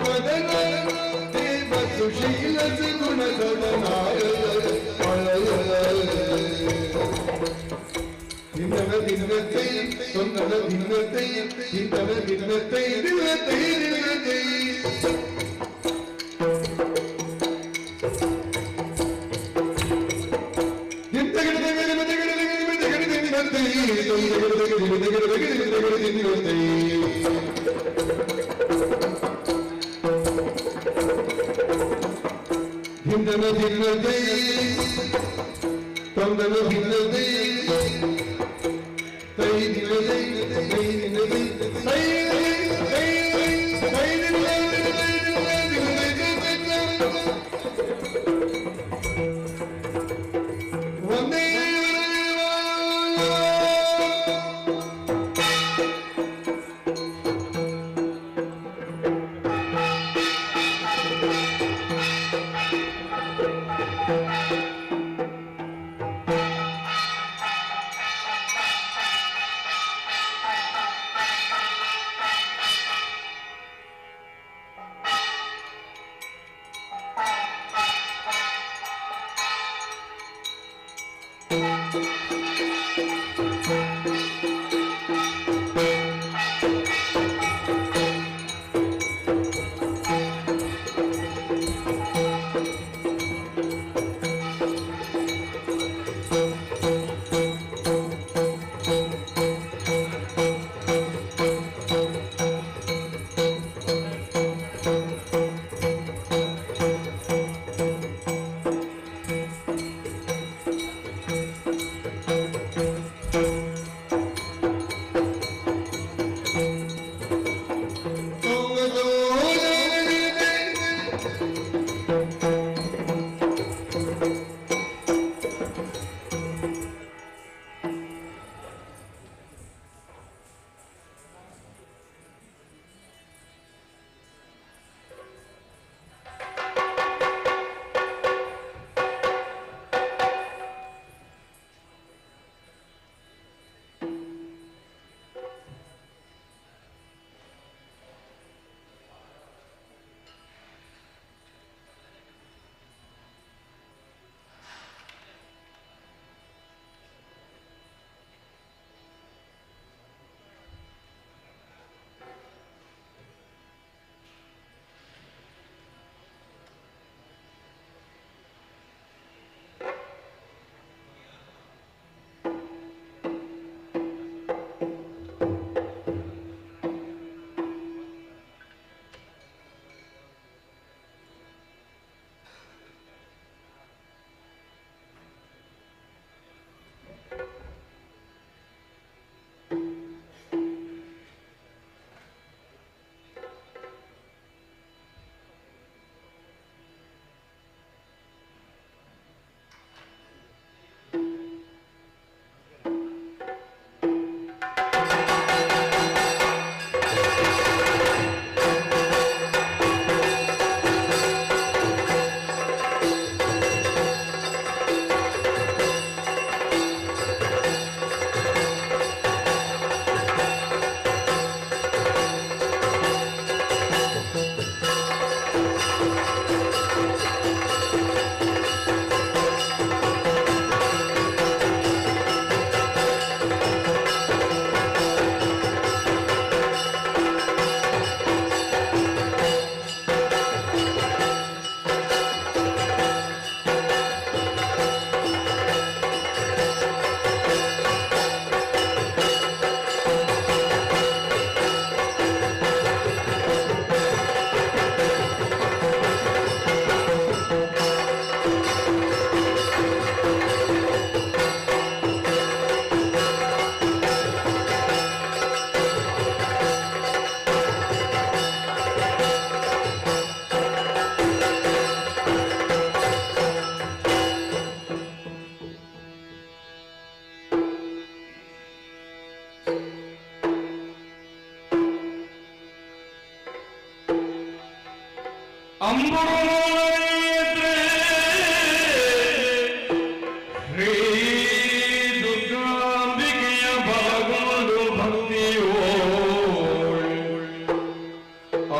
ವದನ ದೇವ ಸುಶೀಲ ಸುಗುಣ ಸದನಾಯ ದಿನವ ದಿನವತ್ತೈ ತೊಂದವ ದಿನವತ್ತೈ ದಿನವ ದಿನವತ್ತೈ ದಿನವತ್ತೈ ದಿನವತ್ತೈ ಹಿಂದನ ಭಿನ್ನತೆ ತೊಂದನ ಭಿನ್ನತೆ ತೈ ದಿನದೆ ತೈ ದಿನದೆ ತೈ ಒಂದೇ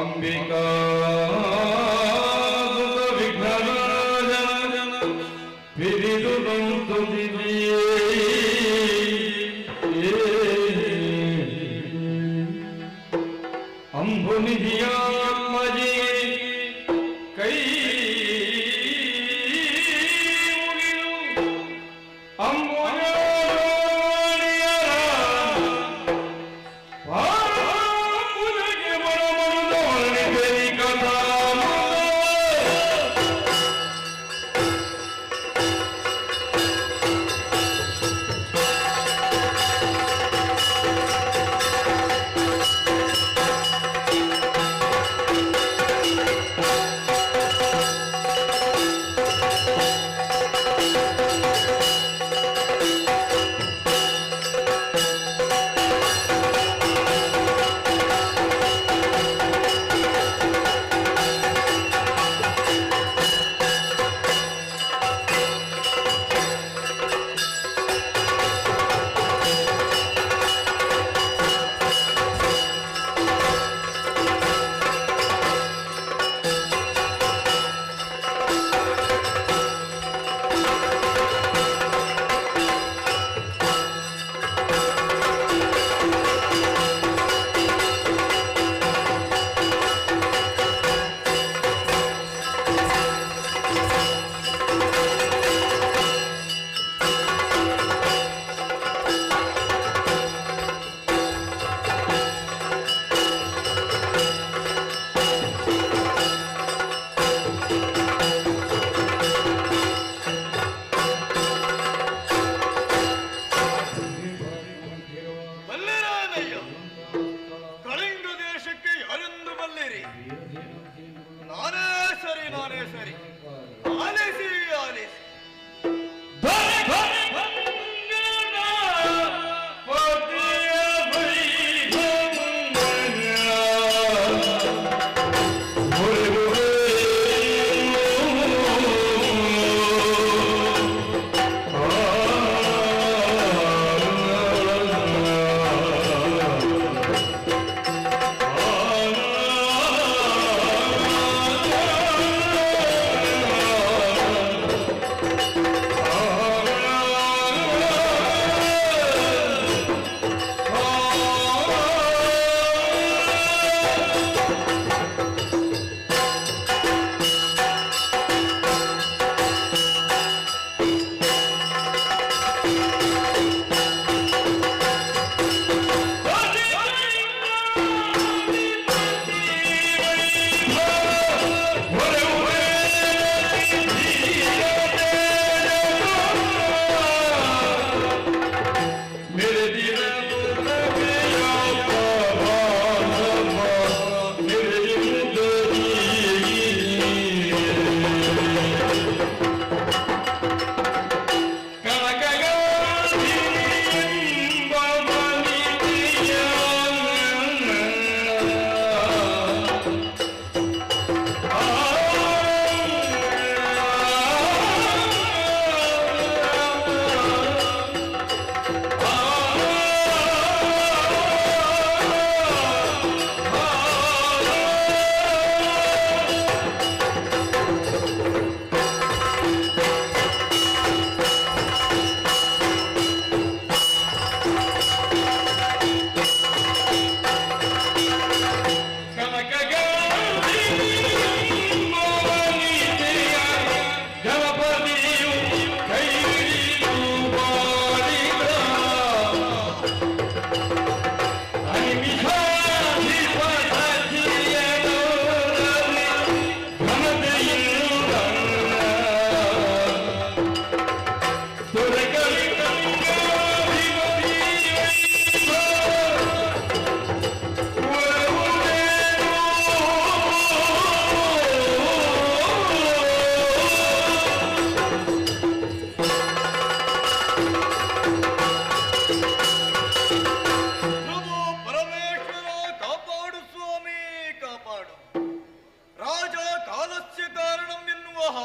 Ambika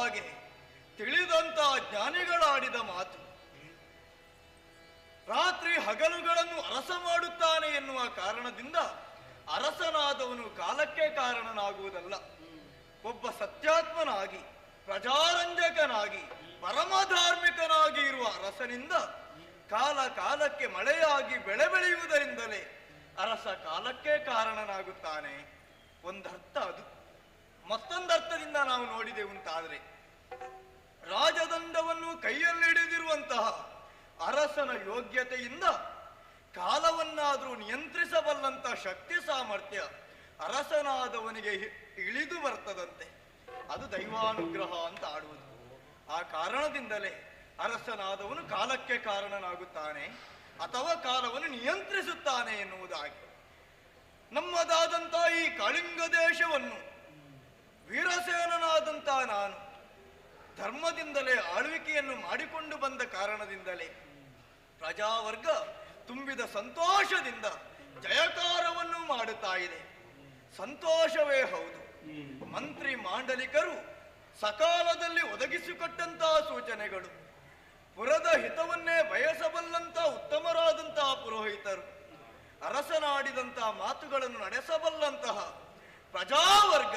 ಹಾಗೆ ತಿಳಿದಂತ ಜ್ಞಾನಿಗಳಾಡಿದ ಮಾತು. ರಾತ್ರಿ ಹಗಲುಗಳನ್ನು ಅರಸ ಮಾಡುತ್ತಾನೆ ಎನ್ನುವ ಕಾರಣದಿಂದ ಅರಸನಾದವನು ಕಾಲಕ್ಕೆ ಕಾರಣನಾಗುವುದಲ್ಲ. ಒಬ್ಬ ಸತ್ಯಾತ್ಮನಾಗಿ ಪ್ರಜಾರಂಜಕನಾಗಿ ಪರಮಧಾರ್ಮಿಕನಾಗಿ ಇರುವ ಅರಸನಿಂದ ಕಾಲ ಕಾಲಕ್ಕೆ ಮಳೆಯಾಗಿ ಬೆಳೆ ಬೆಳೆಯುವುದರಿಂದಲೇ ಅರಸ ಕಾಲಕ್ಕೆ ಕಾರಣನಾಗುತ್ತಾನೆ. ಒಂದರ್ಥ ಅದು. ಮತ್ತೊಂದರ್ಥದಿಂದ ನಾವು ನೋಡಿದೆವುಂತಾದರೆ ರಾಜದಂಡವನ್ನು ಕೈಯಲ್ಲಿಡಿದಿರುವಂತಹ ಅರಸನ ಯೋಗ್ಯತೆಯಿಂದ ಕಾಲವನ್ನಾದರೂ ನಿಯಂತ್ರಿಸಬಲ್ಲಂತ ಶಕ್ತಿ ಸಾಮರ್ಥ್ಯ ಅರಸನಾದವನಿಗೆ ಇಳಿದು ಬರ್ತದಂತೆ. ಅದು ದೈವಾನುಗ್ರಹ ಅಂತ ಆಡುವುದು. ಆ ಕಾರಣದಿಂದಲೇ ಅರಸನಾದವನು ಕಾಲಕ್ಕೆ ಕಾರಣನಾಗುತ್ತಾನೆ ಅಥವಾ ಕಾಲವನ್ನು ನಿಯಂತ್ರಿಸುತ್ತಾನೆ ಎನ್ನುವುದಾಗಿ. ನಮ್ಮದಾದಂಥ ಈ ಕಳಿಂಗ ದೇಶವನ್ನು ವೀರಸೇನನಾದಂಥ ನಾನು ಧರ್ಮದಿಂದಲೇ ಆಳ್ವಿಕೆಯನ್ನು ಮಾಡಿಕೊಂಡು ಬಂದ ಕಾರಣದಿಂದಲೇ ಪ್ರಜಾವರ್ಗ ತುಂಬಿದ ಸಂತೋಷದಿಂದ ಜಯಕಾರವನ್ನು ಮಾಡುತ್ತಾ ಇದೆ. ಸಂತೋಷವೇ ಹೌದು. ಮಂತ್ರಿ ಮಾಂಡಲಿಕರು ಸಕಾಲದಲ್ಲಿ ಒದಗಿಸಿಕೊಟ್ಟಂತಹ ಸೂಚನೆಗಳು, ಪುರದ ಹಿತವನ್ನೇ ಬಯಸಬಲ್ಲಂತ ಉತ್ತಮರಾದಂತಹ ಪುರೋಹಿತರು, ಅರಸನಾಡಿದಂತಹ ಮಾತುಗಳನ್ನು ನಡೆಸಬಲ್ಲಂತಹ ಪ್ರಜಾವರ್ಗ,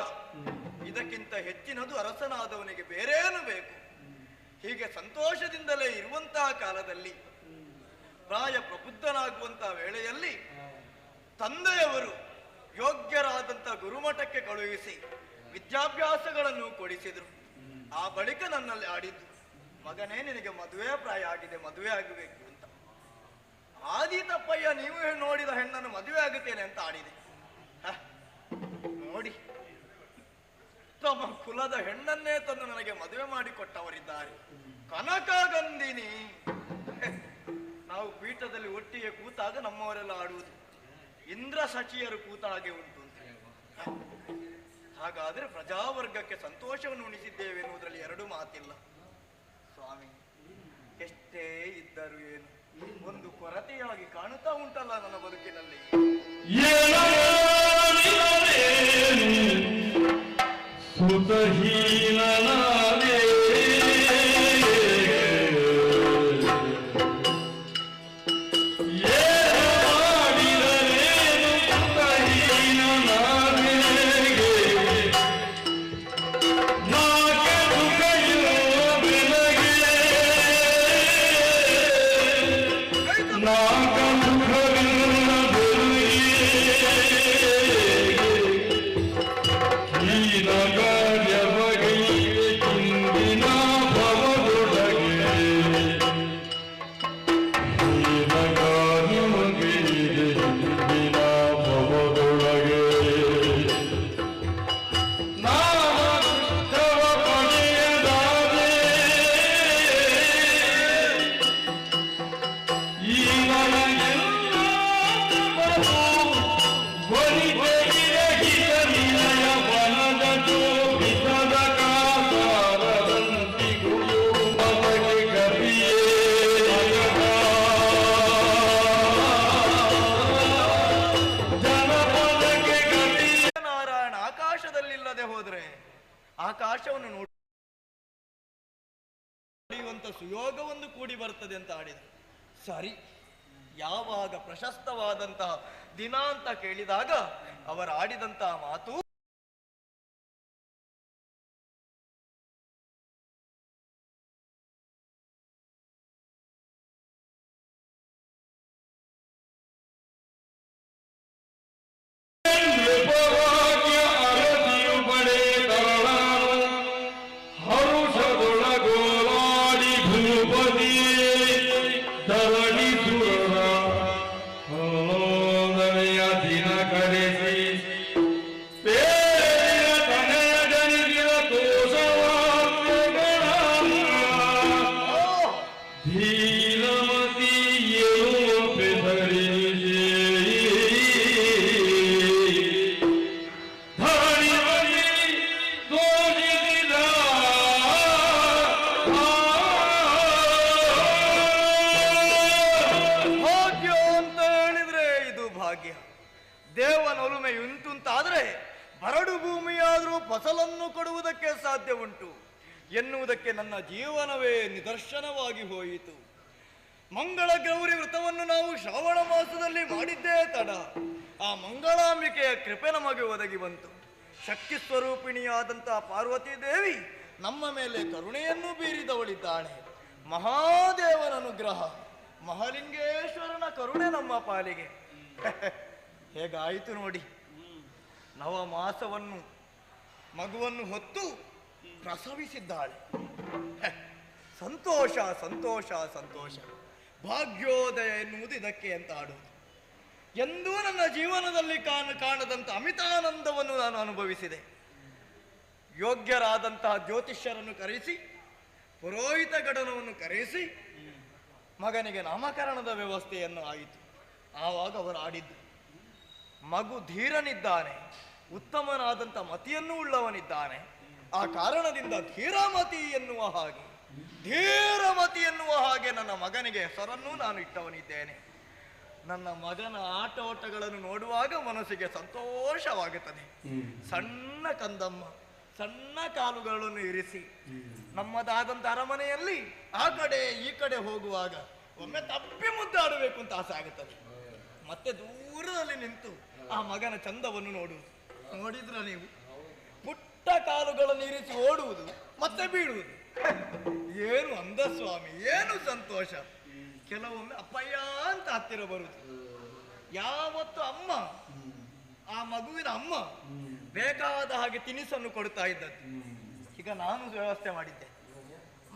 ಇದಕ್ಕಿಂತ ಹೆಚ್ಚಿನದು ಅರಸನಾದವನಿಗೆ ಬೇರೇನು ಬೇಕು? ಹೀಗೆ ಸಂತೋಷದಿಂದಲೇ ಇರುವಂತಹ ಕಾಲದಲ್ಲಿ, ಪ್ರಾಯ ಪ್ರಬುದ್ಧನಾಗುವಂತಹ ವೇಳೆಯಲ್ಲಿ ತಂದೆಯವರು ಯೋಗ್ಯರಾದಂಥ ಗುರುಮಠಕ್ಕೆ ಕಳುಹಿಸಿ ವಿದ್ಯಾಭ್ಯಾಸಗಳನ್ನು ಕೊಡಿಸಿದರು. ಆ ಬಳಿಕ ನನ್ನಲ್ಲಿ ಆಡಿದ್ದು, ಮಗನೇ ನಿನಗೆ ಮದುವೆ ಪ್ರಾಯ ಆಗಿದೆ, ಮದುವೆ ಆಗಬೇಕು ಅಂತ. ಆದಿ ತಪ್ಪಯ್ಯ, ನೀವು ನೋಡಿದ ಹೆಣ್ಣನ್ನು ಮದುವೆ ಆಗುತ್ತೇನೆ ಅಂತ ಆಡಿದೆ. ನೋಡಿ, ತಮ್ಮ ಕುಲದ ಹೆಣ್ಣನ್ನೇ ತಂದು ನನಗೆ ಮದುವೆ ಮಾಡಿಕೊಟ್ಟವರಿದ್ದಾರೆ. ಕನಕಗಂಧಿನಿ. ನಾವು ಪೀಠದಲ್ಲಿ ಒಟ್ಟಿಗೆ ಕೂತಾಗ ನಮ್ಮವರೆಲ್ಲ ಆಡುವುದು, ಇಂದ್ರ ಸಚಿಯರು ಕೂತ ಹಾಗೆ ಉಂಟು ಅಂತ. ಹಾಗಾದ್ರೆ ಪ್ರಜಾವರ್ಗಕ್ಕೆ ಸಂತೋಷವನ್ನು ಉಣಿಸಿದ್ದೇವೆ ಎನ್ನುವುದರಲ್ಲಿ ಎರಡು ಮಾತಿಲ್ಲ. ಸ್ವಾಮಿ, ಎಷ್ಟೇ ಇದ್ದರೂ ಏನು, ಒಂದು ಕೊರತೆಯಾಗಿ ಕಾಣುತ್ತಾ ಉಂಟಲ್ಲ ನನ್ನ ಬದುಕಿನಲ್ಲಿ. ಸುತಹೀನನಾದೆ ಆಕಾಶವನ್ನು ನೋಡುವಂತ ಸುಯೋಗವೊಂದು ಕೂಡಿ ಬರ್ತದೆ ಅಂತ ಆಡಿದ. ಸರಿ, ಯಾವಾಗ ಪ್ರಶಸ್ತವಾದಂತಹ ದಿನ ಅಂತ ಕೇಳಿದಾಗ ಅವರು ಆಡಿದಂತಹ ಮಾತು, ದಿನ ಕರೆಸಿ ಎನ್ನುವುದಕ್ಕೆ ನನ್ನ ಜೀವನವೇ ನಿದರ್ಶನವಾಗಿ ಹೋಯಿತು. ಮಂಗಳ ಗೌರಿ ವ್ರತವನ್ನು ನಾವು ಶ್ರಾವಣ ಮಾಸದಲ್ಲಿ ಮಾಡಿದ್ದೇ ತಡ. ಆ ಮಂಗಳಾಂಬಿಕೆಯ ಕೃಪೆ ನಮಗೆ ಒದಗಿ ಬಂತು. ಶಕ್ತಿ ಸ್ವರೂಪಿಣಿಯಾದಂತಹ ಪಾರ್ವತೀ ದೇವಿ ನಮ್ಮ ಮೇಲೆ ಕರುಣೆಯನ್ನು ಬೀರಿದವಳಿದ್ದಾಳೆ. ಮಹಾದೇವನ ಅನುಗ್ರಹ, ಮಹಾಲಿಂಗೇಶ್ವರನ ಕರುಣೆ ನಮ್ಮ ಪಾಲಿಗೆ. ಹೇಗಾಯಿತು ನೋಡಿ. ನವ ಮಾಸವನ್ನು ಮಗುವನ್ನು ಹೊತ್ತು ಪ್ರಸವಿಸಿದ್ದಾಳೆ. ಸಂತೋಷ ಸಂತೋಷ ಸಂತೋಷ. ಭಾಗ್ಯೋದಯ ಎನ್ನುವುದು ಇದಕ್ಕೆ ಅಂತ ಆಡುವುದು. ಎಂದೂ ನನ್ನ ಜೀವನದಲ್ಲಿ ಕಾಣದಂಥ ಅಮಿತಾನಂದವನ್ನು ನಾನು ಅನುಭವಿಸಿದೆ. ಯೋಗ್ಯರಾದಂತಹ ಜ್ಯೋತಿಷ್ಯರನ್ನು ಕರೆಸಿ, ಪುರೋಹಿತ ಗಣನವನ್ನು ಕರೆಸಿ ಮಗನಿಗೆ ನಾಮಕರಣದ ವ್ಯವಸ್ಥೆಯನ್ನು ಆಯಿತು. ಆವಾಗ ಅವರು ಆಡಿದ್ದು, ಮಗು ಧೀರನಿದ್ದಾನೆ, ಉತ್ತಮನಾದಂಥ ಮತಿಯನ್ನು ಉಳ್ಳವನಿದ್ದಾನೆ, ಆ ಕಾರಣದಿಂದ ಧೀರಮತಿ ಎನ್ನುವ ಹಾಗೆ, ಧೀರಮತಿ ಎನ್ನುವ ಹಾಗೆ ನನ್ನ ಮಗನಿಗೆ ಹೆಸರನ್ನು ನಾನು ಇಟ್ಟವನಿದ್ದೇನೆ. ನನ್ನ ಮಗನ ಆಟೋಟಗಳನ್ನು ನೋಡುವಾಗ ಮನಸ್ಸಿಗೆ ಸಂತೋಷವಾಗುತ್ತದೆ. ಸಣ್ಣ ಕಂದಮ್ಮ, ಸಣ್ಣ ಕಾಲುಗಳನ್ನು ಇರಿಸಿ ನಮ್ಮದಾದಂಥ ಅರಮನೆಯಲ್ಲಿ ಆ ಕಡೆ ಈ ಕಡೆ ಹೋಗುವಾಗ ಒಮ್ಮೆ ತಪ್ಪಿ ಮುದ್ದಾಡಬೇಕು ಅಂತ ಆಸೆ ಆಗುತ್ತದೆ. ಮತ್ತೆ ದೂರದಲ್ಲಿ ನಿಂತು ಆ ಮಗನ ಚಂದವನ್ನು ನೋಡುವುದು. ನೋಡಿದ್ರ ನೀವು? ಪುಟ್ಟ ಕಾಲುಗಳನ್ನು ಇರಿಸಿ ಓಡುವುದು, ಮತ್ತೆ ಬೀಳುವುದು. ಏನು ಅಂದ ಸ್ವಾಮಿ, ಏನು ಸಂತೋಷ. ಕೆಲವೊಮ್ಮೆ ಅಪ್ಪಯ್ಯ ಅಂತ ಹತ್ತಿರ ಬರುವುದು. ಯಾವತ್ತು ಅಮ್ಮ, ಆ ಮಗುವಿನ ಅಮ್ಮ ಬೇಕಾದ ಹಾಗೆ ತಿನಿಸನ್ನು ಕೊಡ್ತಾ ಇದ್ದದ್ದು. ಈಗ ನಾನು ವ್ಯವಸ್ಥೆ ಮಾಡಿದ್ದೆ.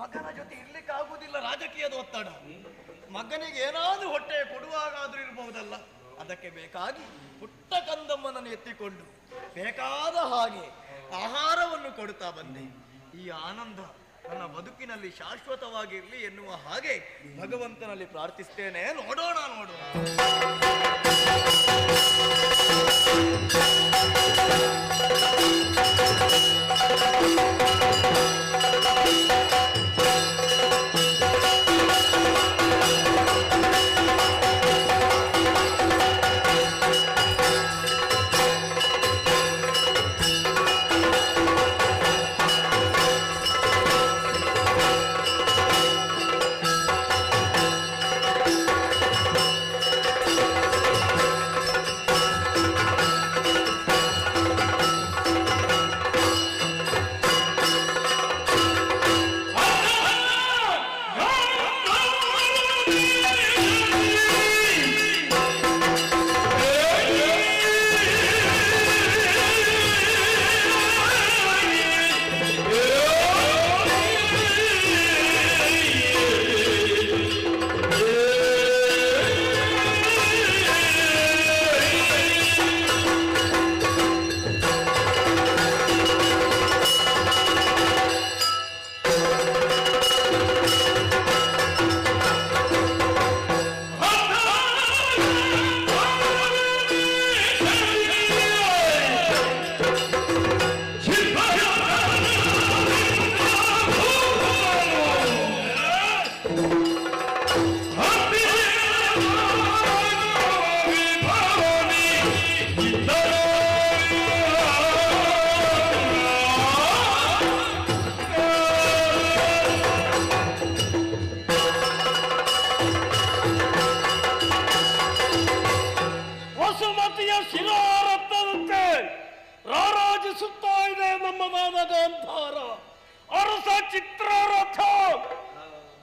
ಮಗನ ಜೊತೆ ಇರ್ಲಿಕ್ಕೆ ಆಗುವುದಿಲ್ಲ, ರಾಜಕೀಯದ ಒತ್ತಡ. ಮಗನಿಗೆ ಏನಾದ್ರೂ ಹೊಟ್ಟೆ ಕೊಡುವಾಗಾದ್ರೂ ಇರಬಹುದಲ್ಲ, ಅದಕ್ಕೆ ಬೇಕಾಗಿ ಪುಟ್ಟ ಕಂದಮ್ಮನನ್ನು ಎತ್ತಿಕೊಂಡು ಬೇಕಾದ ಹಾಗೆ ಆಹಾರವನ್ನು ಕೊಡುತ್ತಾ ಬಂದೆ. ಈ ಆನಂದ ನನ್ನ ಬದುಕಿನಲ್ಲಿ ಶಾಶ್ವತವಾಗಿರಲಿ ಎನ್ನುವ ಹಾಗೆ ಭಗವಂತನಲ್ಲಿ ಪ್ರಾರ್ಥಿಸ್ತೇನೆ. ನೋಡೋಣ ನೋಡೋಣ.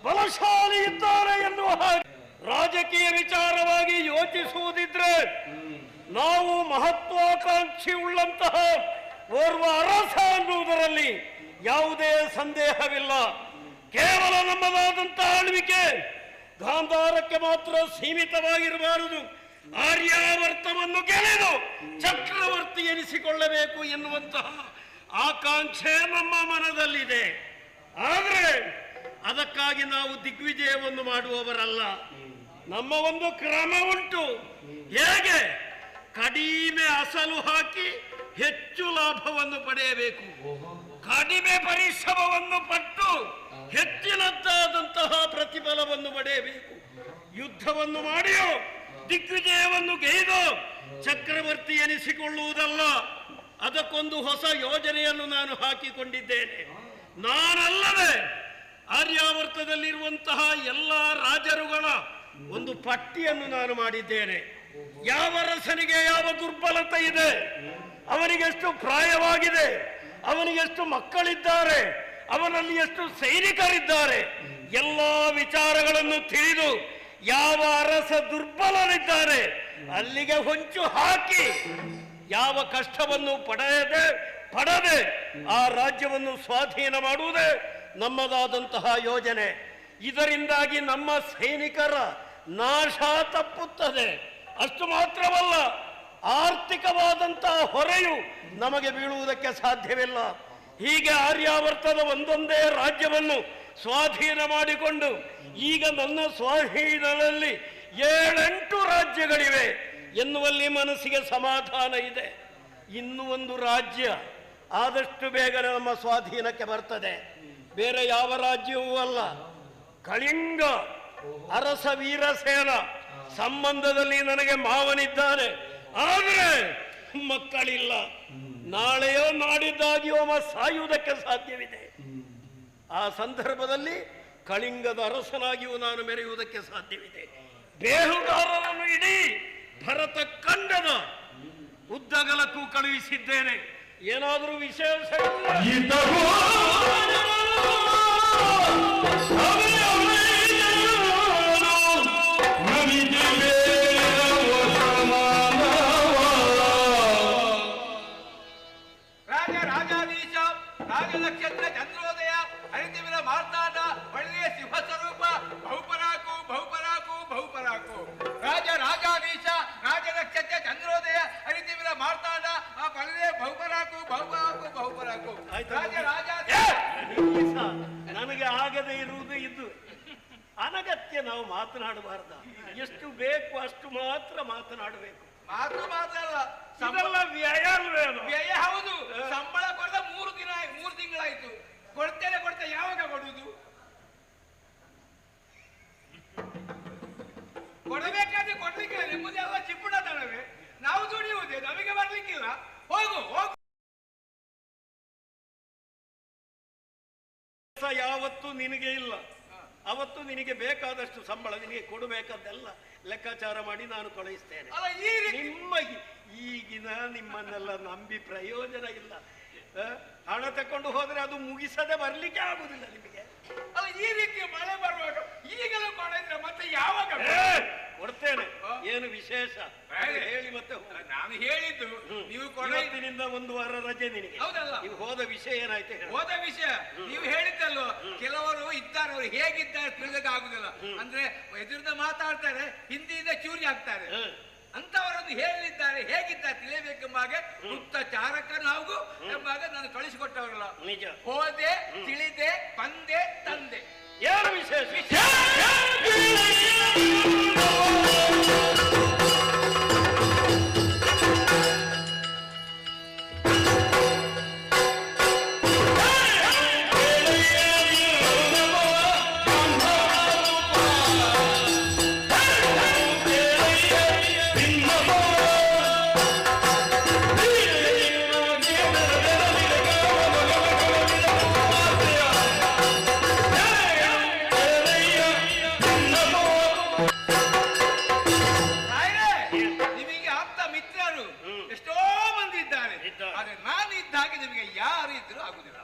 ಬಲಶಾಲಿ ಇದ್ದಾರೆ ಎನ್ನುವ ರಾಜಕೀಯ ವಿಚಾರವಾಗಿ ಯೋಚಿಸುವುದಿದ್ರೆ ನಾವು ಮಹತ್ವಾಕಾಂಕ್ಷಿ ಉಳ್ಳಂತಹ ಓರ್ವ ಅರಸ ಅನ್ನುವುದರಲ್ಲಿ ಯಾವುದೇ ಸಂದೇಹವಿಲ್ಲ. ಕೇವಲ ನಮ್ಮದಾದಂತಹ ಆಳ್ವಿಕೆ ಗಾಂಧಾರಕ್ಕೆ ಮಾತ್ರ ಸೀಮಿತವಾಗಿರಬಾರದು. ಆರ್ಯಾವರ್ತವನ್ನು ಗೆಳೆದು ಚಕ್ರವರ್ತಿ ಎನಿಸಿಕೊಳ್ಳಬೇಕು ಎನ್ನುವಂತಹ ಆಕಾಂಕ್ಷೆ ನಮ್ಮ ಮನದಲ್ಲಿದೆ. ಆದರೆ ಅದಕ್ಕಾಗಿ ನಾವು ದಿಗ್ವಿಜಯವನ್ನು ಮಾಡುವವರಲ್ಲ. ನಮ್ಮ ಒಂದು ಕ್ರಮ ಉಂಟು. ಹೇಗೆ ಕಡಿಮೆ ಅಸಲು ಹಾಕಿ ಹೆಚ್ಚು ಲಾಭವನ್ನು ಪಡೆಯಬೇಕು, ಕಡಿಮೆ ಪರಿಶ್ರಮವನ್ನು ಪಟ್ಟು ಹೆಚ್ಚಿನದ್ದಾದಂತಹ ಪ್ರತಿಫಲವನ್ನು ಪಡೆಯಬೇಕು. ಯುದ್ಧವನ್ನು ಮಾಡಿಯೋ ದಿಗ್ವಿಜಯವನ್ನು ಗೈದು ಚಕ್ರವರ್ತಿ ಎನಿಸಿಕೊಳ್ಳುವುದಲ್ಲ. ಅದಕ್ಕೊಂದು ಹೊಸ ಯೋಜನೆಯನ್ನು ನಾನು ಹಾಕಿಕೊಂಡಿದ್ದೇನೆ. ನಾನಲ್ಲದೆ ಆರ್ಯಾವರ್ತದಲ್ಲಿರುವಂತಹ ಎಲ್ಲ ರಾಜರುಗಳ ಒಂದು ಪಟ್ಟಿಯನ್ನು ನಾನು ಮಾಡಿದ್ದೇನೆ. ಯಾವ ರಸನಿಗೆ ಯಾವ ದುರ್ಬಲತೆ ಇದೆ, ಅವನಿಗೆಷ್ಟು ಪ್ರಾಯವಾಗಿದೆ, ಅವನಿಗೆಷ್ಟು ಮಕ್ಕಳಿದ್ದಾರೆ, ಅವನಲ್ಲಿ ಎಷ್ಟು ಸೈನಿಕರಿದ್ದಾರೆ, ಎಲ್ಲ ವಿಚಾರಗಳನ್ನು ತಿಳಿದು ಯಾವ ಅರಸ ದುರ್ಬಲರಿದ್ದಾರೆ ಅಲ್ಲಿಗೆ ಹೊಂಚು ಹಾಕಿ ಯಾವ ಕಷ್ಟವನ್ನು ಪಡದೆ ಆ ರಾಜ್ಯವನ್ನು ಸ್ವಾಧೀನ ಮಾಡುವುದೇ ನಮ್ಮದಾದಂತಹ ಯೋಜನೆ. ಇದರಿಂದಾಗಿ ನಮ್ಮ ಸೈನಿಕರ ನಾಶ ತಪ್ಪುತ್ತದೆ. ಅಷ್ಟು ಮಾತ್ರವಲ್ಲ, ಆರ್ಥಿಕವಾದಂತಹ ಹೊರೆಯು ನಮಗೆ ಬೀಳುವುದಕ್ಕೆ ಸಾಧ್ಯವಿಲ್ಲ. ಹೀಗೆ ಆರ್ಯಾವರ್ತದ ಒಂದೊಂದೇ ರಾಜ್ಯವನ್ನು ಸ್ವಾಧೀನ ಮಾಡಿಕೊಂಡು ಈಗ ನನ್ನ ಸ್ವಾಧೀನದಲ್ಲಿ 7-8 ರಾಜ್ಯಗಳಿವೆ ಎನ್ನುವಲ್ಲಿ ಮನಸ್ಸಿಗೆ ಸಮಾಧಾನ ಇದೆ. ಇನ್ನು ಒಂದು ರಾಜ್ಯ ಆದಷ್ಟು ಬೇಗನೆ ನಮ್ಮ ಸ್ವಾಧೀನಕ್ಕೆ ಬರ್ತದೆ. ಬೇರೆ ಯಾವ ರಾಜ್ಯವೂ ಅಲ್ಲ, ಕಳಿಂಗ ಅರಸ ವೀರಸೇನ ಸಂಬಂಧದಲ್ಲಿ ನನಗೆ ಮಾವನಿದ್ದಾನೆ, ಆದರೆ ಮಕ್ಕಳಿಲ್ಲ. ನಾಳೆಯೋ ನಾಡಿದ್ದಾಗಿಯೋ ಅವ ಸಾಯುವುದಕ್ಕೆ ಸಾಧ್ಯವಿದೆ. ಆ ಸಂದರ್ಭದಲ್ಲಿ ಕಳಿಂಗದ ಅರಸನಾಗಿಯೂ ನಾನು ಮೆರೆಯುವುದಕ್ಕೆ ಸಾಧ್ಯವಿದೆ. ಬೇಹುಗಾರರನ್ನು ಇಡೀ ಭರತ ಖಂಡದ ಉದ್ದಗಲಕ್ಕೂ ಕಳುಹಿಸಿದ್ದೇನೆ. ಏನಾದರೂ ವಿಶೇಷ ರಾಜಾಧೀಶ ರಾಜನಕ್ಷತ್ರ ಚಂದ್ರೋದಯ ಹರಿತಿವಿರ ಮಾರ್ತಾಂಡ ಒಳ್ಳೆಯ ಸಿಂಹ ಸ್ವರೂಪ ಬಹುಪರಾಕು ಬಹುಪರಾಕು ಬಹುಪರಾಕು. ರಾಜಾಧೀಶ ರಾಜನಕ್ಷತ್ರ ಚಂದ್ರೋದಯ ಹರಿತಿವಿರ ಮಾರ್ತಾಂಡ ಆ ಒಳ್ಳೆಯ ಬಹುಪರಾಕು ಬಹುಪರಾಕು ಬಹುಪರಾಕು. ನನಗೆ ಆಗದೆ ಇರುವುದು ಇದು. ಅನಗತ್ಯ ನಾವು ಮಾತನಾಡಬಾರ್ದ. ಎಷ್ಟು ಬೇಕು ಅಷ್ಟು ಮಾತ್ರ ಮಾತನಾಡಬೇಕು. ಮಾತು ಮಾತಲ್ಲ, ವ್ಯಯ ಹೌದು. ಸಂಬಳ ಕೊಡದ 3 ತಿಂಗಳಾಯ್ತು. ಕೊಡ್ತೇನೆ ಯಾವಾಗ ಕೊಡುವುದು? ಕೊಡಬೇಕಾದ್ರೆ ಕೊಡ್ಲಿಕ್ಕಿಲ್ಲ. ನಿಮ್ಮದೆಲ್ಲ ಚಿಪ್ಪುಣ ತಡವೆ. ನಾವು ದುಡಿಯುವುದೇ, ನಮಗೆ ಬರ್ಲಿಕ್ಕಿಲ್ಲ. ಹೋಗು ಹೋಗು. ಯಾವತ್ತೂ ನಿನಗೆ ಇಲ್ಲ. ಅವತ್ತು ನಿನಗೆ ಬೇಕಾದಷ್ಟು ಸಂಬಳ, ನಿನಗೆ ಕೊಡಬೇಕಾದ್ದೆಲ್ಲ ಲೆಕ್ಕಾಚಾರ ಮಾಡಿ ನಾನು ಕಳುಹಿಸ್ತೇನೆ. ಈಗಿನ ನಿಮ್ಮನ್ನೆಲ್ಲ ನಂಬಿ ಪ್ರಯೋಜನ ಇಲ್ಲ. ಹಣ ತಕೊಂಡು ಹೋದ್ರೆ ಅದು ಮುಗಿಸದೆ ಬರ್ಲಿಕ್ಕೆ ಆಗುದಿಲ್ಲ ನಿಮಗೆ. ಅಲ್ಲ, ಈ ರೀತಿ ಮಳೆ ಬರುವಾಗ ಈಗಲೂ ಕೊಡಿದ್ರೆ ಮತ್ತೆ ಯಾವಾಗ ಕೊಡ್ತೇನೆ. ಏನು ವಿಶೇಷ ಹೇಳಿ. ಮತ್ತೆ ನಾನು ಹೇಳಿದ್ದು ನೀವು ಕೊಡೋದಿನಿಂದ 1 ವಾರ ರಜೆ ನಿನಗೆ. ಹೌದಲ್ಲ? ನೀವು ಹೋದ ವಿಷಯ ಏನಾಯ್ತು? ಹೋದ ವಿಷಯ ನೀವು ಹೇಳಿದ್ದಲ್ವ. ಕೆಲವರು ಇದ್ದಾರೆ, ಅವರು ಹೇಗಿದ್ದಾರೆ ತಿಳಿದಾಗ ಆಗುದಿಲ್ಲ. ಅಂದ್ರೆ ಎದುರಿಂದ ಮಾತಾಡ್ತಾರೆ, ಹಿಂದಿಯಿಂದ ಚೂರಿ ಆಗ್ತಾರೆ. ಅಂತವರನ್ನು ಹೇಳಿದ್ದಾರೆ, ಹೇಗಿದ್ದಾರೆ ತಿಳಿಯಬೇಕೆಂಬಾಗ ಗುಪ್ತ ಚಾರಕನ ಹಾಗೂ ಎಂಬಾಗ ನಾನು ಕಳಿಸಿಕೊಟ್ಟವರಲ್ಲ. ನಿಜ. ಹೋದೆ, ತಿಳಿದೆ, ಬಂದೆ, ತಂದೆ. ಏನು ವಿಶೇಷ?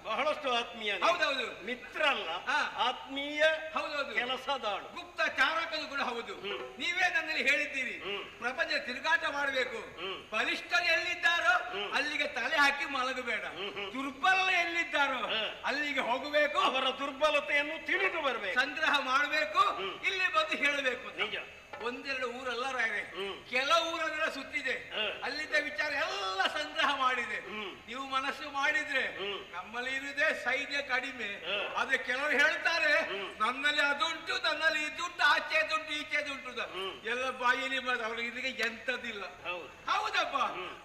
ಬಹಳಷ್ಟು ಆತ್ಮೀಯ. ಹೌದೌದು. ಮಿತ್ರ ಅಲ್ಲ, ಆತ್ಮೀಯ. ಹೌದೌದು. ಕೆಲಸದಾಳು, ಗುಪ್ತ ಚಾರಕನು ಕೂಡ ಹೌದು. ನೀವೇ ನನ್ನಲ್ಲಿ ಹೇಳಿದ್ದೀರಿ, ಪ್ರಪಂಚ ತಿರುಗಾಟ ಮಾಡಬೇಕು. ಬಲಿಷ್ಠರು ಎಲ್ಲಿದ್ದಾರೋ ಅಲ್ಲಿಗೆ ತಲೆ ಹಾಕಿ ಮಲಗಬೇಡ. ದುರ್ಬಲ ಎಲ್ಲಿದ್ದಾರೋ ಅಲ್ಲಿಗೆ ಹೋಗಬೇಕು. ಅವರ ದುರ್ಬಲತೆಯನ್ನು ತಿಳಿದು ಬರಬೇಕು, ಸಂಗ್ರಹ ಮಾಡಬೇಕು, ಇಲ್ಲಿ ಬಂದು ಹೇಳಬೇಕು. ನಿಜ. 1-2 ಊರಲ್ಲ ರಾಯರೇ, ಕೆಲವು ಊರನ್ನೆಲ್ಲ ಸುತ್ತಿದೆ. ಅಲ್ಲಿದ್ದ ವಿಚಾರ ಎಲ್ಲ ಸಂಗ್ರಹ ಮಾಡಿದೆ. ನೀವು ಮನಸ್ಸು ಮಾಡಿದ್ರೆ ನಮ್ಮಲ್ಲಿ ಇರುವುದೇ ಸೈನ್ಯ ಕಡಿಮೆ. ಆದ್ರೆ ಕೆಲವರು ಹೇಳ್ತಾರೆ ನನ್ನಲ್ಲಿ ಅದುಂಟು, ನನ್ನಲ್ಲಿ ಇದುಂಟು, ಆಚೆದುಂಟು, ಈಚೆದುಂಟು. ಎಲ್ಲ ಬಾಯಿಲಿ ಅವ್ರಿಗೆ ಇಲ್ಲಿಗೆ ಎಂತದಿಲ್ಲ. ಹೌದಪ್ಪ.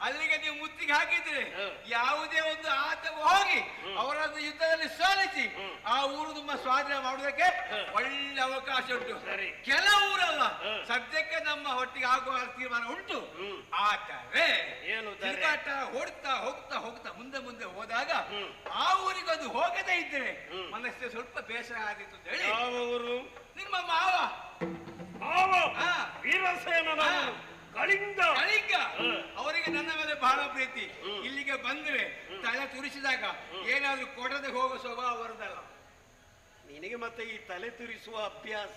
ಅಲ್ಲಿಗೆ ನೀವು ಮುತ್ತಿಗೆ ಹಾಕಿದ್ರೆ ಯಾವುದೇ ಒಂದು ಆತ ಹೋಗಿ ಅವರನ್ನು ಯುದ್ಧದಲ್ಲಿ ಸೋಲಿಸಿ ಆ ಊರು ನಿಮ್ಮ ಸ್ವಾಧೀನ ಮಾಡುವುದಕ್ಕೆ ಒಳ್ಳೆ ಅವಕಾಶ ಉಂಟು. ಸರಿ. ಕೆಲವೂರಲ್ಲ ಸದ್ಯಕ್ಕೆ ನಮ್ಮ ಒಟ್ಟಿಗೆ ಆಗುವ ತೀರ್ಮಾನ ಉಂಟು. ಆದರೆ ಏನು ತಿರುಗಾಟ ಹೊಡ್ತಾ ಹೋಗ್ತಾ ಹೋಗ್ತಾ ಮುಂದೆ ಮುಂದೆ ಹೋದಾಗ ಆ ಊರಿಗೆ ಅದು ಹೋಗದೇ ಇದ್ರೆ ಮನಸ್ಸಿಗೆ ಸ್ವಲ್ಪ ಬೇಸರ ಆದಿತ್ತು ಅಂತ ಹೇಳಿ ಯಾವ ಊರು? ನಿಮ್ಮ ಮಾವ ಹಾ. ವೀರಸೇನನವರು ಕಳಿಂಗ. ಕಳಿಂಗ ಅವರಿಗೆ ನನ್ನ ಮೇಲೆ ಬಹಳ ಪ್ರೀತಿ. ಇಲ್ಲಿಗೆ ಬಂದ್ರೆ ತಲೆ ತುರಿಸಿದಾಗ ಏನಾದ್ರೂ ಕೊಡದೆ ಹೋಗೋ ಸ್ವಭಾವ ಅವರದಲ್ಲ. ನಿನಗೆ ಮತ್ತೆ ಈ ತಲೆ ತುರಿಸುವ ಅಭ್ಯಾಸ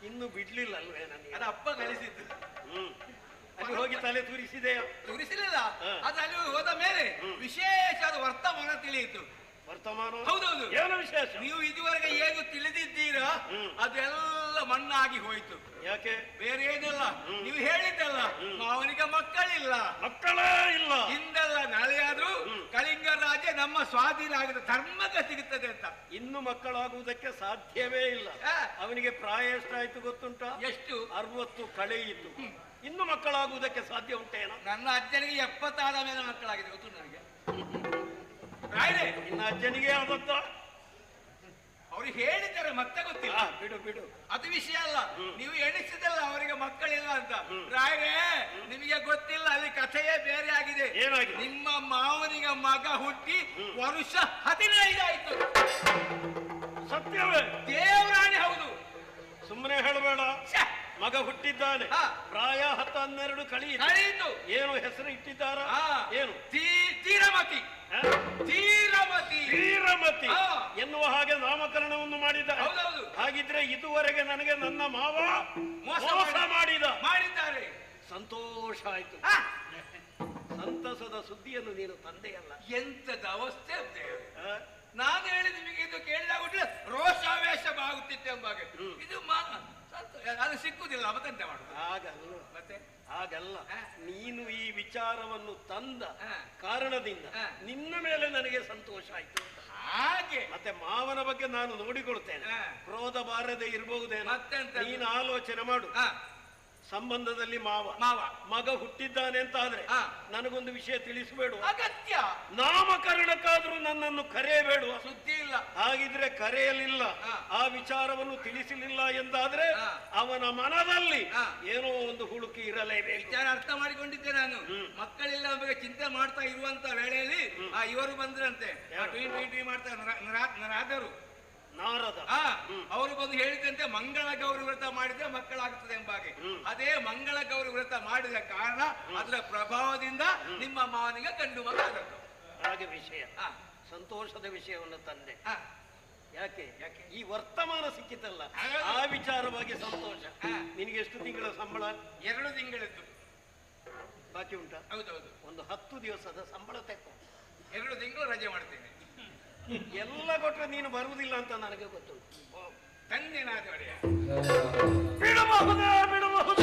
ಇನ್ನು ಬಿಡ್ಲಿಲ್ಲ ಅಲ್ವೇ ನನಗೆ? ಅದು ಅಪ್ಪ ಕಲಿಸಿದ್ದು. ಅಲ್ಲಿ ಹೋಗಿ ತಲೆ ತುರಿಸಿದೆಯಾ? ತುರಿಸಲಿಲ್ಲ. ಅದು ಅಲ್ಲಿ ಹೋದ ಮೇಲೆ ವಿಶೇಷವಾದ ವರ್ತಮಾನ ತಿಳಿಯಿತು. ವರ್ತಮಾನ? ಹೌದೌದು. ಏನು ವಿಶೇಷ? ನೀವು ಇದುವರೆಗೆ ಏನು ತಿಳಿದಿದ್ದೀರಾ ಅದೆಲ್ಲ ಮಣ್ಣಾಗಿ ಹೋಯ್ತು. ಯಾಕೆ? ಬೇರೆ ಏನಿಲ್ಲ, ನೀವು ಹೇಳಿದ್ದಲ್ಲ ಅವನಿಗೆ ಮಕ್ಕಳಿಲ್ಲ, ಮಕ್ಕಳೇ ಇಲ್ಲ. ಹಿಂದೆಲ್ಲ ನಾಳೆಯಾದ್ರೂ ಕಳಿಂಗ ರಾಜ್ಯ ನಮ್ಮ ಸ್ವಾಧೀನ ಆಗದ ಧರ್ಮಕ್ಕೆ ಸಿಗುತ್ತದೆ ಅಂತ. ಇನ್ನು ಮಕ್ಕಳಾಗುವುದಕ್ಕೆ ಸಾಧ್ಯವೇ ಇಲ್ಲ. ಅವನಿಗೆ ಪ್ರಾಯ ಎಷ್ಟಾಯ್ತು ಗೊತ್ತುಂಟಾ? ಎಷ್ಟು? 60 ಕಳೆಯಿತು. ಇನ್ನು ಮಕ್ಕಳಾಗುವುದಕ್ಕೆ ಸಾಧ್ಯ ಉಂಟೇನೋ? ನನ್ನ ಅಜ್ಜನಿಗೆ 70 ಆದ ಮೇಲೆ ಮಕ್ಕಳಾಗಿದೆ ಗೊತ್ತು ನನಗೆ. ರಾಯ್ರೆ ಇನ್ನು ಅಜ್ಜನಿಗೆ ಆದತ್ತ? ಅವ್ರಿಗೆ ಹೇಳಿದ್ದಾರೆ ಮತ್ತೆ ಗೊತ್ತಿಲ್ಲ. ಬಿಡು ಬಿಡು, ಅದು ವಿಷಯ ಅಲ್ಲ. ನೀವು ಎಣಿಸಿದಲ್ಲ ಅವರಿಗೆ ಮಕ್ಕಳಿಲ್ಲ ಅಂತ. ರಾಯ್ರೆ ನಿಮಗೆ ಗೊತ್ತಿಲ್ಲ, ಅಲ್ಲಿ ಕಥೆಯೇ ಬೇರೆ ಆಗಿದೆ. ಏನಾಗಿದೆ? ನಿಮ್ಮ ಮಾವನಿಗೆ ಮಗ ಹುಟ್ಟಿ ವರ್ಷ 15 ಆಯ್ತು. ಸತ್ಯವೇ? ದೇವರಾಣಿ ಹೌದು. ಸುಮ್ಮನೆ ಹೇಳಬೇಡ. ಮಗ ಹುಟ್ಟಿದ್ದಾನೆ, ಪ್ರಾಯ 10-12 ಕಳೆಯಿತು. ಏನು ಹೆಸರು ಇಟ್ಟಿದ್ದಾರ? ಏನು? ತೀರಮತಿ. ತೀರಮತಿ ತೀರಮತಿ ಎನ್ನುವ ಹಾಗೆ ನಾಮಕರಣವನ್ನು ಮಾಡಿದ್ದಾರೆ. ಹೌದೌದು. ಹಾಗಿದ್ರೆ ಇದುವರೆಗೆ ನನಗೆ ನನ್ನ ಮಾವ ಮೋಸ ಮಾಡಿದ್ದಾರೆ. ಸಂತೋಷ ಆಯ್ತು. ಸಂತಸದ ಸುದ್ದಿಯನ್ನು ನೀನು ತಂದೆಯಲ್ಲ. ಎಂತದ ಅವಸ್ಥೆ ನಾನು ಹೇಳಿ ನಿಮಗೆ ಇದು ಕೇಳಿದಾಗ ರೋಷಾವೇಶವಾಗುತ್ತಿತ್ತೆ ಎಂಬಾಗೆ. ಇದು ಅದು ಸಿಕ್ಕುದಿಲ್ಲ, ಮತ್ತೆಂತ ಮಾಡುದು? ಹಾಗಲ್ಲ, ಮತ್ತೆ ಹಾಗಲ್ಲ. ನೀನು ಈ ವಿಚಾರವನ್ನು ತಂದ ಕಾರಣದಿಂದ ನಿನ್ನ ಮೇಲೆ ನನಗೆ ಸಂತೋಷ ಆಯ್ತು. ಹಾಗೆ ಮತ್ತೆ ಮಾವನ ಬಗ್ಗೆ ನಾನು ನೋಡಿಕೊಳ್ತೇನೆ. ಕ್ರೋಧ ಬಾರದೆ ಇರಬಹುದೇನೋ? ಮತ್ತೆಂತ? ನೀನು ಆಲೋಚನೆ ಮಾಡು. ಸಂಬಂಧದಲ್ಲಿ ಮಾವ ಮಗ ಹುಟ್ಟಿದ್ದಾನೆ ಅಂತ ಆದ್ರೆ ನನಗೊಂದು ವಿಷಯ ತಿಳಿಸಬೇಡ. ಅಗತ್ಯ. ನಾಮಕರಣಕ್ಕಾದ್ರೂ ನನ್ನನ್ನು ಕರೆಯಬೇಡುವ. ಸುದ್ದಿ ಇಲ್ಲ. ಹಾಗಿದ್ರೆ ಕರೆಯಲಿಲ್ಲ, ಆ ವಿಚಾರವನ್ನು ತಿಳಿಸಲಿಲ್ಲ ಎಂದಾದ್ರೆ ಅವನ ಮನದಲ್ಲಿ ಏನೋ ಒಂದು ಹುಡುಕಿ ಇರಲೇಬೇಕು. ವಿಚಾರ ಅರ್ಥ ಮಾಡಿಕೊಂಡಿದ್ದೆ ನಾನು. ಮಕ್ಕಳಿಲ್ಲ ಬಗ್ಗೆ ಚಿಂತೆ ಮಾಡ್ತಾ ಇರುವಂತ ವೇಳೆಯಲ್ಲಿ ಇವರು ಬಂದ್ರಂತೆ, ಟ್ವೀಟ್ ಮಾಡ್ತಾ ರಾದರು ನಾರದ ಅವರು ಬಂದು ಹೇಳಿದಂತೆ ಮಂಗಳ ಗೌರಿ ವ್ರತ ಮಾಡಿದ್ರೆ ಮಕ್ಕಳಾಗುತ್ತದೆ ಎಂಬಾಗೆ. ಅದೇ ಮಂಗಳ ಗೌರಿ ವ್ರತ ಮಾಡಿದ ಕಾರಣ ಅದರ ಪ್ರಭಾವದಿಂದ ನಿಮ್ಮ ಮಾವನಿಗೆ ಗಂಡು ಮಗ ಆದದ್ದು. ಹಾಗೆ ವಿಷಯ, ಸಂತೋಷದ ವಿಷಯವನ್ನು ತಂದೆ. ಯಾಕೆ? ಈ ವರ್ತಮಾನ ಸಿಕ್ಕಿತಲ್ಲ, ಆ ವಿಚಾರವಾಗಿ ಸಂತೋಷ. ನಿನಗೆ ಎಷ್ಟು ತಿಂಗಳ ಸಂಬಳ? 2 ತಿಂಗಳದ್ದು ಬಾಕಿ ಉಂಟಾ? ಹೌದೌದು. ಒಂದು 10 ದಿವಸದ ಸಂಬಳ ತೆಕ್ಕು. 2 ತಿಂಗಳು ರಜೆ ಮಾಡ್ತೇನೆ. ಎಲ್ಲ ಕೊಟ್ರೆ ನೀನು ಬರುವುದಿಲ್ಲ ಅಂತ ನನಗೆ ಗೊತ್ತುಂಟು. ತಂದೆನಾದ ಒಡೆಯ ಬಿಡಬಹುದೇ? ಬಿಡಬಹುದು.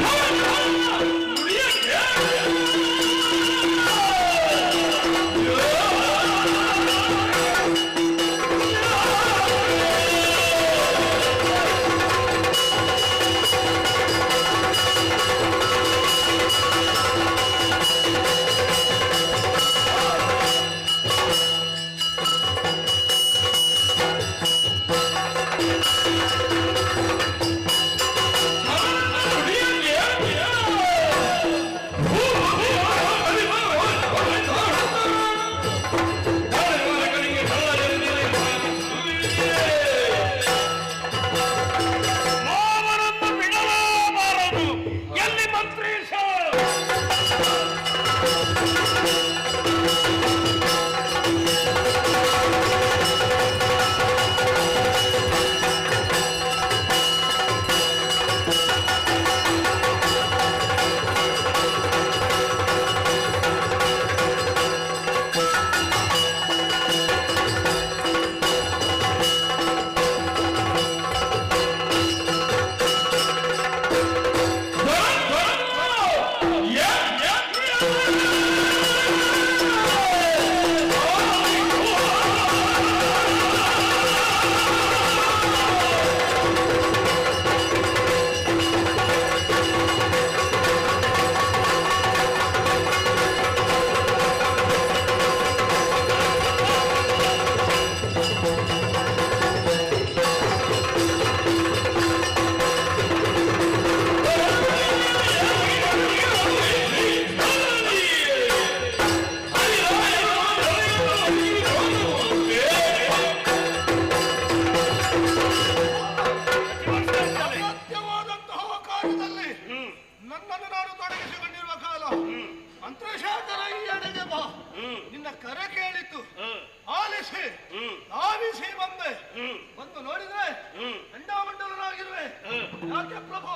ಯಾಕೆ ಪ್ರಭು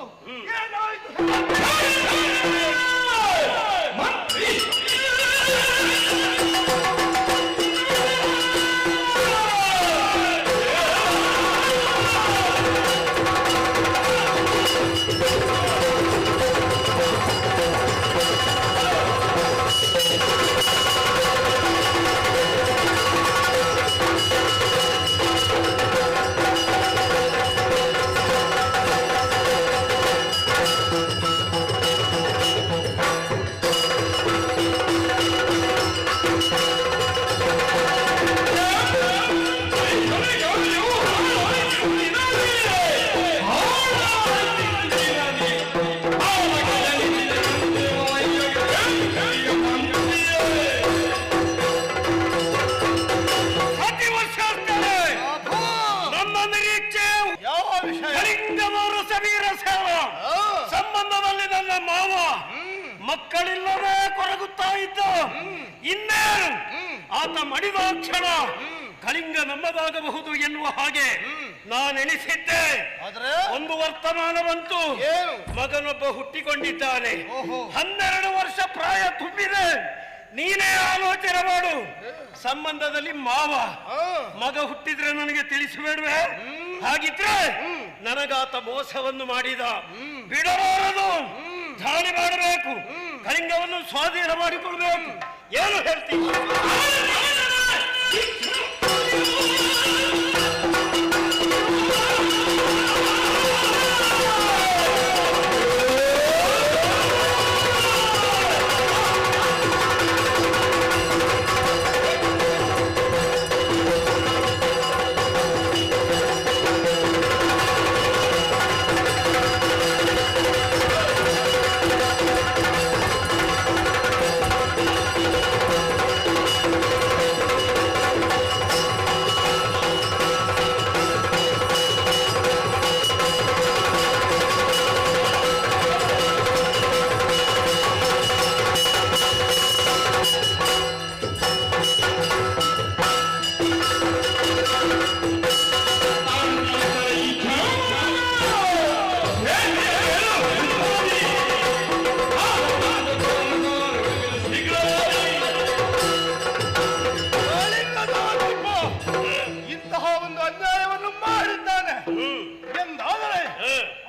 ಏನಾಯ್ತು? ಸಂಬಂಧದಲ್ಲಿ ನನ್ನ ಮಾವ ಮಕ್ಕಳಿಲ್ಲದೆ ಕೊರಗುತ್ತಾ ಇದ್ದ. ಇನ್ನೇನು ಆತ ಮಡಿದ ಕ್ಷಣ ಕಳಿಂಗ ನಮ್ಮದಾಗಬಹುದು ಎನ್ನುವ ಹಾಗೆ ನಾನೆನಿಸಿದ್ದೆ. ಒಂದು ವರ್ತಮಾನ ಬಂತು. ಮಗನೊಬ್ಬ ಹುಟ್ಟಿಕೊಂಡಿದ್ದಾನೆ. 12 ವರ್ಷ ಪ್ರಾಯ ತುಂಬಿದೆ. ನೀನೇ ಆಲೋಚನೆ ಮಾಡು. ಸಂಬಂಧದಲ್ಲಿ ಮಾವ ಮಗ ಹುಟ್ಟಿದ್ರೆ ನನಗೆ ತಿಳಿಸಬೇಡ್ವೆ? ಹಾಗಿದ್ರೆ ನನಗಾತ ಮೋಸವನ್ನು ಮಾಡಿದ. ಬಿಡಬಾರದು, ದಾಳಿ ಮಾಡಬೇಕು, ಕಳಿಂಗವನ್ನು ಸ್ವಾಧೀನ ಮಾಡಿಕೊಳ್ಬೇಕು. ಏನು ಹೇಳ್ತೀನಿ?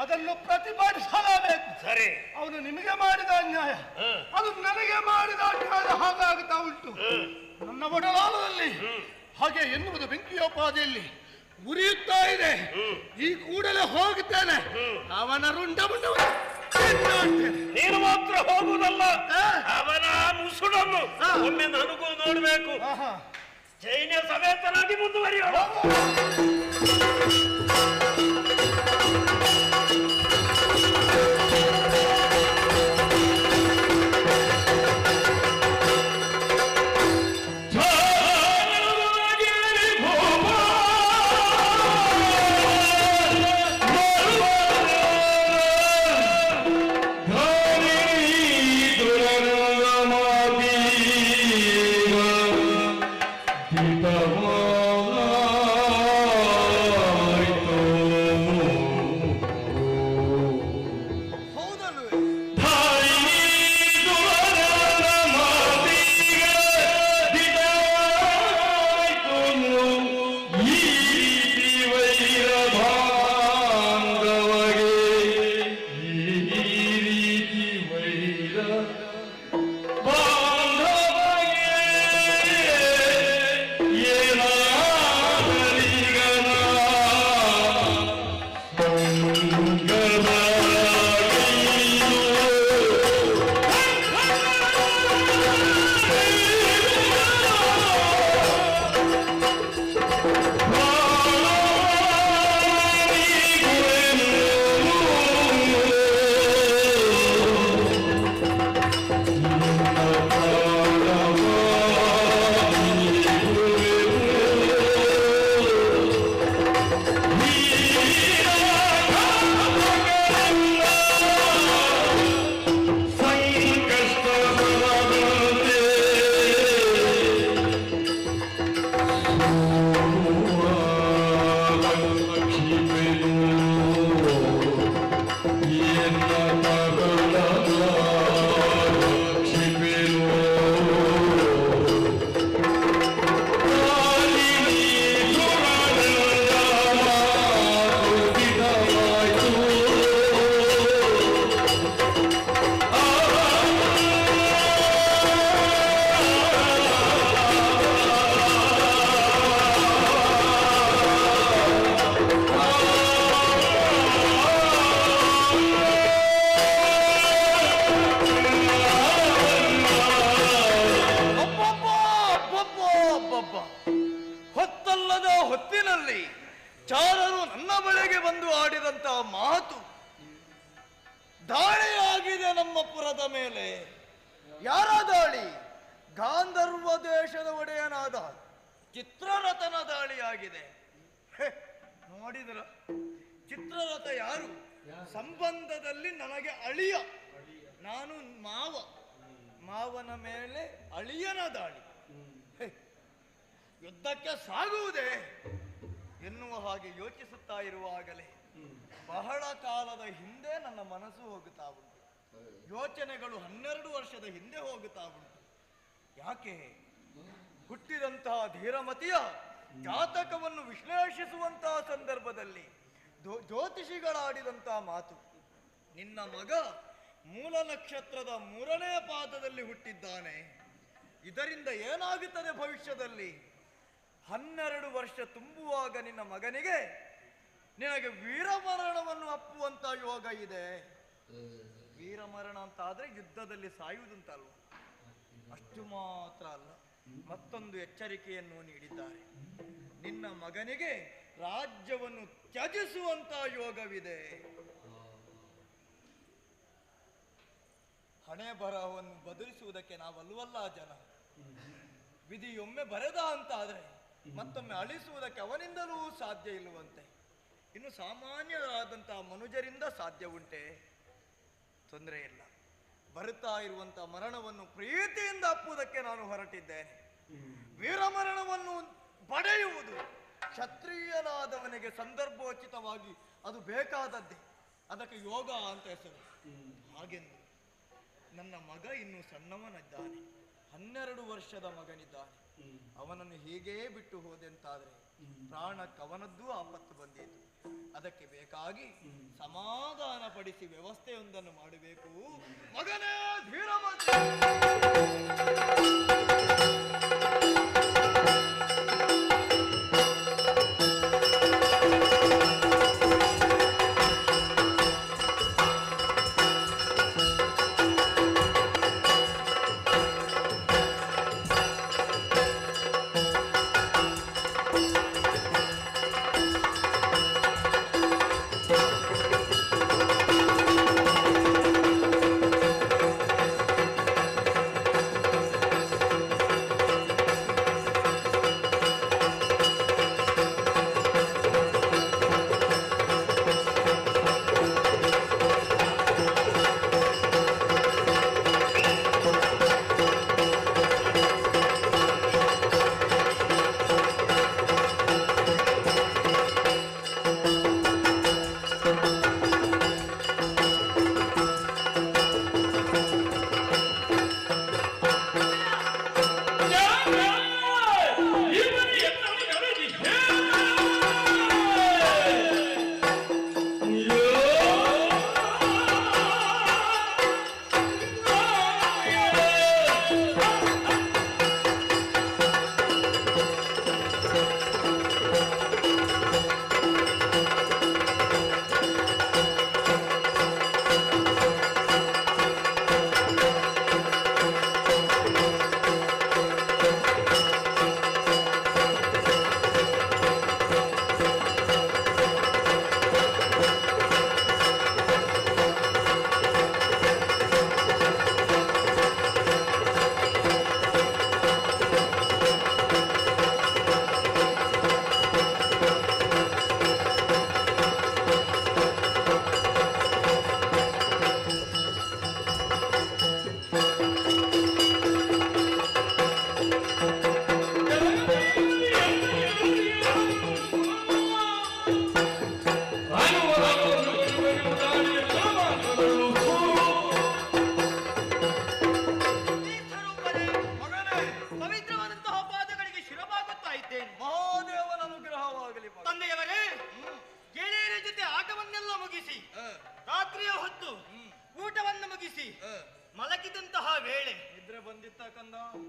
ಅದನ್ನು ಪ್ರತಿಭಟಿಸಲಾಬೇಕು. ಸರಿ, ಅವನು ನಿಮಗೆ ಮಾಡಿದ ಅನ್ಯಾಯ, ಅದು ನನಗೆ ಮಾಡಿದ ಅನ್ಯಾಯ ಹಾಗಾಗುತ್ತಾ ಉಂಟು. ನನ್ನ ಒಡಲಾಳದಲ್ಲಿ ಹಾಗೆ ಎನ್ನುವುದು ಬೆಂಕಿಯೋಪಾದಿಯಲ್ಲಿ ಉರಿಯುತ್ತಾ ಇದೆ. ಈ ಕೂಡಲೇ ಹೋಗುತ್ತೇನೆ. ಅವನ ರುಂಡ ನೀನು ಮಾತ್ರ ಹೋಗುವುದಲ್ಲ, ಅವನ ಮುಸುಡನ್ನು ಒಮ್ಮೆ ನನಗೂ ನೋಡಬೇಕು. ಜೈನ ಸಮೇತನಾಗಿ ಮುಂದುವರಿಯೋಣ. Dita ಬಂದು ಆಡಿದಂತಹ ಮಾತು ದಾಳಿಯಾಗಿದೆ ನಮ್ಮ ಪುರದ ಮೇಲೆ. ಯಾರ ದಾಳಿ? ಗಾಂಧರ್ವ ದೇಶದ ಒಡೆಯನಾದ ಚಿತ್ರರಥನ ದಾಳಿಯಾಗಿದೆ. ನೋಡಿದ್ರ, ಚಿತ್ರರಥ ಯಾರು? ಸಂಬಂಧದಲ್ಲಿ ನನಗೆ ಅಳಿಯ, ನಾನು ಮಾವನ ಮೇಲೆ ಅಳಿಯನ ದಾಳಿ. ಯುದ್ಧಕ್ಕೆ ಸಾಗುವುದೇ ಎನ್ನುವ ಹಾಗೆ ಯೋಚಿಸುತ್ತಾ ಇರುವಾಗಲೇ ಬಹಳ ಕಾಲದ ಹಿಂದೆ ನನ್ನ ಮನಸ್ಸು ಹೋಗುತ್ತಾ ಉಂಟು. ಯೋಚನೆಗಳು 12 ವರ್ಷದ ಹಿಂದೆ ಹೋಗುತ್ತಾ ಉಂಟು. ಯಾಕೆ? ಹುಟ್ಟಿದಂತಹ ಧೀರಮತಿಯ ಜಾತಕವನ್ನು ವಿಶ್ಲೇಷಿಸುವಂತಹ ಸಂದರ್ಭದಲ್ಲಿ ಜ್ಯೋತಿಷಿಗಳಾಡಿದಂತಹ ಮಾತು, ನಿನ್ನ ಮಗ ಮೂಲ ನಕ್ಷತ್ರದ 3ನೇ ಪಾದದಲ್ಲಿ ಹುಟ್ಟಿದ್ದಾನೆ, ಇದರಿಂದ ಏನಾಗುತ್ತದೆ ಭವಿಷ್ಯದಲ್ಲಿ? 12 ವರ್ಷ ತುಂಬುವಾಗ ನಿನ್ನ ಮಗನಿಗೆ ನಿನಗೆ ವೀರಮರಣವನ್ನು ಅಪ್ಪುವಂತ ಯೋಗ ಇದೆ. ವೀರಮರಣ ಅಂತ ಆದ್ರೆ ಯುದ್ಧದಲ್ಲಿ ಸಾಯುವುದಂತಲ್ವ, ಅಷ್ಟು ಮಾತ್ರ ಅಲ್ಲ, ಮತ್ತೊಂದು ಎಚ್ಚರಿಕೆಯನ್ನು ನೀಡಿದ್ದಾರೆ. ನಿನ್ನ ಮಗನಿಗೆ ರಾಜ್ಯವನ್ನು ತ್ಯಜಿಸುವಂತ ಯೋಗವಿದೆ. ಹಣೆ ಬರಹವನ್ನು ಬದಲಿಸುವುದಕ್ಕೆ ನಾವಲ್ವಲ್ಲ ಜನ. ವಿಧಿಯೊಮ್ಮೆ ಬರೆದ ಅಂತ ಆದ್ರೆ ಮತ್ತೊಮ್ಮೆ ಅಳಿಸುವುದಕ್ಕೆ ಅವನಿಂದಲೂ ಸಾಧ್ಯ ಇಲ್ಲವಂತೆ. ಇನ್ನು ಸಾಮಾನ್ಯರಾದಂತಹ ಮನುಜರಿಂದ ಸಾಧ್ಯ ಉಂಟೆ? ತೊಂದರೆ ಇಲ್ಲ. ಬರುತ್ತಾ ಇರುವಂತಹ ಮರಣವನ್ನು ಪ್ರೀತಿಯಿಂದ ಅಪ್ಪುವುದಕ್ಕೆ ನಾನು ಹೊರಟಿದ್ದೇನೆ. ವೀರಮರಣವನ್ನು ಪಡೆಯುವುದು ಕ್ಷತ್ರಿಯನಾದವನಿಗೆ ಸಂದರ್ಭೋಚಿತವಾಗಿ ಅದು ಬೇಕಾದದ್ದೇ, ಅದಕ್ಕೆ ಯೋಗ ಅಂತ ಹೆಸರು. ಹಾಗೆಂದು ನನ್ನ ಮಗ ಇನ್ನು ಸಣ್ಣವನಿದ್ದಾನೆ, 12 ವರ್ಷದ ಮಗನಿದ್ದಾನೆ. ಅವನನ್ನು ಹೀಗೇ ಬಿಟ್ಟು ಹೋದೆಂತಾದ್ರೆ ಪ್ರಾಣಕ್ಕೆ ಅವನದ್ದೂ ಆಪತ್ತು ಬಂದಿತು. ಅದಕ್ಕೆ ಬೇಕಾಗಿ ಸಮಾಧಾನ ಪಡಿಸಿ ವ್ಯವಸ್ಥೆಯೊಂದನ್ನು ಮಾಡಬೇಕು. ಮಗನೇ ಧೀರಮತಿ,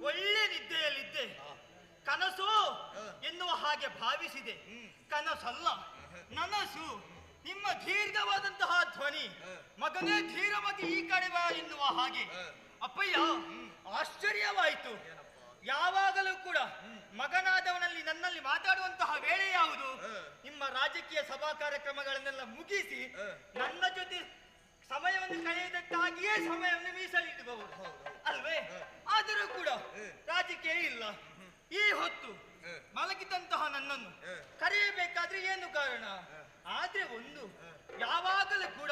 ಒಳ್ಳೆ ನಿದ್ದೆಯಲ್ಲಿದ್ದೆ. ಕನಸು ಎನ್ನುವ ಹಾಗೆ ಭಾವಿಸಿದೆ. ಕನಸಲ್ಲ, ನನಸು. ನಿಮ್ಮ ದೀರ್ಘವಾದಂತಹ ಧ್ವನಿ, ಮಗನೇ ಧೀರವಾಗಿ ಈ ಕಡೆ ಬಾ ಎನ್ನುವ ಹಾಗೆ. ಅಪ್ಪಯ್ಯ, ಆಶ್ಚರ್ಯವಾಯಿತು. ಯಾವಾಗಲೂ ಕೂಡ ಮಗನಾದವನಲ್ಲಿ ನನ್ನಲ್ಲಿ ಮಾತಾಡುವಂತಹ ವೇಳೆ ಯಾವುದು? ನಿಮ್ಮ ರಾಜಕೀಯ ಸಭಾ ಕಾರ್ಯಕ್ರಮಗಳನ್ನೆಲ್ಲ ಮುಗಿಸಿ ನನ್ನ ಜೊತೆ ಸಮಯವನ್ನು ಕಳೆಯುವುದಕ್ಕಾಗಿಯೇ ಸಮಯವನ್ನು ಮೀಸಲಿಡಬಹುದು ಅಲ್ವೇ? ಆದರೂ ಕೂಡ ರಾಜಕೀಯ ಇಲ್ಲ. ಈ ಹೊತ್ತು ಮಲಗಿದಂತಹ ನನ್ನನ್ನು ಕರೆಯಬೇಕಾದ್ರೆ ಏನು ಕಾರಣ? ಆದ್ರೆ ಒಂದು, ಯಾವಾಗಲೂ ಕೂಡ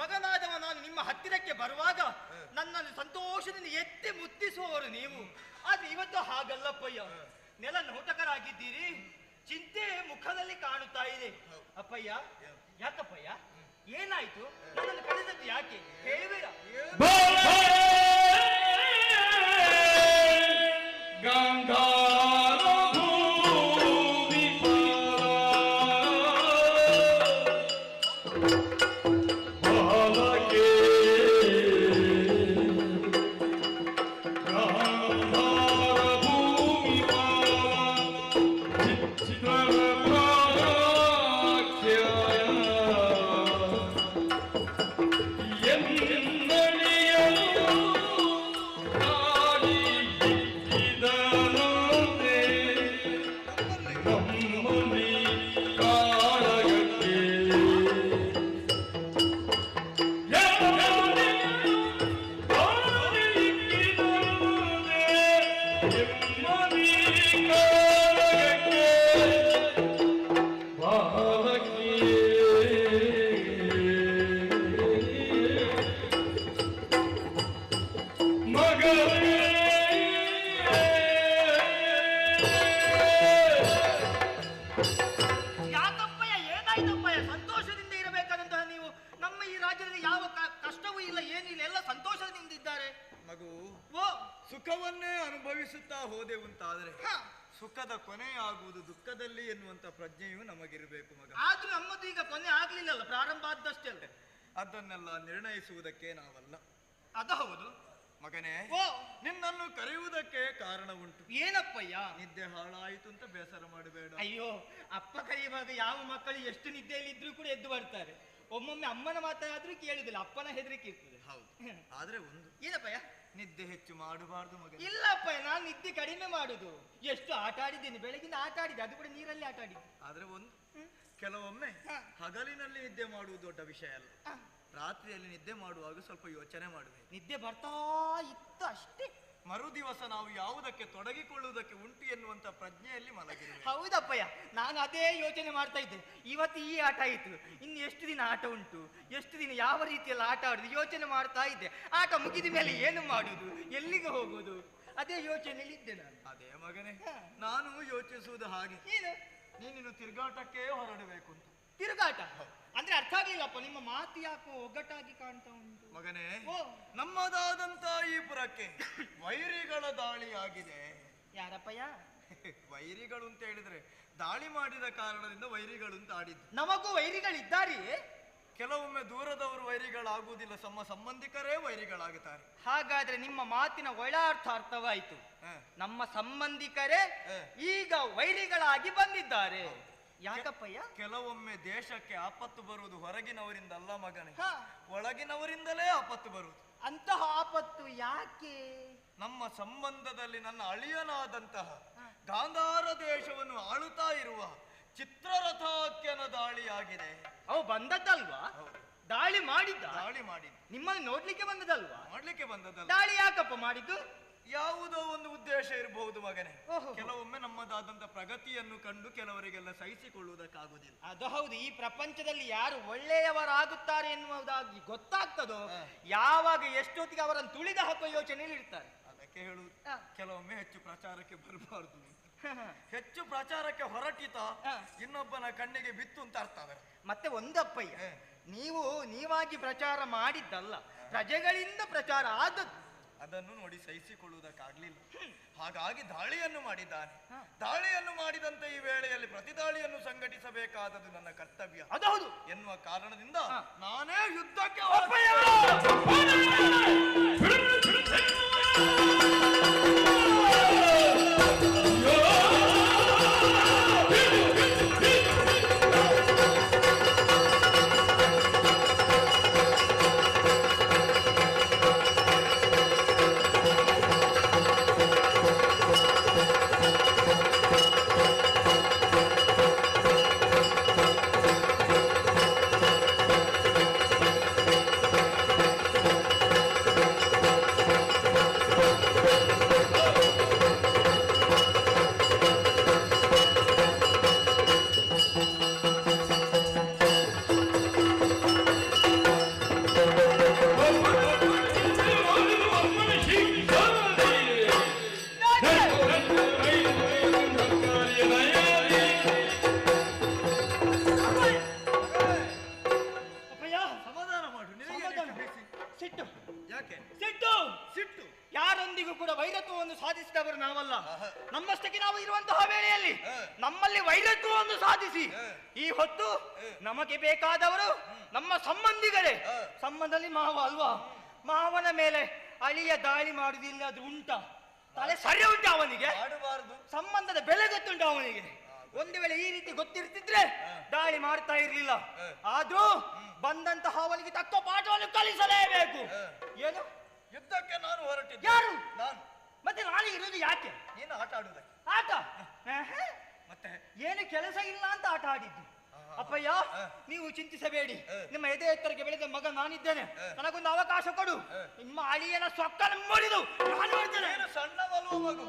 ಮಗನಾದವ ನಾನು ನಿಮ್ಮ ಹತ್ತಿರಕ್ಕೆ ಬರುವಾಗ ನನ್ನನ್ನು ಸಂತೋಷದಿಂದ ಎತ್ತಿ ಮುತ್ತಿಸುವವರು ನೀವು. ಆದ್ರೆ ಇವತ್ತು ಹಾಗಲ್ಲಪ್ಪಯ್ಯ, ನೆಲ ನೋಟಕರಾಗಿದ್ದೀರಿ. ಚಿಂತೆ ಮುಖದಲ್ಲಿ ಕಾಣುತ್ತಾ ಇದೆ. ಅಪ್ಪಯ್ಯ, ಯಾಕಪ್ಪಯ್ಯ, ಏನಾಯ್ತು? ನನ್ನನ್ನು ಕರೆದದ್ದು ಯಾಕೆ ಹೇಳುವಿರಾ? ಸುಖವನ್ನೇ ಅನುಭವಿಸುತ್ತಾ ಹೋದೆ ಅಂತಾದ್ರೆ ಸುಖದ ಕೊನೆಯಾಗುವುದು ದುಃಖದಲ್ಲಿ ಎನ್ನುವಂತ ಪ್ರಜ್ಞೆಯು ನಮಗಿರಬೇಕು ಮಗ. ಆದ್ರೂ ನಮ್ಮದು ಈಗ ಕೊನೆ ಆಗ್ಲಿಲ್ಲಲ್ಲ, ಪ್ರಾರಂಭ ಆದಷ್ಟೇ ಅಲ್ಲ. ಅದನ್ನೆಲ್ಲ ನಿರ್ಣಯಿಸುವುದಕ್ಕೆ ನಾವಲ್ಲ. ಅದು ಹೌದು ಮಗನೇ, ನಿನ್ನನ್ನು ಕರೆಯುವುದಕ್ಕೆ ಕಾರಣ ಉಂಟು. ಏನಪ್ಪಯ್ಯ? ನಿದ್ದೆ ಹಾಳಾಯಿತು ಅಂತ ಬೇಸರ ಮಾಡಬೇಡ. ಅಯ್ಯೋ, ಅಪ್ಪ ಕರೆಯುವಾಗ ಯಾವ ಮಕ್ಕಳು ಎಷ್ಟು ನಿದ್ದೆಯಲ್ಲಿದ್ರು ಕೂಡ ಎದ್ದು ಬರ್ತಾರೆ. ಒಮ್ಮೊಮ್ಮೆ ಅಮ್ಮನ ಮಾತಾದ್ರೂ ಕೇಳುದಿಲ್ಲ, ಅಪ್ಪನ ಹೆದರಿಕೆ ಇರ್ತದೆ. ಹೌದು, ಆದ್ರೆ ಒಂದು ಏನಪ್ಪಯ್ಯ? ನಿದ್ದೆ ಹೆಚ್ಚು ಮಾಡಬಾರ್ದು ಮಗ. ಇಲ್ಲಪ್ಪಯ್ಯ, ನಾನು ನಿದ್ದೆ ಕಡಿಮೆ ಮಾಡುದು. ಎಷ್ಟು ಆಟ ಆಡಿದ್ದೇನೆ, ಬೆಳಗಿನ ಆಟ ಆಡಿದ್ದೆ, ಅದು ಕೂಡ ನೀರಲ್ಲಿ ಆಟ ಆಡಿದ್ದೆ. ಆದ್ರೆ ಒಂದು, ಕೆಲವೊಮ್ಮೆ ಹಗಲಿನಲ್ಲಿ ನಿದ್ದೆ ಮಾಡುವುದು ದೊಡ್ಡ ವಿಷಯ ಅಲ್ಲ. ರಾತ್ರಿಯಲ್ಲಿ ನಿದ್ದೆ ಮಾಡುವಾಗ ಸ್ವಲ್ಪ ಯೋಚನೆ ಮಾಡಬೇಕು. ನಿದ್ದೆ ಬರ್ತಾ ಇತ್ತು ಅಷ್ಟೇ. ಮರು ದಿವಸ ನಾವು ಯಾವುದಕ್ಕೆ ತೊಡಗಿಕೊಳ್ಳುವುದಕ್ಕೆ ಉಂಟು ಎನ್ನುವಂತ ಪ್ರಜ್ಞೆಯಲ್ಲಿ ಮಲಗಿರಬೇಕು. ಹೌದಪ್ಪಯ್ಯ, ನಾನು ಅದೇ ಯೋಚನೆ ಮಾಡ್ತಾ ಇದ್ದೆ. ಇವತ್ತು ಈ ಆಟ ಆಯಿತು, ಇನ್ನು ಎಷ್ಟು ದಿನ ಆಟ ಉಂಟು, ಎಷ್ಟು ದಿನ ಯಾವ ರೀತಿಯಲ್ಲಿ ಆಟ ಆಡುದು ಯೋಚನೆ ಮಾಡ್ತಾ ಇದ್ದೆ. ಆಟ ಮುಗಿದ ಮೇಲೆ ಏನು ಮಾಡುದು, ಎಲ್ಲಿಗೆ ಹೋಗುದು, ಅದೇ ಯೋಚನೆಯಲ್ಲಿ ಇದ್ದೆ ನಾನು. ಅದೇ ಮಗನೇ, ನಾನು ಯೋಚಿಸುವುದು ಹಾಗೆ. ಏನು? ನೀನು ತಿರುಗಾಟಕ್ಕೆ ಹೊರಡಬೇಕು ಅಂತ. ತಿರುಗಾಟ ಅಂದ್ರೆ ಅರ್ಥ ಆಗ್ಲಿಲ್ಲಪ್ಪ, ನಿಮ್ಮ ಮಾತು ಯಾಕೋ ಒಗ್ಗಟ್ಟಾಗಿ ಕಾಣ್ತಾ ಉಂಟು ಮಗನೇ. ನಮ್ಮದಾದಂತ ಈ ಪುರಕ್ಕೆ ವೈರಿಗಳ ದಾಳಿ ಆಗಿದೆ. ಯಾರಪ್ಪಯ್ಯ? ವೈರಿಗಳು ಅಂತ ಹೇಳಿದ್ರೆ ದಾಳಿ ಮಾಡಿದ ಕಾರಣದಿಂದ ವೈರಿಗಳು ಅಂತ ಆಡಿದ್ದು. ನಮಗೂ ವೈರಿಗಳಿದ್ದಾರೆಯೇ? ಕೆಲವೊಮ್ಮೆ ದೂರದವರು ವೈರಿಗಳಾಗುವುದಿಲ್ಲ, ಸಂಬಂಧಿಕರೇ ವೈರಿಗಳಾಗುತ್ತಾರೆ. ಹಾಗಾದ್ರೆ ನಿಮ್ಮ ಮಾತಿನ ಒಳಾರ್ಥ ಅರ್ಥವಾಯಿತು. ನಮ್ಮ ಸಂಬಂಧಿಕರೇ ಈಗ ವೈರಿಗಳಾಗಿ ಬಂದಿದ್ದಾರೆ. ಯಾಕಪ್ಪಯ್ಯ? ಕೆಲವೊಮ್ಮೆ ದೇಶಕ್ಕೆ ಆಪತ್ತು ಬರುವುದು ಹೊರಗಿನವರಿಂದ ಅಲ್ಲ ಮಗನೇ, ಒಳಗಿನವರಿಂದಲೇ ಆಪತ್ತು ಬರುವುದು. ಅಂತಹ ಆಪತ್ತು ಯಾಕೆ? ನಮ್ಮ ಸಂಬಂಧದಲ್ಲಿ ನನ್ನ ಅಳಿಯನಾದಂತಹ ಗಾಂಧಾರ ದೇಶವನ್ನು ಆಳುತ್ತಾ ಇರುವ ಚಿತ್ರರಥಾಖ್ಯನ ದಾಳಿಯಾಗಿದೆ. ಅವು ಬಂದದ್ದಲ್ವಾ? ದಾಳಿ ಮಾಡಿದ್ದ? ದಾಳಿ ಮಾಡಿದ್ದು. ನಿಮ್ಮನ್ನು ನೋಡ್ಲಿಕ್ಕೆ ಬಂದದಲ್ವಾ? ಮಾಡ್ಲಿಕ್ಕೆ ಬಂದದಲ್ಲ. ದಾಳಿ ಯಾಕಪ್ಪ ಮಾಡಿದ್ದು? ಯಾವುದೋ ಒಂದು ಉದ್ದೇಶ ಇರಬಹುದು ಮಗನೇ. ಕೆಲವೊಮ್ಮೆ ನಮ್ಮದಾದಂತ ಪ್ರಗತಿಯನ್ನು ಕಂಡು ಕೆಲವರಿಗೆಲ್ಲ ಸಹಿಸಿಕೊಳ್ಳುವುದಕ್ಕಾಗುವುದಿಲ್ಲ. ಅದು ಹೌದು. ಈ ಪ್ರಪಂಚದಲ್ಲಿ ಯಾರು ಒಳ್ಳೆಯವರಾಗುತ್ತಾರೆ ಎನ್ನುವುದಾಗಿ ಗೊತ್ತಾಗ್ತದೋ ಯಾವಾಗ ಎಷ್ಟೊತ್ತಿಗೆ ಅವರನ್ನು ತುಳಿದ ಹಾಕುವ ಯೋಚನೆಯಲ್ಲಿ ಇರ್ತಾರೆ. ಅದಕ್ಕೆ ಹೇಳುವುದು, ಕೆಲವೊಮ್ಮೆ ಹೆಚ್ಚು ಪ್ರಚಾರಕ್ಕೆ ಬರಬಾರ್ದು. ಹೆಚ್ಚು ಪ್ರಚಾರಕ್ಕೆ ಹೊರಟಿತ ಇನ್ನೊಬ್ಬನ ಕಣ್ಣಿಗೆ ಬಿತ್ತು ಅಂತ ಅರ್ಥ. ಮತ್ತೆ ಒಂದಪ್ಪಯ್ಯ, ನೀವಾಗಿ ಪ್ರಚಾರ ಮಾಡಿದ್ದಲ್ಲ, ಪ್ರಜೆಗಳಿಂದ ಪ್ರಚಾರ ಆದದ್ದು. ಅದನ್ನು ನೋಡಿ ಸಹಿಸಿಕೊಳ್ಳುವುದಕ್ಕಾಗ್ಲಿಲ್ಲ. ಹಾಗಾಗಿ ದಾಳಿಯನ್ನು ಮಾಡಿದ್ದಾನೆ. ದಾಳಿಯನ್ನು ಮಾಡಿದಂತೆ ಈ ವೇಳೆಯಲ್ಲಿ ಪ್ರತಿದಾಳಿಯನ್ನು ಸಂಘಟಿಸಬೇಕಾದದ್ದು ನನ್ನ ಕರ್ತವ್ಯ. ಅದೌದು ಎನ್ನುವ ಕಾರಣದಿಂದ ನಾನೇ ಯುದ್ಧಕ್ಕೆ ಕೂಡ ವೈರತ್ವವನ್ನು ಸಾಧಿಸಿದವರು ನಾವಲ್ಲ. ನಮ್ಮಷ್ಟಕ್ಕೆ ನಾವು ಇರುವಂತಹ ವೇಳೆಯಲ್ಲಿ ನಮ್ಮಲ್ಲಿ ವೈರತ್ವವನ್ನು ಸಾಧಿಸಿ ಈ ಹೊತ್ತು ನಮಗೆ ಬೇಕಾದವರು ನಮ್ಮ ಸಂಬಂಧಿಗಳೇ. ಸಂಬಂಧದಲ್ಲಿ ಮಾವ ಅಲ್ವಾ? ಮಾವನ ಮೇಲೆ ಅಳಿಯ ದಾಳಿ ಮಾಡುವುದಿಲ್ಲ, ಅದು ಉಂಟ? ತಲೆ ಸರಿ ಉಂಟು ಅವನಿಗೆ? ಮಾಡಬಾರದು. ಸಂಬಂಧದ ಬೆಲೆ ಗೊತ್ತುಂಟು ಅವನಿಗೆ. ಒಂದು ವೇಳೆ ಈ ರೀತಿ ಗೊತ್ತಿರ್ತಿದ್ರೆ ದಾಳಿ ಮಾಡ್ತಾ ಇರ್ಲಿಲ್ಲ. ಆದ್ರೂ ಬಂದಂತಹ ಅವನಿಗೆ ತಕ್ಕ ಪಾಠವನ್ನು ಕಲಿಸಲೇಬೇಕು. ಏನು? ಯುದ್ಧಕ್ಕೆ ನಾನು ಹೊರಟಿದ್ದೆ. ಯಾರು? ನಾನು. ಮತ್ತೆ ನಾಳೆ ಇರೋದು ಯಾಕೆ? ನೀನು ಆಟ ಆಡುವುದಕ್ಕೆ. ಆಟ? ಮತ್ತೆ ಏನು ಕೆಲಸ ಇಲ್ಲ ಅಂತ ಆಟ ಆಡಿದ್ದು. ಅಪ್ಪಯ್ಯ, ನೀವು ಚಿಂತಿಸಬೇಡಿ. ನಿಮ್ಮ ಎದೆ ಎತ್ತರಕ್ಕೆ ಬೆಳೆದ ಮಗ ನಾನಿದ್ದೇನೆ. ನನಗೊಂದು ಅವಕಾಶ ಕೊಡು. ನಿಮ್ಮ ಅಳಿಯನ ಸೊಕ್ಕನ್ನು ಮುರಿದು ನಾನು ಮಾಡ್ತೇನೆ. ನೀನು ಸಣ್ಣವಲ್ವ ಮಗು?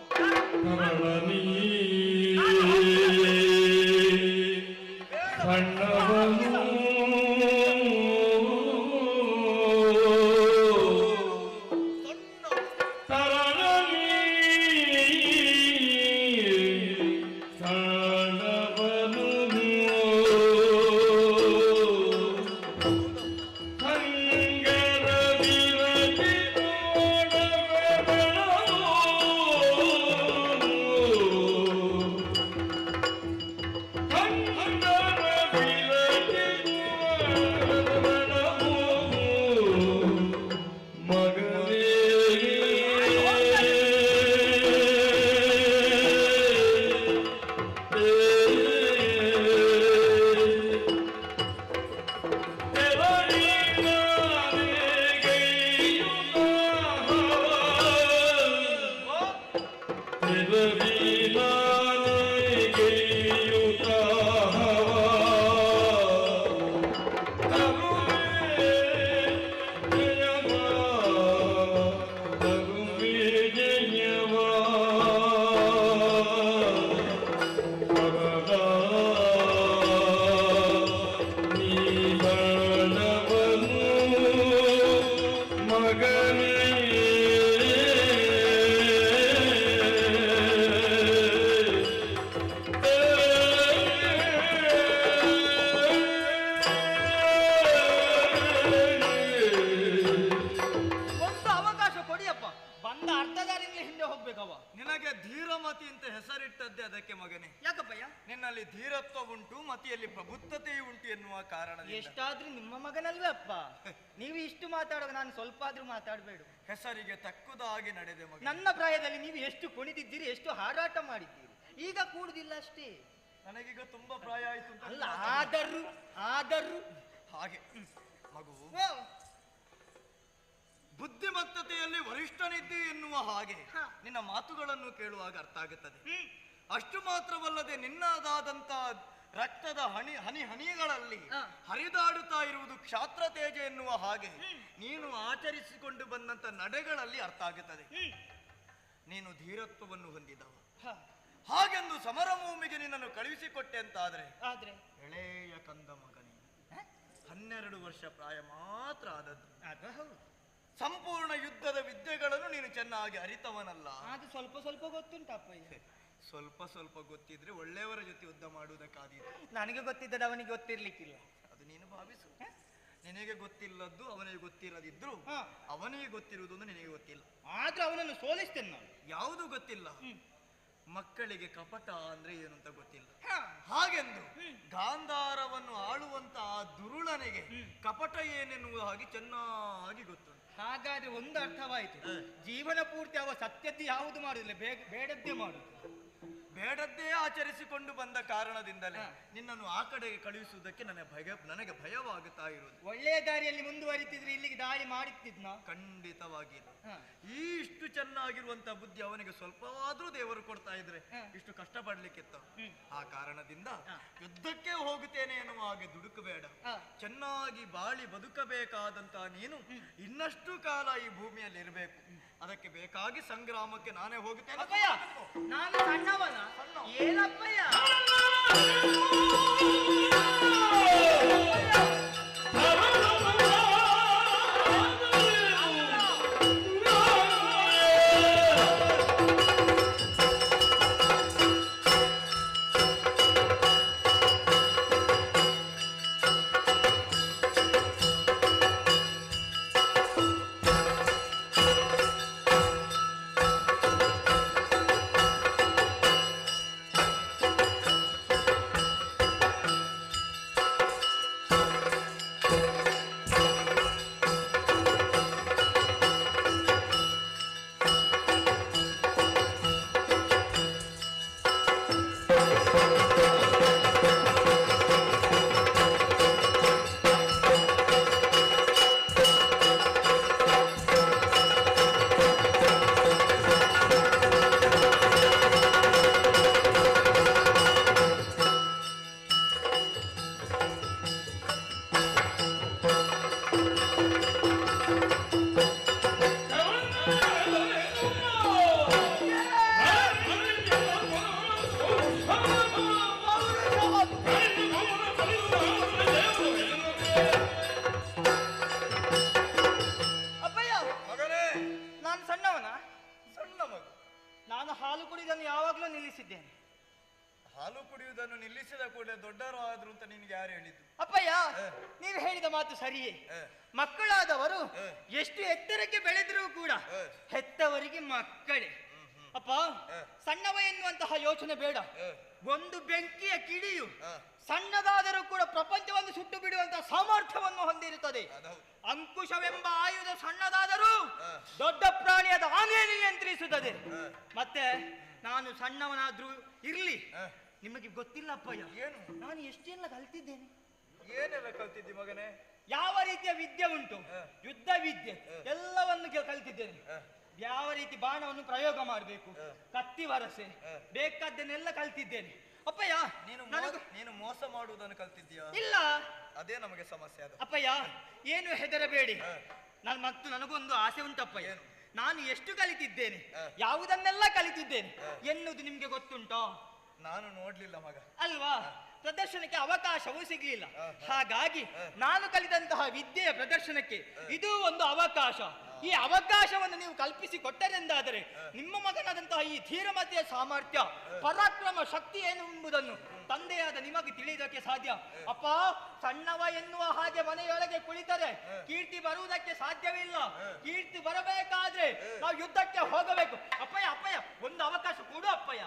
ನಿನಗೆ ಧೀರಮತಿ ಅಂತ ಹೆಸರಿಟ್ಟದ್ದೇ ಅದಕ್ಕೆ ಮಗನೇ. ಯಾಕಪ್ಪಯ್ಯ? ನಿನ್ನಲ್ಲಿ ಧೀರತ್ವ ಉಂಟು, ಮತಿಯಲ್ಲಿ ಪ್ರಬುದ್ಧತೆ ಉಂಟು ಎನ್ನುವ ಕಾರಣ. ಎಷ್ಟಾದ್ರೂ ನಿಮ್ಮ ಮಗನಲ್ವೇ ಅಪ್ಪ. ನೀವು ಇಷ್ಟು ಮಾತಾಡುವಾಗ ನಾನು ಸ್ವಲ್ಪ ಆದ್ರೂ ಮಾತಾಡಬೇಡ. ಹೆಸರಿಗೆ ತಕ್ಕುದಾಗಿ ನಡೆದೆ ಮಗ. ನನ್ನ ಪ್ರಾಯದಲ್ಲಿ ನೀವು ಎಷ್ಟು ಕುಣಿದಿದ್ದೀರಿ, ಎಷ್ಟು ಹಾರಾಟ ಮಾಡಿದ್ದೀರಿ. ಈಗ ಕೂಡುದಿಲ್ಲ ಅಷ್ಟೇ. ನನಗೀಗ ತುಂಬಾ ಪ್ರಾಯ ಆಯ್ತು ಅಂತ. ಅಲ್ಲ, ಆದರೂ ಹಾಗೆ ಮಗು ಬುದ್ಧಿಮತ್ತತೆಯಲ್ಲಿ ವರಿಷ್ಠನಿದ್ದಿ ಎನ್ನುವ ಹಾಗೆ ನಿನ್ನ ಮಾತುಗಳನ್ನು ಕೇಳುವಾಗ ಅರ್ಥ ಆಗುತ್ತದೆ. ಅಷ್ಟು ಮಾತ್ರವಲ್ಲದೆ ನಿನ್ನದಾದಂತ ರಕ್ತದ ಹನಿಗಳಲ್ಲಿ ಹರಿದಾಡುತ್ತಾ ಇರುವುದು ಕ್ಷಾತ್ರ ತೇಜ ಎನ್ನುವ ಹಾಗೆ ನೀನು ಆಚರಿಸಿಕೊಂಡು ಬಂದಂತ ನಡೆಗಳಲ್ಲಿ ಅರ್ಥ ಆಗುತ್ತದೆ. ನೀನು ಧೀರತ್ವವನ್ನು ಹೊಂದಿದವ. ಹಾಗೆಂದು ಸಮರ ಭೂಮಿಗೆ ನಿನ್ನನ್ನು ಕಳುಹಿಸಿಕೊಟ್ಟೆ ಅಂತಾದ್ರೆ ಎಳೆಯ ಕಂದ ಮಗನೇ, 12 ವರ್ಷ ಪ್ರಾಯ ಮಾತ್ರ ಆದದ್ದು. ಸಂಪೂರ್ಣ ಯುದ್ಧದ ವಿದ್ಯೆಗಳನ್ನು ನೀನು ಚೆನ್ನಾಗಿ ಅರಿತವನಲ್ಲ. ಅದು ಸ್ವಲ್ಪ ಸ್ವಲ್ಪ ಗೊತ್ತುಂಟಪ್ಪ. ಸ್ವಲ್ಪ ಗೊತ್ತಿದ್ರೆ ಒಳ್ಳೆಯವರ ಜೊತೆ ಯುದ್ಧ ಮಾಡುವುದಕ್ಕಾದೀತು. ನನಗೆ ಗೊತ್ತಿದ್ದದ್ದು ಅವನಿಗೆ ಗೊತ್ತಿರ್ಲಿಕ್ಕಿಲ್ಲ. ಅದು ನೀನು ಭಾವಿಸು. ನಿನಗೆ ಗೊತ್ತಿಲ್ಲದ್ದು ಅವನಿಗೆ ಗೊತ್ತಿಲ್ಲದಿದ್ರು ಅವನಿಗೆ ಗೊತ್ತಿರುವುದು ನಿನಗೆ ಗೊತ್ತಿಲ್ಲ. ಆದ್ರೆ ಅವನನ್ನು ಸೋಲಿಸ್ತೇನೆ ನಾನು. ಯಾವುದು ಗೊತ್ತಿಲ್ಲ. ಮಕ್ಕಳಿಗೆ ಕಪಟ ಅಂದ್ರೆ ಏನು ಅಂತ ಗೊತ್ತಿಲ್ಲ. ಹಾಗೆಂದು ಗಾಂಧಾರವನ್ನು ಆಳುವಂತ ಆ ದುರುಳನಿಗೆ ಕಪಟ ಏನೆನ್ನುವ ಹಾಗೆ ಚೆನ್ನಾಗಿ ಗೊತ್ತುಂಟು. ಹಾಗಾದ್ರೆ ಒಂದು ಅರ್ಥವಾಯಿತು. ಜೀವನ ಪೂರ್ತಿ ಅವ ಸತ್ಯತೆ ಯಾವುದು ಮಾಡುದಿಲ್ಲ, ಬೇಡದ್ದೇ ಮಾಡುದು. ಬೇಡದ್ದೇ ಆಚರಿಸಿಕೊಂಡು ಬಂದ ಕಾರಣದಿಂದಲೇ ನಿನ್ನನ್ನು ಆ ಕಡೆಗೆ ಕಳುಹಿಸುವುದಕ್ಕೆ ನನಗೆ ಭಯವಾಗುತ್ತಾ ಇರುವುದು. ಒಳ್ಳೆಯ ದಾರಿಯಲ್ಲಿ ಮುಂದುವರಿತಿದ್ರೆ ಇಲ್ಲಿಗೆ ದಾಳಿ ಮಾಡುತ್ತಿದ್ನ? ಖಂಡಿತವಾಗಿಲ್ಲ. ಇಷ್ಟು ಚೆನ್ನಾಗಿರುವಂತ ಬುದ್ಧಿ ಅವನಿಗೆ ಸ್ವಲ್ಪವಾದ್ರೂ ದೇವರು ಕೊಡ್ತಾ ಇದ್ರೆ ಇಷ್ಟು ಕಷ್ಟ ಪಡ್ಲಿಕ್ಕಿತ್ತ. ಆ ಕಾರಣದಿಂದ ಯುದ್ಧಕ್ಕೆ ಹೋಗುತ್ತೇನೆ ಎನ್ನುವ ಹಾಗೆ ದುಡುಕಬೇಡ. ಚೆನ್ನಾಗಿ ಬಾಳಿ ಬದುಕಬೇಕಾದಂತ ನೀನು ಇನ್ನಷ್ಟು ಕಾಲ ಈ ಭೂಮಿಯಲ್ಲಿ ಇರಬೇಕು. ಅದಕ್ಕೆ ಬೇಕಾಗಿ ಸಂಗ್ರಾಮಕ್ಕೆ ನಾನೇ ಹೋಗುತ್ತೇನೆ. ನಾನು ಸಣ್ಣವನ ಏನಪ್ಪಯ್ಯ? ನೀವು ಹೇಳಿದ ಮಾತು ಸರಿಯೇ. ಮಕ್ಕಳಾದವರು ಎಷ್ಟು ಎತ್ತರಕ್ಕೆ ಬೆಳೆದರೂ ಕೂಡ ಹೆತ್ತವರಿಗೆ ಮಕ್ಕಳೇ. ಅಪ್ಪ, ಸಣ್ಣವ ಎನ್ನುವಂತಹ ಯೋಚನೆ ಬೇಡ. ಒಂದು ಬೆಂಕಿಯ ಕಿಡಿಯು ಸಣ್ಣದಾದರೂ ಕೂಡ ಪ್ರಪಂಚವನ್ನು ಸುಟ್ಟು ಬಿಡುವಂತಹ ಸಾಮರ್ಥ್ಯವನ್ನು ಹೊಂದಿರುತ್ತದೆ. ಅಂಕುಶವೆಂಬ ಆಯುಧ ಸಣ್ಣದಾದರೂ ದೊಡ್ಡ ಪ್ರಾಣಿಯಾದ ಆನೆ ನಿಯಂತ್ರಿಸುತ್ತದೆ. ಮತ್ತೆ ನಾನು ಸಣ್ಣವನಾದ್ರೂ ಇರ್ಲಿ, ನಿಮಗೆ ಗೊತ್ತಿಲ್ಲಪ್ಪಯ್ಯ, ಏನು? ನಾನು ಎಷ್ಟೆಲ್ಲ ಕಲ್ತಿದ್ದೇನೆ. ಏನೆಲ್ಲ ಕಲ್ತಿದ್ದಿ ಮಗನೇ? ಯಾವ ರೀತಿಯ ವಿದ್ಯೆ ಉಂಟು, ಯುದ್ಧ ವಿದ್ಯೆ ಎಲ್ಲವನ್ನು ಕಲ್ತಿದ್ದೇನೆ. ಯಾವ ರೀತಿ ಬಾಣವನ್ನು ಪ್ರಯೋಗ ಮಾಡಬೇಕು, ಕತ್ತಿ ವರಸೆ, ಬೇಕಾದ್ದನ್ನೆಲ್ಲ ಕಲ್ತಿದ್ದೇನೆ. ಅಪ್ಪಯ್ಯ, ನೀನು ಮೋಸ ಮಾಡುವುದನ್ನು ಕಲ್ತಿದ್ದೀಯಾ? ಇಲ್ಲ, ಅದೇ ನಮಗೆ ಸಮಸ್ಯೆ. ಅದು ಅಪ್ಪಯ್ಯ, ಏನು ಹೆದರಬೇಡಿ. ಮತ್ತು ನನಗೊಂದು ಆಸೆ ಉಂಟಪ್ಪಯ್ಯ. ನಾನು ಎಷ್ಟು ಕಲಿತಿದ್ದೇನೆ, ಯಾವುದನ್ನೆಲ್ಲ ಕಲಿತಿದ್ದೇನೆ ಎನ್ನುವುದು ನಿಮ್ಗೆ ಗೊತ್ತುಂಟೋ? ನಾನು ನೋಡ್ಲಿಲ್ಲ ಮಗ. ಅಲ್ವಾ? ಪ್ರದರ್ಶನಕ್ಕೆ ಅವಕಾಶವೂ ಸಿಗ್ಲಿಲ್ಲ. ಹಾಗಾಗಿ ನಾನು ಕಲಿತಂತಹ ವಿದ್ಯೆಯ ಪ್ರದರ್ಶನಕ್ಕೆ ಇದು ಒಂದು ಅವಕಾಶ. ಈ ಅವಕಾಶವನ್ನು ನೀವು ಕಲ್ಪಿಸಿ ಕೊಟ್ಟರೆಂದಾದರೆ ನಿಮ್ಮ ಮಗನಾದಂತಹ ಈ ಧೀರಮತಿಯ ಸಾಮರ್ಥ್ಯ, ಪರಾಕ್ರಮ ಶಕ್ತಿ ಏನು ಎಂಬುದನ್ನು ತಂದೆಯಾದ ನಿಮಗೆ ತಿಳಿಯೋದಕ್ಕೆ ಸಾಧ್ಯ. ಅಪ್ಪ, ಸಣ್ಣವ ಎನ್ನುವ ಹಾಗೆ ಮನೆಯೊಳಗೆ ಕುಳಿತರೆ ಕೀರ್ತಿ ಬರುವುದಕ್ಕೆ ಸಾಧ್ಯವಿಲ್ಲ. ಕೀರ್ತಿ ಬರಬೇಕಾದ್ರೆ ನಾವು ಯುದ್ಧಕ್ಕೆ ಹೋಗಬೇಕು. ಅಪ್ಪಯ್ಯ, ಅಪ್ಪಯ್ಯ, ಒಂದು ಅವಕಾಶ ಕೊಡು ಅಪ್ಪಯ್ಯ.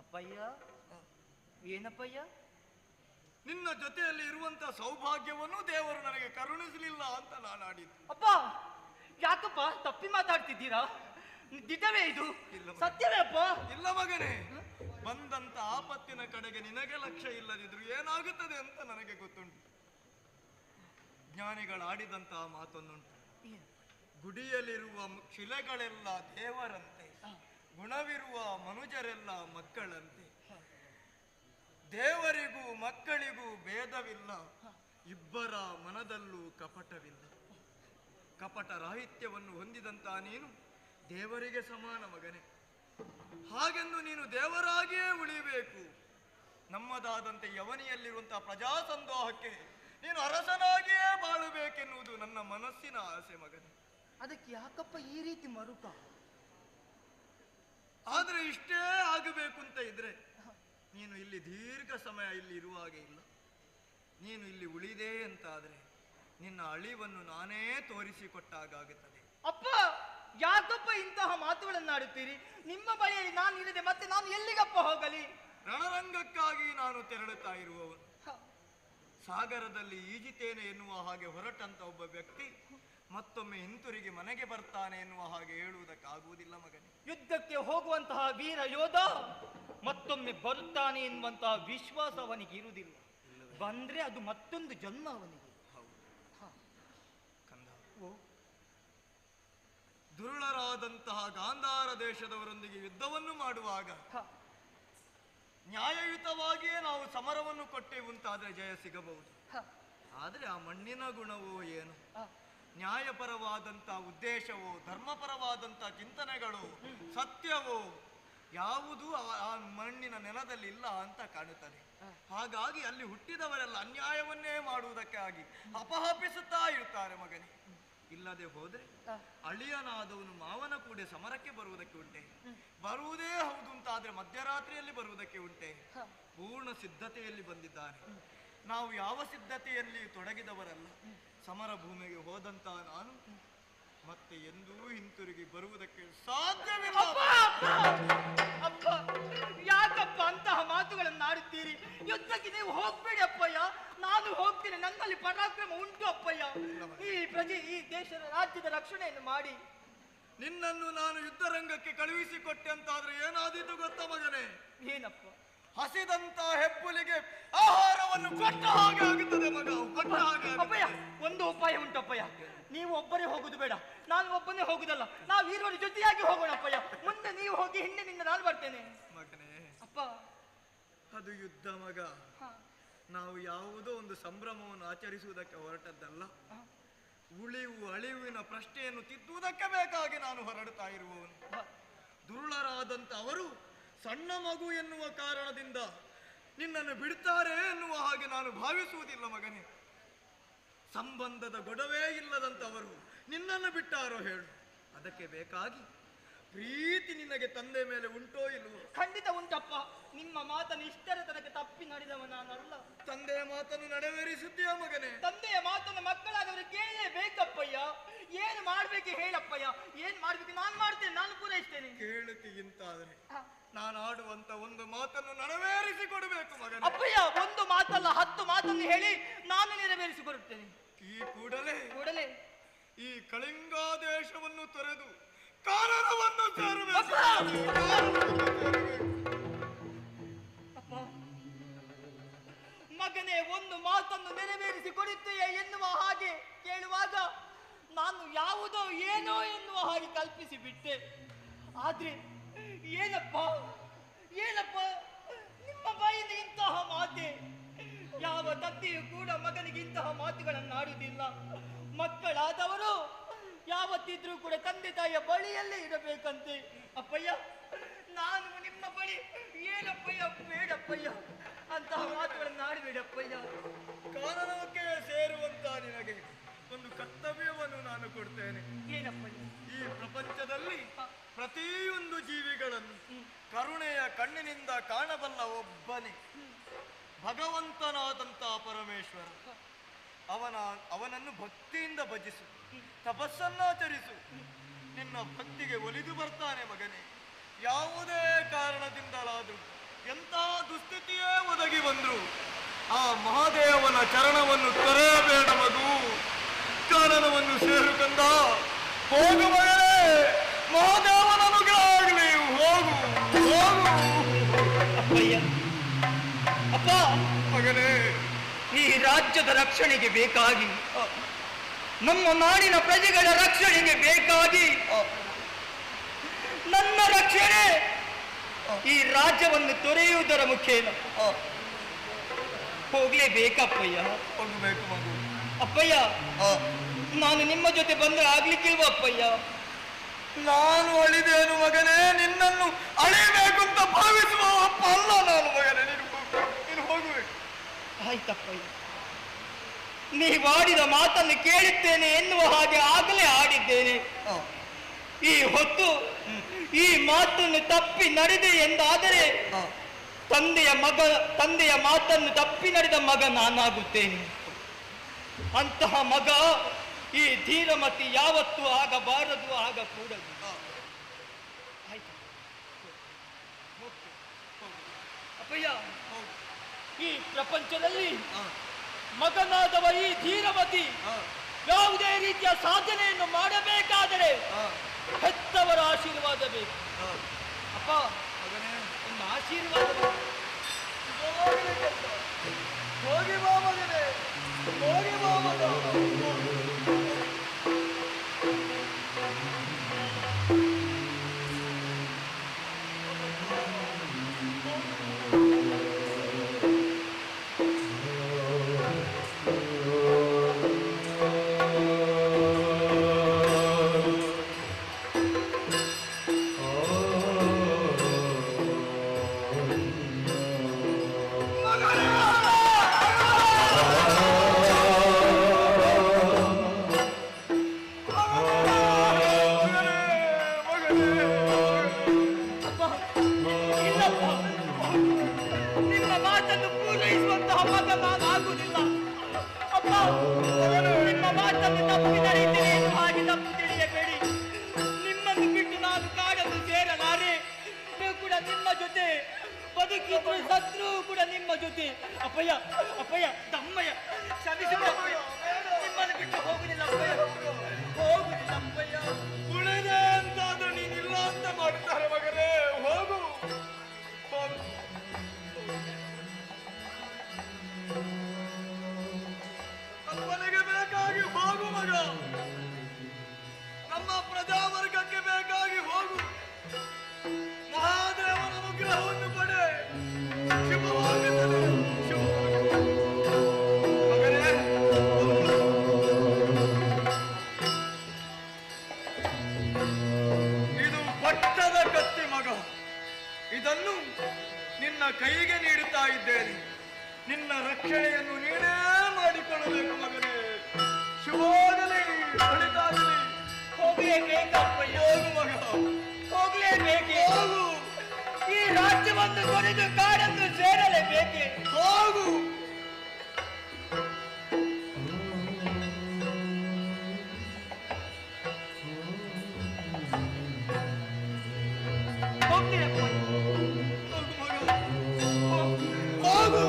ಅಪ್ಪಯ್ಯ, ಏನಪ್ಪಯ್ಯ? ನಿನ್ನ ಜೊತೆಯಲ್ಲಿ ಇರುವಂತಹ ಸೌಭಾಗ್ಯವನ್ನು ದೇವರು ನನಗೆ ಕರುಣಿಸಲಿಲ್ಲ ಅಂತ ನಾನು ಆಡಿದ್ದು. ಅಪ್ಪ, ಯಾಕಪ್ಪ ತಪ್ಪಿ ಮಾತಾಡ್ತಿದ್ದೀರಾ? ದಿಟವೇ ಇದು? ಸತ್ಯವೇ ಅಪ್ಪ? ಇಲ್ಲ ಮಗನೇ, ಬಂದಂತ ಆಪತ್ತಿನ ಕಡೆಗೆ ನಿನಗೆ ಲಕ್ಷ್ಯ ಇಲ್ಲದಿದ್ರು ಏನಾಗುತ್ತದೆ ಅಂತ ನನಗೆ ಗೊತ್ತುಂಟು. ಜ್ಞಾನಿಗಳಾಡಿದಂತಹ ಮಾತೊಂದುಂಟು, ಗುಡಿಯಲ್ಲಿರುವ ಶಿಲೆಗಳೆಲ್ಲ ದೇವರಂತೆ, ಗುಣವಿರುವ ಮನುಜರೆಲ್ಲ ಮಕ್ಕಳಂತೆ. ದೇವರಿಗೂ ಮಕ್ಕಳಿಗೂ ಭೇದವಿಲ್ಲ, ಇಬ್ಬರ ಮನದಲ್ಲೂ ಕಪಟವಿಲ್ಲ. ಕಪಟ ರಾಹಿತ್ಯವನ್ನು ಹೊಂದಿದಂತ ನೀನು ದೇವರಿಗೆ ಸಮಾನ ಮಗನೇ. ಹಾಗೆಂದು ನೀನು ದೇವರಾಗಿಯೇ ಉಳಿಬೇಕು. ನಮ್ಮದಾದಂತೆ ಯವನಿಯಲ್ಲಿರುವಂತಹ ಪ್ರಜಾಸಂದೋಹಕ್ಕೆ ನೀನು ಅರಸನಾಗಿಯೇ ಬಾಳಬೇಕೆನ್ನುವುದು ನನ್ನ ಮನಸ್ಸಿನ ಆಸೆ ಮಗನೇ. ಅದಕ್ಕೆ ಯಾಕಪ್ಪ ಈ ರೀತಿ ಮರುಕ? ಆದ್ರೆ ಇಷ್ಟೇ ಆಗಬೇಕು ಅಂತ ಇದ್ರೆ ನೀನು ಇಲ್ಲಿ ದೀರ್ಘ ಸಮಯ ಇಲ್ಲಿ ಇರುವ ಹಾಗೆ ಇಲ್ಲ. ನೀನು ಇಲ್ಲಿ ಉಳಿದೆ ಅಂತಾದ್ರೆ ನಿನ್ನ ಅಳಿವನ್ನು ನಾನೇ ತೋರಿಸಿಕೊಟ್ಟಾಗುತ್ತದೆ. ಅಪ್ಪ, ಯಾಕಪ್ಪ ಇಂತಹ ಮಾತುಗಳನ್ನಾಡುತ್ತೀರಿ? ನಿಮ್ಮ ಬಳಿಯಲ್ಲಿ ನಾನು ಇರದೆ ಮತ್ತೆ ನಾನು ಎಲ್ಲಿಗಪ್ಪ ಹೋಗಲಿ? ರಣರಂಗಕ್ಕಾಗಿ ನಾನು ತೆರಳುತ್ತಾ ಇರುವವನು. ಸಾಗರದಲ್ಲಿ ಈಜಿತೇನೆ ಎನ್ನುವ ಹಾಗೆ ಹೊರಟಂತ ಒಬ್ಬ ವ್ಯಕ್ತಿ ಮತ್ತೊಮ್ಮೆ ಹಿಂತಿರುಗಿ ಮನೆಗೆ ಬರ್ತಾನೆ ಎನ್ನುವ ಹಾಗೆ ಹೇಳುವುದಕ್ಕಾಗುವುದಿಲ್ಲ ಮಗನೇ. ಯುದ್ಧಕ್ಕೆ ಹೋಗುವಂತಹ ವೀರ ಯೋಧ ಮತ್ತೊಮ್ಮೆ ಬರುತ್ತಾನೆ ಎನ್ನುವಂತಹ ವಿಶ್ವಾಸ ಅವನಿಗೆ ಇರುವುದಿಲ್ಲ. ಬಂದ್ರೆ ಅದು ಮತ್ತೊಂದು ಜನ್ಮ ಅವನಿಗೆ. ಕಂದ, ದುರುಳರಾದಂತಹ ಗಾಂಧಾರ ದೇಶದವರೊಂದಿಗೆ ಯುದ್ಧವನ್ನು ಮಾಡುವಾಗ ನ್ಯಾಯಯುತವಾಗಿಯೇ ನಾವು ಸಮರವನ್ನು ಕೊಟ್ಟೆವು ಅಂತಾದ್ರೆ ಜಯ ಸಿಗಬಹುದು. ಆದ್ರೆ ಆ ಮಣ್ಣಿನ ಗುಣವೋ ಏನು, ನ್ಯಾಯಪರವಾದಂಥ ಉದ್ದೇಶವೋ ಧರ್ಮಪರವಾದಂಥ ಚಿಂತನೆಗಳು ಸತ್ಯವೋ ಯಾವುದೂ ಆ ಮಣ್ಣಿನ ನೆಲದಲ್ಲಿ ಇಲ್ಲ ಅಂತ ಕಾಣುತ್ತದೆ. ಹಾಗಾಗಿ ಅಲ್ಲಿ ಹುಟ್ಟಿದವರೆಲ್ಲ ಅನ್ಯಾಯವನ್ನೇ ಮಾಡುವುದಕ್ಕಾಗಿ ಅಪಹಪಿಸುತ್ತಾ ಇರುತ್ತಾರೆ ಮಗನೇ. ಇಲ್ಲದೆ ಹೋದ್ರೆ ಅಳಿಯನಾದವನು ಮಾವನ ಕೂಡ ಸಮರಕ್ಕೆ ಬರುವುದಕ್ಕೆ ಉಂಟೆ? ಬರುವುದೇ ಹೌದು ಅಂತಾದ್ರೆ ಮಧ್ಯರಾತ್ರಿಯಲ್ಲಿ ಬರುವುದಕ್ಕೆ ಉಂಟೆ? ಪೂರ್ಣ ಸಿದ್ಧತೆಯಲ್ಲಿ ಬಂದಿದ್ದಾನೆ. ನಾವು ಯಾವ ಸಿದ್ಧತೆಯಲ್ಲಿ ತೊಡಗಿದವರಲ್ಲ. ಸಮರ ಭೂಮಿಗೆ ಹೋದಂತ ನಾನು ಮತ್ತೆ ಎಂದೂ ಹಿಂತಿರುಗಿ ಬರುವುದಕ್ಕೆ ಸಾಧ್ಯವಿಲ್ಲ. ಅಪ್ಪ, ಯಾಕಪ್ಪ ಅಂತಹ ಮಾತುಗಳನ್ನು ಆಡುತ್ತೀರಿ? ಯುದ್ಧಕ್ಕೆ ನೀವು ಹೋಗ್ಬೇಡಿ ಅಪ್ಪಯ್ಯ, ನಾನು ಹೋಗ್ತೀನಿ. ನನ್ನಲ್ಲಿ ಪರಾಕ್ರಮ ಉಂಟು ಅಪ್ಪಯ್ಯ. ಈ ದೇಶದ ರಾಜ್ಯದ ರಕ್ಷಣೆಯನ್ನು ಮಾಡಿ ನಿನ್ನನ್ನು ನಾನು ಯುದ್ಧರಂಗಕ್ಕೆ ಕಳುಹಿಸಿಕೊಟ್ಟೆ ಅಂತಾದ್ರೆ ಏನಾದೀತು ಗೊತ್ತಾ ಮಗನೇ? ಏನಪ್ಪ? ಹಸಿದಂತ ಹೆಬ್ಬುಲಿಗೆ ಆಹಾರವನ್ನು ಕೊಟ್ಟ ಹಾಗೆ ಆಗುತ್ತದೆ ಮಗ, ಕೊಟ್ಟ ಹಾಗೆ. ಅಪ್ಪಯ್ಯ, ಒಂದು ಉಪಾಯ ಉಂಟಪ್ಪಯ್ಯ. ನೀವು ಒಬ್ಬರೇ ಹೋಗುದು ಬೇಡ, ನಾನು ಒಬ್ಬನೇ ಹೋಗುದಲ್ಲ. ನಾವು ಇರುವರ ಜೊತೆಯಾಗಿ ಹೋಗೋಣ ಅಪ್ಪಯ್ಯ. ಮುಂದೆ ನೀವು ಹೋಗಿ, ಹಿಂದಿನಿಂದ ನಾನು ಬರ್ತೇನೆ. ಮಗನೇ, ಅಪ್ಪ, ಅದು ಯುದ್ಧ ಮಗ. ನಾವು ಯಾವುದೋ ಒಂದು ಸಂಭ್ರಮವನ್ನು ಆಚರಿಸುವುದಕ್ಕೆ ಹೊರಟದ್ದಲ್ಲ. ಉಳಿವು ಅಳಿವಿನ ಪ್ರಶ್ನೆಯನ್ನು ತಿದ್ದುವುದಕ್ಕೆ ಬೇಕಾಗಿ ನಾನು ಹೊರಡುತ್ತಾ ಇರುವವನು. ದುರುಳರಾದಂತ ಅವರು ಸಣ್ಣ ಮಗು ಎನ್ನುವ ಕಾರಣದಿಂದ ನಿನ್ನನ್ನು ಬಿಡ್ತಾರೆ ಎನ್ನುವ ಹಾಗೆ ನಾನು ಭಾವಿಸುವುದಿಲ್ಲ ಮಗನೇ. ಸಂಬಂಧದ ಗೊಡವೇ ಇಲ್ಲದಂತವರು ನಿನ್ನನ್ನು ಬಿಟ್ಟಾರೋ ಹೇಳು? ಅದಕ್ಕೆ ಬೇಕಾಗಿ ಪ್ರೀತಿ ನಿನಗೆ ತಂದೆ ಮೇಲೆ ಉಂಟೋ ಇಲ್ವೋ? ಖಂಡಿತ ಉಂಟಪ್ಪ. ನಿಮ್ಮ ಮಾತನ್ನು ಇಷ್ಟರ ತನಕ ತಪ್ಪಿ ನಡೆದವ ನಾನಲ್ಲ. ತಂದೆಯ ಮಾತನ್ನು ನಡೆವೇರಿಸುತ್ತೀಯ ಮಗನೇ? ತಂದೆಯ ಮಾತನ್ನು ಮಕ್ಕಳಾದವರು ಕೇಳಲೇಬೇಕಪ್ಪಯ್ಯ. ಏನು ಮಾಡ್ಬೇಕು ಹೇಳಪ್ಪಯ್ಯ, ಏನ್ ಮಾಡ್ಬೇಕು ನಾನು ಮಾಡ್ತೇನೆ, ನಾನು ಪೂರೈಸ್ತೇನೆ. ಕೇಳುತ್ತೀಂತಾದ್ರೆ ನಾನು ಆಡುವಂತ ಒಂದು ಮಾತನ್ನು ನೆರವೇರಿಸಿ ಕೊಡಬೇಕು ಮಗನೇ. ಅಪ್ಪಯ್ಯ, ಒಂದು ಮಾತಲ್ಲ 10 ಮಾತನ್ನು ಹೇಳಿ ನಾನು ನೆರವೇರಿಸಿ ಕೊಡುತ್ತೇನೆ. ಈ ಕೂಡಲೇ ಈ ಕಳಿಂಗ ದೇಶವನ್ನು ತೊರೆದು ಕಾನನವನ್ನು ಸೇರಬೇಕು. ಅಪ್ಪ, ಮಗನೇ, ಒಂದು ಮಾತನ್ನು ನೆರವೇರಿಸಿ ಕೊಡುತ್ತೆಯೇ ಎನ್ನುವ ಹಾಗೆ ಕೇಳುವಾಗ ನಾನು ಯಾವುದೋ ಏನೋ ಎನ್ನುವ ಹಾಗೆ ಕಲ್ಪಿಸಿ ಬಿಟ್ಟೆ. ಆದ್ರೆ ಏನಪ್ಪ ನಿಮ್ಮ ಬಾಯಿಂದ ಇಂತಹ ಮಾತೆ? ಯಾವ ತಂದೆಯೂ ಕೂಡ ಮಗನಿಗೆ ಇಂತಹ ಮಾತುಗಳನ್ನು ಆಡುವುದಿಲ್ಲ. ಮಕ್ಕಳಾದವರು ಯಾವತ್ತಿದ್ರೂ ಕೂಡ ತಂದೆ ತಾಯಿಯ ಬಳಿಯಲ್ಲೇ ಇರಬೇಕಂತೆ. ಅಪ್ಪಯ್ಯ, ನಾನು ನಿಮ್ಮ ಬಳಿ ಏನಪ್ಪಯ್ಯ, ಬೇಡಪ್ಪಯ್ಯ, ಅಂತಹ ಮಾತುಗಳನ್ನು ಆಡಬೇಡಪ್ಪಯ್ಯ. ಕಾನನಕ್ಕೆ ಸೇರುವಂತ ನಿನಗೆ ಒಂದು ಕರ್ತವ್ಯವನ್ನು ನಾನು ಕೊಡ್ತೇನೆ. ಏನಪ್ಪಯ್ಯ? ಈ ಪ್ರಪಂಚದಲ್ಲಿ ಪ್ರತಿಯೊಂದು ಜೀವಿಗಳನ್ನು ಕರುಣೆಯ ಕಣ್ಣಿನಿಂದ ಕಾಣಬಲ್ಲ ಭಗವಂತನಾದಂತ ಪರಮೇಶ್ವರ. ಅವನನ್ನು ಭಕ್ತಿಯಿಂದ ಭಜಿಸು, ತಪಸ್ಸನ್ನಾಚರಿಸು. ನಿನ್ನ ಭಕ್ತಿಗೆ ಒಲಿದು ಬರ್ತಾನೆ ಮಗನೇ. ಯಾವುದೇ ಕಾರಣದಿಂದಲಾದರೂ ಎಂಥ ದುಸ್ಥಿತಿಯೇ ಒದಗಿ ಬಂದ್ರು ಆ ಮಹಾದೇವನ ಚರಣವನ್ನು ತೊರೆಯಬೇಡ ಮಗು. ಕಾನನವನ್ನು ಸೇರುಕಂದ, ಹೋಗು ಮಗನೇ, ಮಹಾದೇವನ ಅನುಗ್ರಹ ಆಗಲಿ. ಹೋಗು ಹೋಗು ಅಪ್ಪಯ್ಯ, ಅಪ್ಪ, ಮಗನೇ. ಈ ರಾಜ್ಯದ ರಕ್ಷಣೆಗೆ ಬೇಕಾಗಿ, ನಮ್ಮ ನಾಡಿನ ಪ್ರಜೆಗಳ ರಕ್ಷಣೆಗೆ ಬೇಕಾಗಿ, ನನ್ನ ರಕ್ಷಣೆ ಈ ರಾಜ್ಯವನ್ನು ತೊರೆಯುವುದರ ಮುಖೇನ ಹೋಗ್ಲೇಬೇಕಪ್ಪಯ್ಯ. ಹೋಗಬೇಕು ಮಗು. ಅಪ್ಪಯ್ಯ, ನಾನು ನಿಮ್ಮ ಜೊತೆ ಬಂದ್ರೆ ಆಗ್ಲಿಕ್ಕಿಲ್ವ ಅಪ್ಪಯ್ಯ? ನಾನು ಅಳಿದೇನು ಮಗನೇ? ನಿನ್ನನ್ನು ಅಳಿಬೇಕು ಅಂತ ಭಾವಿಸುವ ಅಪ್ಪ ಅಲ್ಲ ನಾನು ಮಗನೇ. ನೀನು ಹೋಗಬೇಕು. ಆಯ್ತಪ್ಪಯ್ಯ, ನೀವಾಡಿದ ಮಾತನ್ನು ಕೇಳುತ್ತೇನೆ ಎನ್ನುವ ಹಾಗೆ ಆಗಲೇ ಆಡಿದ್ದೇನೆ. ಈ ಹೊತ್ತು ಈ ಮಾತನ್ನು ತಪ್ಪಿ ನಡೆದೆ ಎಂದಾದರೆ ತಂದೆಯ ಮಾತನ್ನು ತಪ್ಪಿ ನಡೆದ ಮಗ ನಾನಾಗುತ್ತೇನೆ. ಅಂತಹ ಮಗ ಈ ಧೀರಮತಿ ಯಾವತ್ತೂ ಆಗಬಾರದು, ಆಗಕೂಡದು. ಆಯ್ತು ಅಪ್ಪಯ್ಯ, ಈ ಪ್ರಪಂಚದಲ್ಲಿ ಮಗನಾದವ ಈ ಧೀರಮತಿ ಯಾವುದೇ ರೀತಿಯ ಸಾಧನೆಯನ್ನು ಮಾಡಬೇಕಾದರೆ ಹೆತ್ತವರ ಆಶೀರ್ವಾದ ಬೇಕು. ಅಪ್ಪ, ನಿಮ್ಮ ಆಶೀರ್ವಾದ ಬೇಕು. ಹೋಗಿ ಬಾ ಮಗನೇ, ಹೋಗಿ ಬಾ ಮಗ. ನಿಮ್ಮ ಮಾತನ್ನು ಪೂರೈಸುವಂತಹ ಮಗ ನಾನಾಗುವುದಿಲ್ಲ. ಅಪ್ಪ, ನಿಮ್ಮ ಮಾತನ್ನು ತಪ್ಪಿದ ರೀತಿಯಲ್ಲಿ ಹಾಗೆ ತಪ್ಪು ತಿಳಿಯಬೇಡಿ. ನಿಮ್ಮನ್ನು ಬಿಟ್ಟು ನಾನು ಕಾಡಲು ಸೇರಲಾರೆ. ನೀವು ಕೂಡ ನಿಮ್ಮ ಜೊತೆ ಬದುಕಿದ್ರು ಸತ್ರು ಕೂಡ ನಿಮ್ಮ ಜೊತೆ. ಅಪ್ಪಯ್ಯ, ಅಪ್ಪಯ್ಯ, ದಮ್ಮಯ್ಯ, ಕ್ಷಮಿಸಿ ಅಪ್ಪಯ್ಯ. ನಿಮ್ಮನ್ನು ಬಿಟ್ಟು ಹೋಗುದಿಲ್ಲ ಅಪ್ಪಯ್ಯ, ಹೋಗುದಿಲ್ಲ ಅಪ್ಪಯ್ಯ. ಉಳಿದೆ ಅಂತಾದ್ರೂ ನೀನಿಲ್ಲ ಅಂತ ಮಾಡ್ತಾರೆ ಮಗನೇ. ಹೋಗು, ಹೋಗು. ಅಪ್ಪನಿಗೆ ಬೇಕಾಗಿ ಹೋಗು ಮಗ. ನಮ್ಮ ಪ್ರಜಾವರ್ಗಕ್ಕೆ ಬೇಕಾಗಿ ಹೋಗು. ಮಹಾದೇವನ ಅನುಗ್ರಹವನ್ನು ಪಡೆ. ಶುಭವಾಗುತ್ತದೆ, ಶುಭವಾಗುತ್ತದೆ. ಮಗನೇ, ಇದು ಪಟ್ಟದ ಕತ್ತಿ ಮಗ. ಇದನ್ನು ನಿನ್ನ ಕೈಗೆ ನೀಡುತ್ತಾ ಇದ್ದೇನೆ. ನಿನ್ನ ರಕ್ಷಣೆಯನ್ನು ನೀನೇ ಮಾಡಿಕೊಳ್ಳಬೇಕು ಮಗನೇ. ಶುಭವಾಗಲಿ, ಒಳಿತಾಗಲಿ. ಹೋಗಲೇಬೇಕಪ್ಪಯ್ಯ, ಹೋಗು ಮಗ, ಹೋಗಲೇಬೇಕೆ? ಹೋಗು, ಈ ರಾಜ್ಯವನ್ನು ತೊರೆದು ಕಾಡನ್ನು ಸೇರಲೇಬೇಕೆ? ಹೋಗು. ಹೋಗ್ತೀರಪ್ಪಯ್ಯ. ಹೋಗು ಮಗ, ಹೋಗು.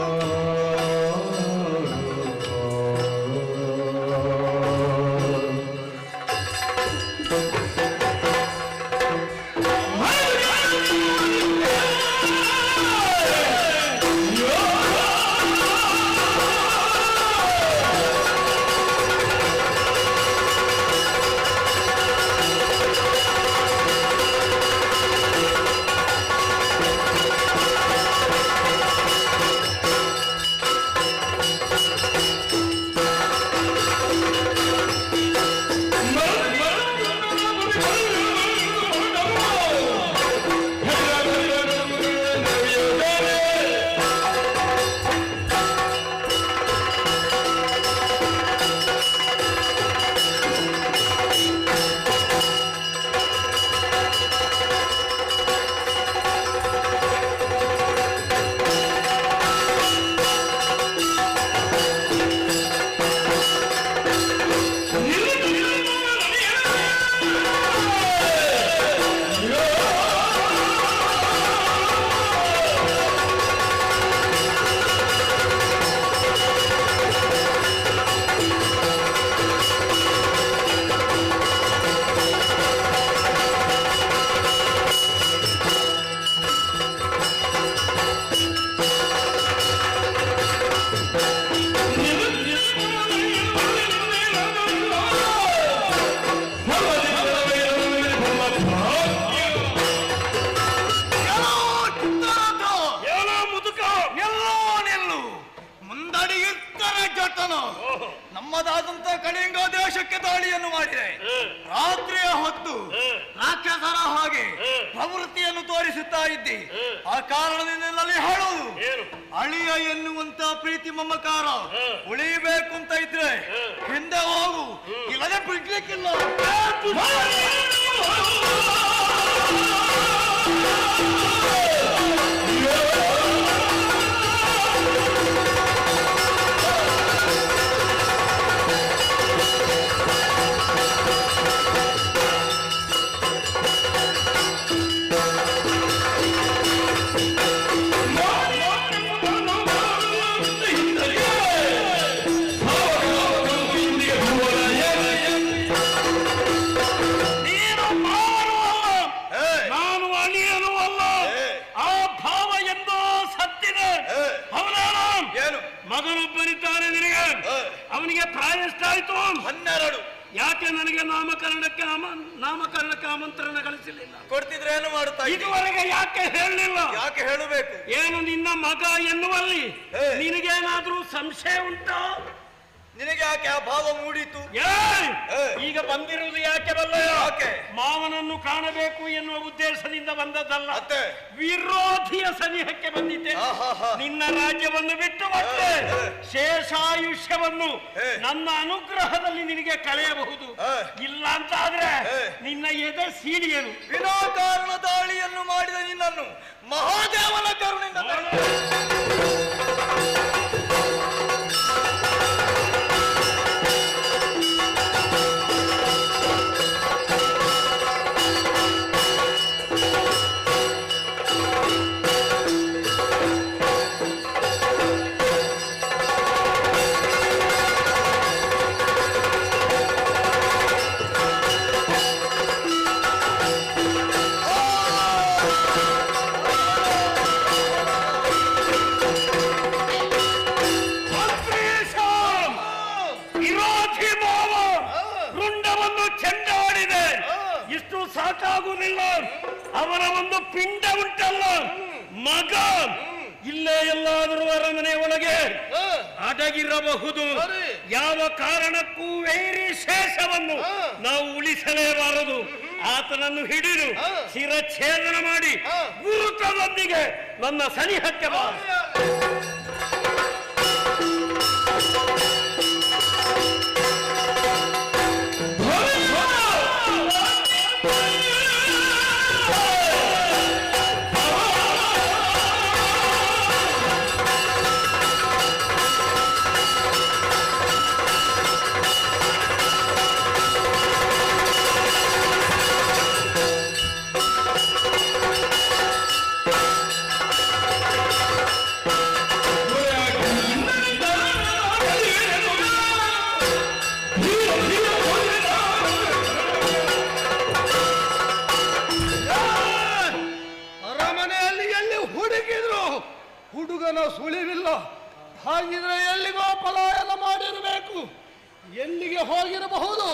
ನಮ್ಮದಾದಂತ ಕಳಿಂಗ ದೇಶಕ್ಕೆ ದಾಳಿಯನ್ನು ಮಾಡಿದೆ. ರಾತ್ರಿಯ ಹೊತ್ತು ರಾಕ್ಷಸರ ಹಾಗೆ ಪ್ರವೃತ್ತಿಯನ್ನು ತೋರಿಸುತ್ತಾ ಇದ್ದಿ. ಆ ಕಾರಣದಿಂದ ಅಲ್ಲಿ ಹೇಳೋದು, ಅಳಿಯ ಎನ್ನುವಂತ ಪ್ರೀತಿ ಮಮಕಾರ ಉಳಿಬೇಕು ಅಂತ ಇದ್ರೆ ಹಿಂದೆ ಹೋಗು, ಇಲ್ಲದೆ ಬಿಡ್ಲಿಕ್ಕಿಲ್ಲ. Yeah. ಮಗನೊಬ್ಬನಿದ್ದಾನೆ ನಿನಗೆ. ಅವನಿಗೆ ಪ್ರಾಯ ಎಷ್ಟಾಯ್ತು? 12. ಯಾಕೆ ನನಗೆ ನಾಮಕರಣಕ್ಕೆ ಆಮಂತ್ರಣ ಗಳಿಸಲಿಲ್ಲ? ಕೊಡ್ತಿದ್ರೆ ಏನು ಮಾಡುತ್ತಾ ಇದ್ದಿ? ಇದುವರೆಗೆ ಯಾಕೆ ಹೇಳಲಿಲ್ಲ? ಯಾಕೆ ಹೇಳಬೇಕು? ಏನು ನಿನ್ನ ಮಗ ಎನ್ನುವಲ್ಲಿ ನಿನಗೇನಾದ್ರೂ ಸಂಶಯ ಉಂಟಾ? ನಿನಗೆ ಯಾಕೆ ಆ ಭಾವ ಮೂಡಿತು? ಈಗ ಬಂದಿರುವುದು ಯಾಕೆ ಬಲ್ಲ? ಯಾಕೆ? ಮಾವನನ್ನು ಕಾಣಬೇಕು ಎನ್ನುವ ಉದ್ದೇಶದಿಂದ ಬಂದದ್ದಲ್ಲ, ಮತ್ತೆ ವಿರೋಧಿಯ ಸನಿಹಕ್ಕೆ ಬಂದಿದ್ದೆ. ನಿನ್ನ ರಾಜ್ಯವನ್ನು ಬಿಟ್ಟು ಮತ್ತೆ ಶೇಷಾಯುಷ್ಯವನ್ನು ನನ್ನ ಅನುಗ್ರಹದಲ್ಲಿ ನಿನಗೆ ಕಳೆಯಬಹುದು. ಇಲ್ಲ ಅಂತ ಆದ್ರೆ ನಿನ್ನ ಎದೆ ಸೀಳಿಯನು. ವಿನಾಕಾರಣ ದಾಳಿಯನ್ನು ಮಾಡಿದ ನಿನ್ನನ್ನು ಮಹಾದೇವನ ಕರುಣಿಂದ ಸಾಕಾಗುವುದಿಲ್ಲ. ಅವರ ಒಂದು ಪಿಂಡ ಉಂಟಲ್ಲ ಮಗ, ಇಲ್ಲೇ ಎಲ್ಲಾದರೂ ಅರಮನೆ ಒಳಗೆ ಅಡಗಿರಬಹುದು. ಯಾವ ಕಾರಣಕ್ಕೂ ವೈರಿ ಶೇಷವನ್ನು ನಾವು ಉಳಿಸಲೇಬಾರದು. ಆತನನ್ನು ಹಿಡಿದು ಶಿರಚ್ಛೇದನ ಮಾಡಿ ಗುರುತದೊಂದಿಗೆ ನನ್ನ ಸನಿಹಕ್ಕೆ ಬಾ. ಹುಡುಗನ ಸುಳಿವಿಲ್ಲ. ಹಾಗಿದ್ರೆ ಎಲ್ಲಿಗೋ ಪಲಾಯನ ಮಾಡಿರಬೇಕು. ಎಲ್ಲಿಗೆ ಹೋಗಿರಬಹುದು?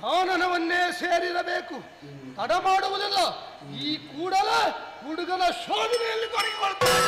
ಕಾನನವನ್ನೇ ಸೇರಿರಬೇಕು. ತಡ ಮಾಡುವುದಿಲ್ಲ. ಈ ಕೂಡಲೇ ಹುಡುಗನ ಶೋಧನೆಯಲ್ಲಿ ತೊಡಗಿಕೊಳ್ತಾರೆ.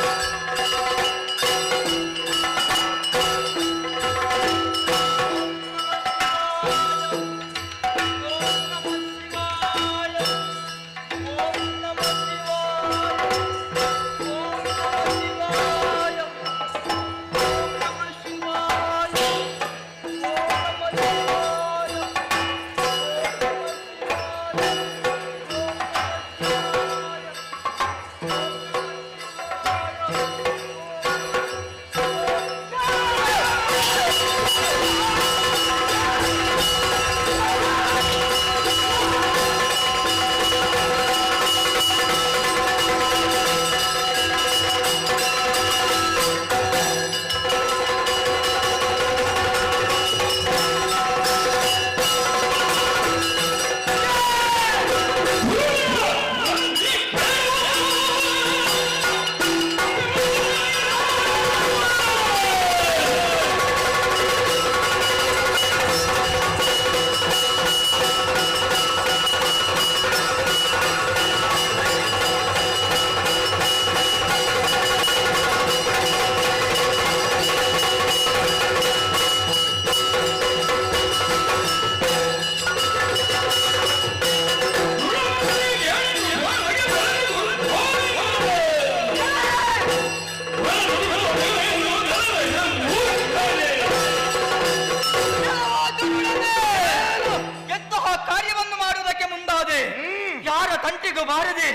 ತಂಟೆಗೂ ಬಾರದೆ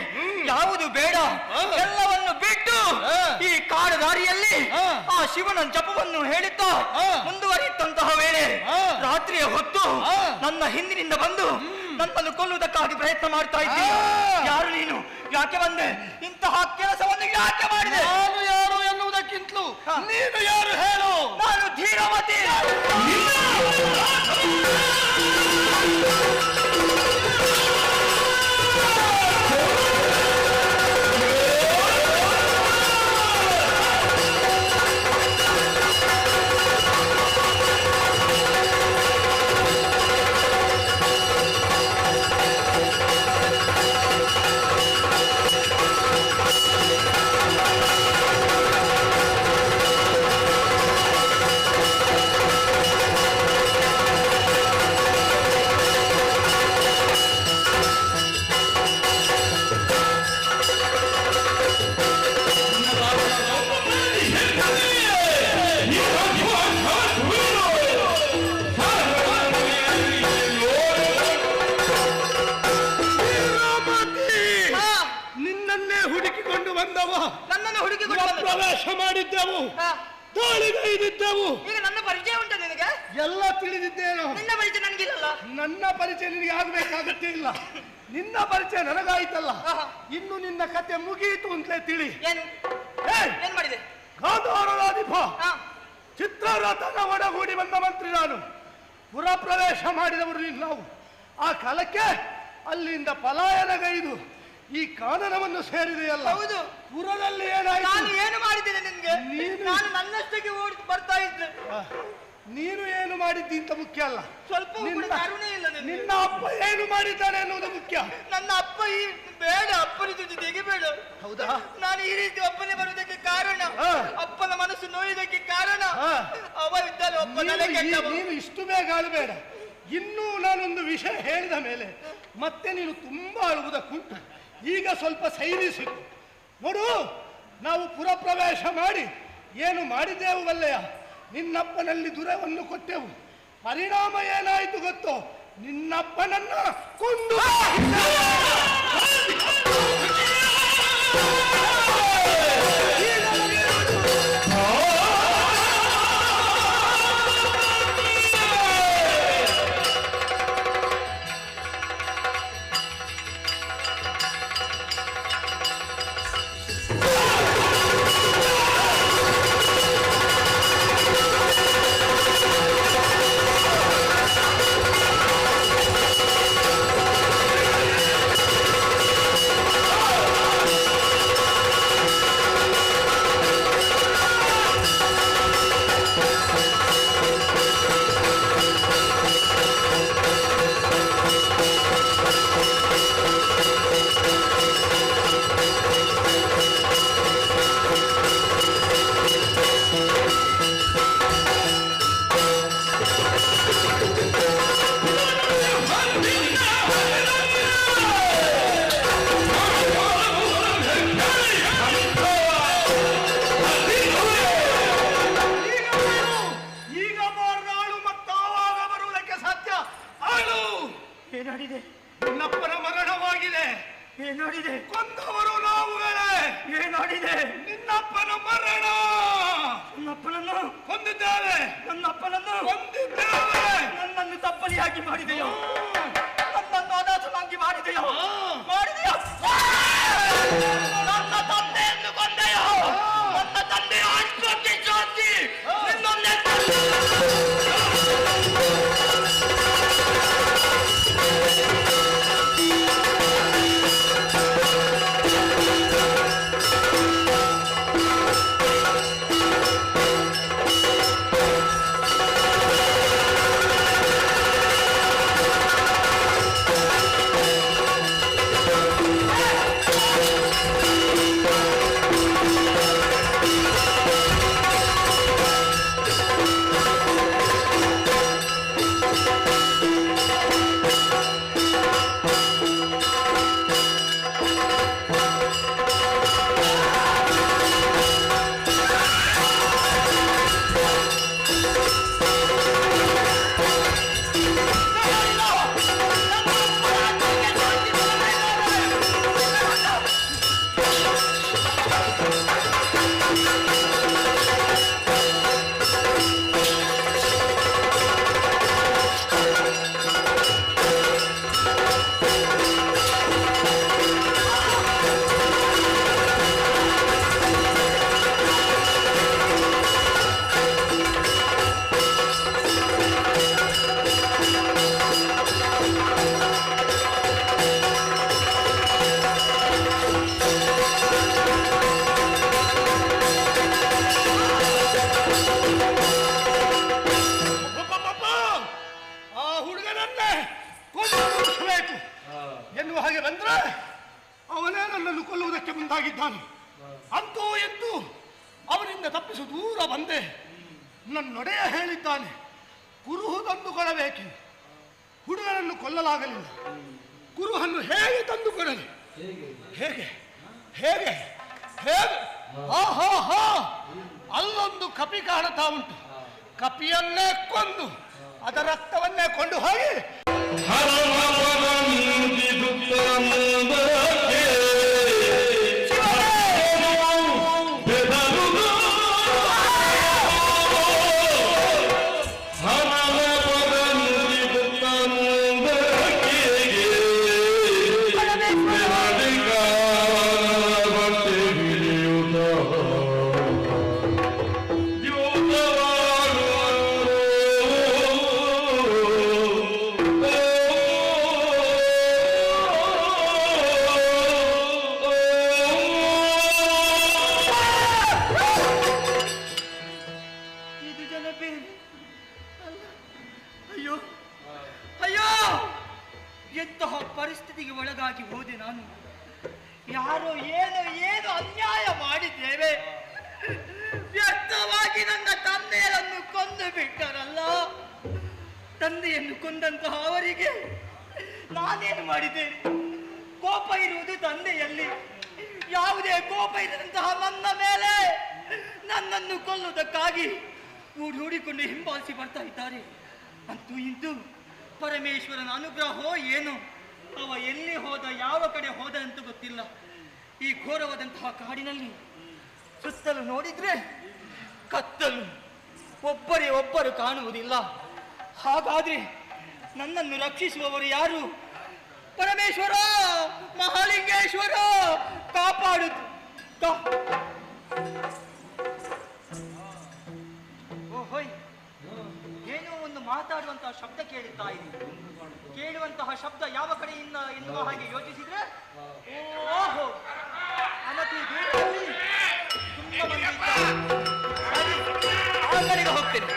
ಯಾವುದು ಬೇಡ ಎಲ್ಲವನ್ನು ಬಿಟ್ಟು ಈ ಕಾಡು ದಾರಿಯಲ್ಲಿ ಆ ಶಿವನ ಜಪವನ್ನು ಹೇಳುತ್ತಾ ಮುಂದುವರಿಯುತ್ತಂತಹ ವೇಳೆ ರಾತ್ರಿಯ ಹೊತ್ತು ನನ್ನ ಹಿಂದಿನಿಂದ ಬಂದು ನನ್ನನ್ನು ಕೊಲ್ಲುವುದಕ್ಕಾಗಿ ಪ್ರಯತ್ನ ಮಾಡ್ತಾ ಇದ್ದೀನಿ. ಯಾರು ನೀನು? ಯಾಕೆ ಬಂದೆ? ಇಂತಹ ಕೆಲಸವನ್ನು ಯಾಕೆ ಮಾಡಿದೆ? ನಾನು ಯಾರು ಎನ್ನುವುದಕ್ಕಿಂತಲೂ ನೀನು ಯಾರು ಹೇಳು? ನಾನು ಧೀರಮತಿ. ಬಂದವ, ನನ್ನನ್ನು ಹುಡುಕಿಕೊಂಡು ಬಂದವ. ಪ್ರವೇಶ ಮಾಡಿದ್ದೆವು, ಹಾ. ದಾಳಿಗೈದಿದ್ದೆವು. ಈಗ ನನ್ನ ಪರಿಚಯ ಉಂಟ ನಿನಗೆ? ಎಲ್ಲ ತಿಳಿದಿದ್ದೇನು. ನಿನ್ನ ಪರಿಚಯ ನನಗಿಲ್ಲಲ್ಲ. ನನ್ನ ಪರಿಚಯ ನಿನಗೆ ಆಗ್ಬೇಕಾಗತ್ತೇ ಇಲ್ಲ. ನಿನ್ನ ಪರಿಚಯ ನನಗಾಯ್ತಲ್ಲ, ಆಹಾ. ಇನ್ನು ನಿನ್ನ ಕತೆ ಮುಗಿಯಿತು ಅಂತಲೇ ತಿಳಿ. ಏನು ಏನ್ ಮಾಡಿದೆ? ಗಾಂಧಾರರಾಧಿಪ ಹಾ. ಚಿತ್ರರಥನ ಒಡಗೂಡಿ ಬಂದ ಮಂತ್ರಿ ನಾನು. ಪುರ ಪ್ರವೇಶ ಮಾಡಿದವರು ನಾವು. ಆ ಕಾಲಕ್ಕೆ ಅಲ್ಲಿಂದ ಪಲಾಯನಗೈದು ಈ ಕಾನನವನ್ನು ಸೇರಿದೆಯಲ್ಲ. ಹೌದು. ಪುರದಲ್ಲಿ ನಾನು ಏನಾಯ್ತು? ಏನು ಮಾಡಿದ್ದೇನೆ ನಿನ್ಗೆ? ನೀನು- ನಾನು ನನ್ನಷ್ಟಕ್ಕೆ ಓಡಿ ಬರ್ತಾ ಇದ್ದೆ. ನೀನು ಏನು ಮಾಡಿದ್ದಿ ಅಂತ ಮುಖ್ಯ ಅಲ್ಲ. ಸ್ವಲ್ಪ ಕೂಡ ನಿನ್ನ- ಕರುಣೆ ಇಲ್ಲ ನಿನಗೆ. ನಿನ್ನ ಅಪ್ಪ ಏನು ಮಾಡಿದ್ದಾನೆ ಅನ್ನೋದು ಮುಖ್ಯ. ನನ್ನ ಅಪ್ಪ ಈ ಬೇಡ, ಅಪ್ಪನ ಜೊತೆ ತೆಗಿಬೇಡ. ಹೌದಾ? ನಾನು ಈ ರೀತಿ ಒಬ್ಬನೇ ಬರುವುದಕ್ಕೆ ಕಾರಣ, ಹಾ. ಅಪ್ಪನ ಮನಸ್ಸು ನೋಯುವುದಕ್ಕೆ ಕಾರಣ ಹಾ. ಅವ ಇದ್ದಾನೆ ಒಬ್ಬ ನನಗೆ ಕೆಟ್ಟವ. ನೀನು ಇಷ್ಟು ಬೇಗ ಆಳಬೇಡ. ಇನ್ನೂ ನಾನೊಂದು ವಿಷಯ ಹೇಳಿದ ಮೇಲೆ ಮತ್ತೆ ನೀನು ತುಂಬಾ ಅಳುವುದಕ್ಕುಂಟು. ಈಗ ಸ್ವಲ್ಪ ಸೈರಿಸಿತು ನೋಡು. ನಾವು ಪುರ ಪ್ರವೇಶ ಮಾಡಿ ಏನು ಮಾಡಿದೆವು ವಲ್ಲಯ್ಯ? ನಿನ್ನಪ್ಪನಲ್ಲಿ ದುರವನ್ನು ಕೊಟ್ಟೆವು. ಪರಿಣಾಮ ಏನಾಯಿತು ಗೊತ್ತೋ? ನಿನ್ನಪ್ಪನನ್ನ ಕೊಂದು ಏನಾಡಿದೆ? ನಿನ್ನಪ್ಪನ ಮರಣವಾಗಿದೆ. ಏನಾಡಿದೆ? ಕೊಂದವರು ನಾವುಗಳೇ. ಏನಾಡಿದೆ? ನಿನ್ನಪ್ಪನ ಮರಣ. ನನ್ನಪ್ಪನನ್ನು ಕೊಂದಿದ್ದೇವೆ. ನನ್ನಪ್ಪನನ್ನು ಕೊಂದಿದ್ದೇವೆ. ನನ್ನನ್ನು ತಪ್ಪಲಿಯಾಗಿ ಮಾಡಿದೆಯೋ? ನನ್ನನ್ನು ಅನಾಥನಾಗಿ ಮಾಡಿದೆಯೋ? ಮಾಡಿದೆಯೋ? ನನ್ನ ತಂದೆಯನ್ನು ಕೊಂದೆಯೋ? ನನ್ನ ತಂದೆಯ ಆಸ್ಪತ್ರೆ ಜಾತಿ ನಿನ್ನನ್ನೇ ಎನ್ನುವ ಹಾಗೆ ಬಂದ್ರೆ ಅವನೇ ನನ್ನನ್ನು ಕೊಲ್ಲುವುದಕ್ಕೆ ಮುಂದಾಗಿದ್ದಾನೆ. ಅಂತೂ ಎಂತೂ ಅವನಿಂದ ತಪ್ಪಿಸು ದೂರ ಬಂದೆ. ನನ್ನೊಡೆಯ ಹೇಳಿದ್ದಾನೆ, ಕುರುಹು ತಂದುಕೊಡಬೇಕೆಂದು. ಹುಡುಗನನ್ನು ಕೊಲ್ಲಲಾಗಲಿಲ್ಲ. ಕುರುಹನ್ನು ಹೇಗೆ ತಂದುಕೊಡಲಿ? ಹೇಗೆ ಹೇಗೆ ಹೇಗೆ? ಹಾ ಅಲ್ಲೊಂದು ಕಪಿ ಕಾಣುತ್ತಾ ಉಂಟು. ಕಪಿಯನ್ನೇ ಕೊಂದು ಅದರ ರಕ್ತವನ್ನೇ ಕೊಂಡು ಹೋಗಿ ಶಿವನೇ ನಾನು? ಯಾರೋ ಏನು ಏನು ಅನ್ಯಾಯ ಮಾಡಿದ್ದೇವೆ? ವ್ಯರ್ಥವಾಗಿ ನನ್ನ ತಂದೆಯರನ್ನು ಕೊಂದು ಬಿಟ್ಟರಲ್ಲ. ತಂದೆಯನ್ನು ಕೊಂದಂತಹ ಅವರಿಗೆ ನಾನೇನು ಮಾಡಿದ್ದೇನೆ? ಕೋಪ ಇರುವುದು ತಂದೆಯಲ್ಲಿ. ಯಾವುದೇ ಕೋಪ ಇರದಂತಹ ನನ್ನ ಮೇಲೆ ನನ್ನನ್ನು ಕೊಲ್ಲುವುದಕ್ಕಾಗಿ ಹೂಡಿಕೊಂಡು ಹಿಂಬಾಲಿಸಿ ಬರ್ತಾ ಇದ್ದಾರೆ. ಅಂತೂ ಇಂತೂ ಪರಮೇಶ್ವರನ ಅನುಗ್ರಹವೋ ಏನು, ಅವ ಎಲ್ಲಿ ಹೋದ, ಯಾವ ಕಡೆ ಹೋದ ಅಂತ ಗೊತ್ತಿಲ್ಲ. ಈ ಘೋರವಾದಂತಹ ಕಾಡಿನಲ್ಲಿ ಸುತ್ತಲೂ ನೋಡಿದ್ರೆ ಕತ್ತಲು, ಒಬ್ಬರೇ ಒಬ್ಬರು ಕಾಣುವುದಿಲ್ಲ. ಹಾಗಾದ್ರೆ ನನ್ನನ್ನು ರಕ್ಷಿಸುವವರು ಯಾರು? ಪರಮೇಶ್ವರ, ಮಹಾಲಿಂಗೇಶ್ವರ, ಕಾಪಾಡುದು. ಓಹೋಯ್, ಏನೋ ಒಂದು ಮಾತಾಡುವಂತಹ ಶಬ್ದ ಕೇಳುತ್ತಾ ಇದೆ. ಕೇಳುವಂತಹ ಶಬ್ದ ಯಾವ ಕಡೆಯಿಂದ ಎನ್ನುವ ಹಾಗೆ ಯೋಚಿಸಿದ್ರೆ, ಓಹೋ, ಅನತಿ ದೂರದಲ್ಲಿ ತುಂಬ ಮಂದಿ ಇದ್ದಾರೆ. ಸರಿ, ಆ ಕಡೆಗೆ ಹೋಗ್ತೇನೆ.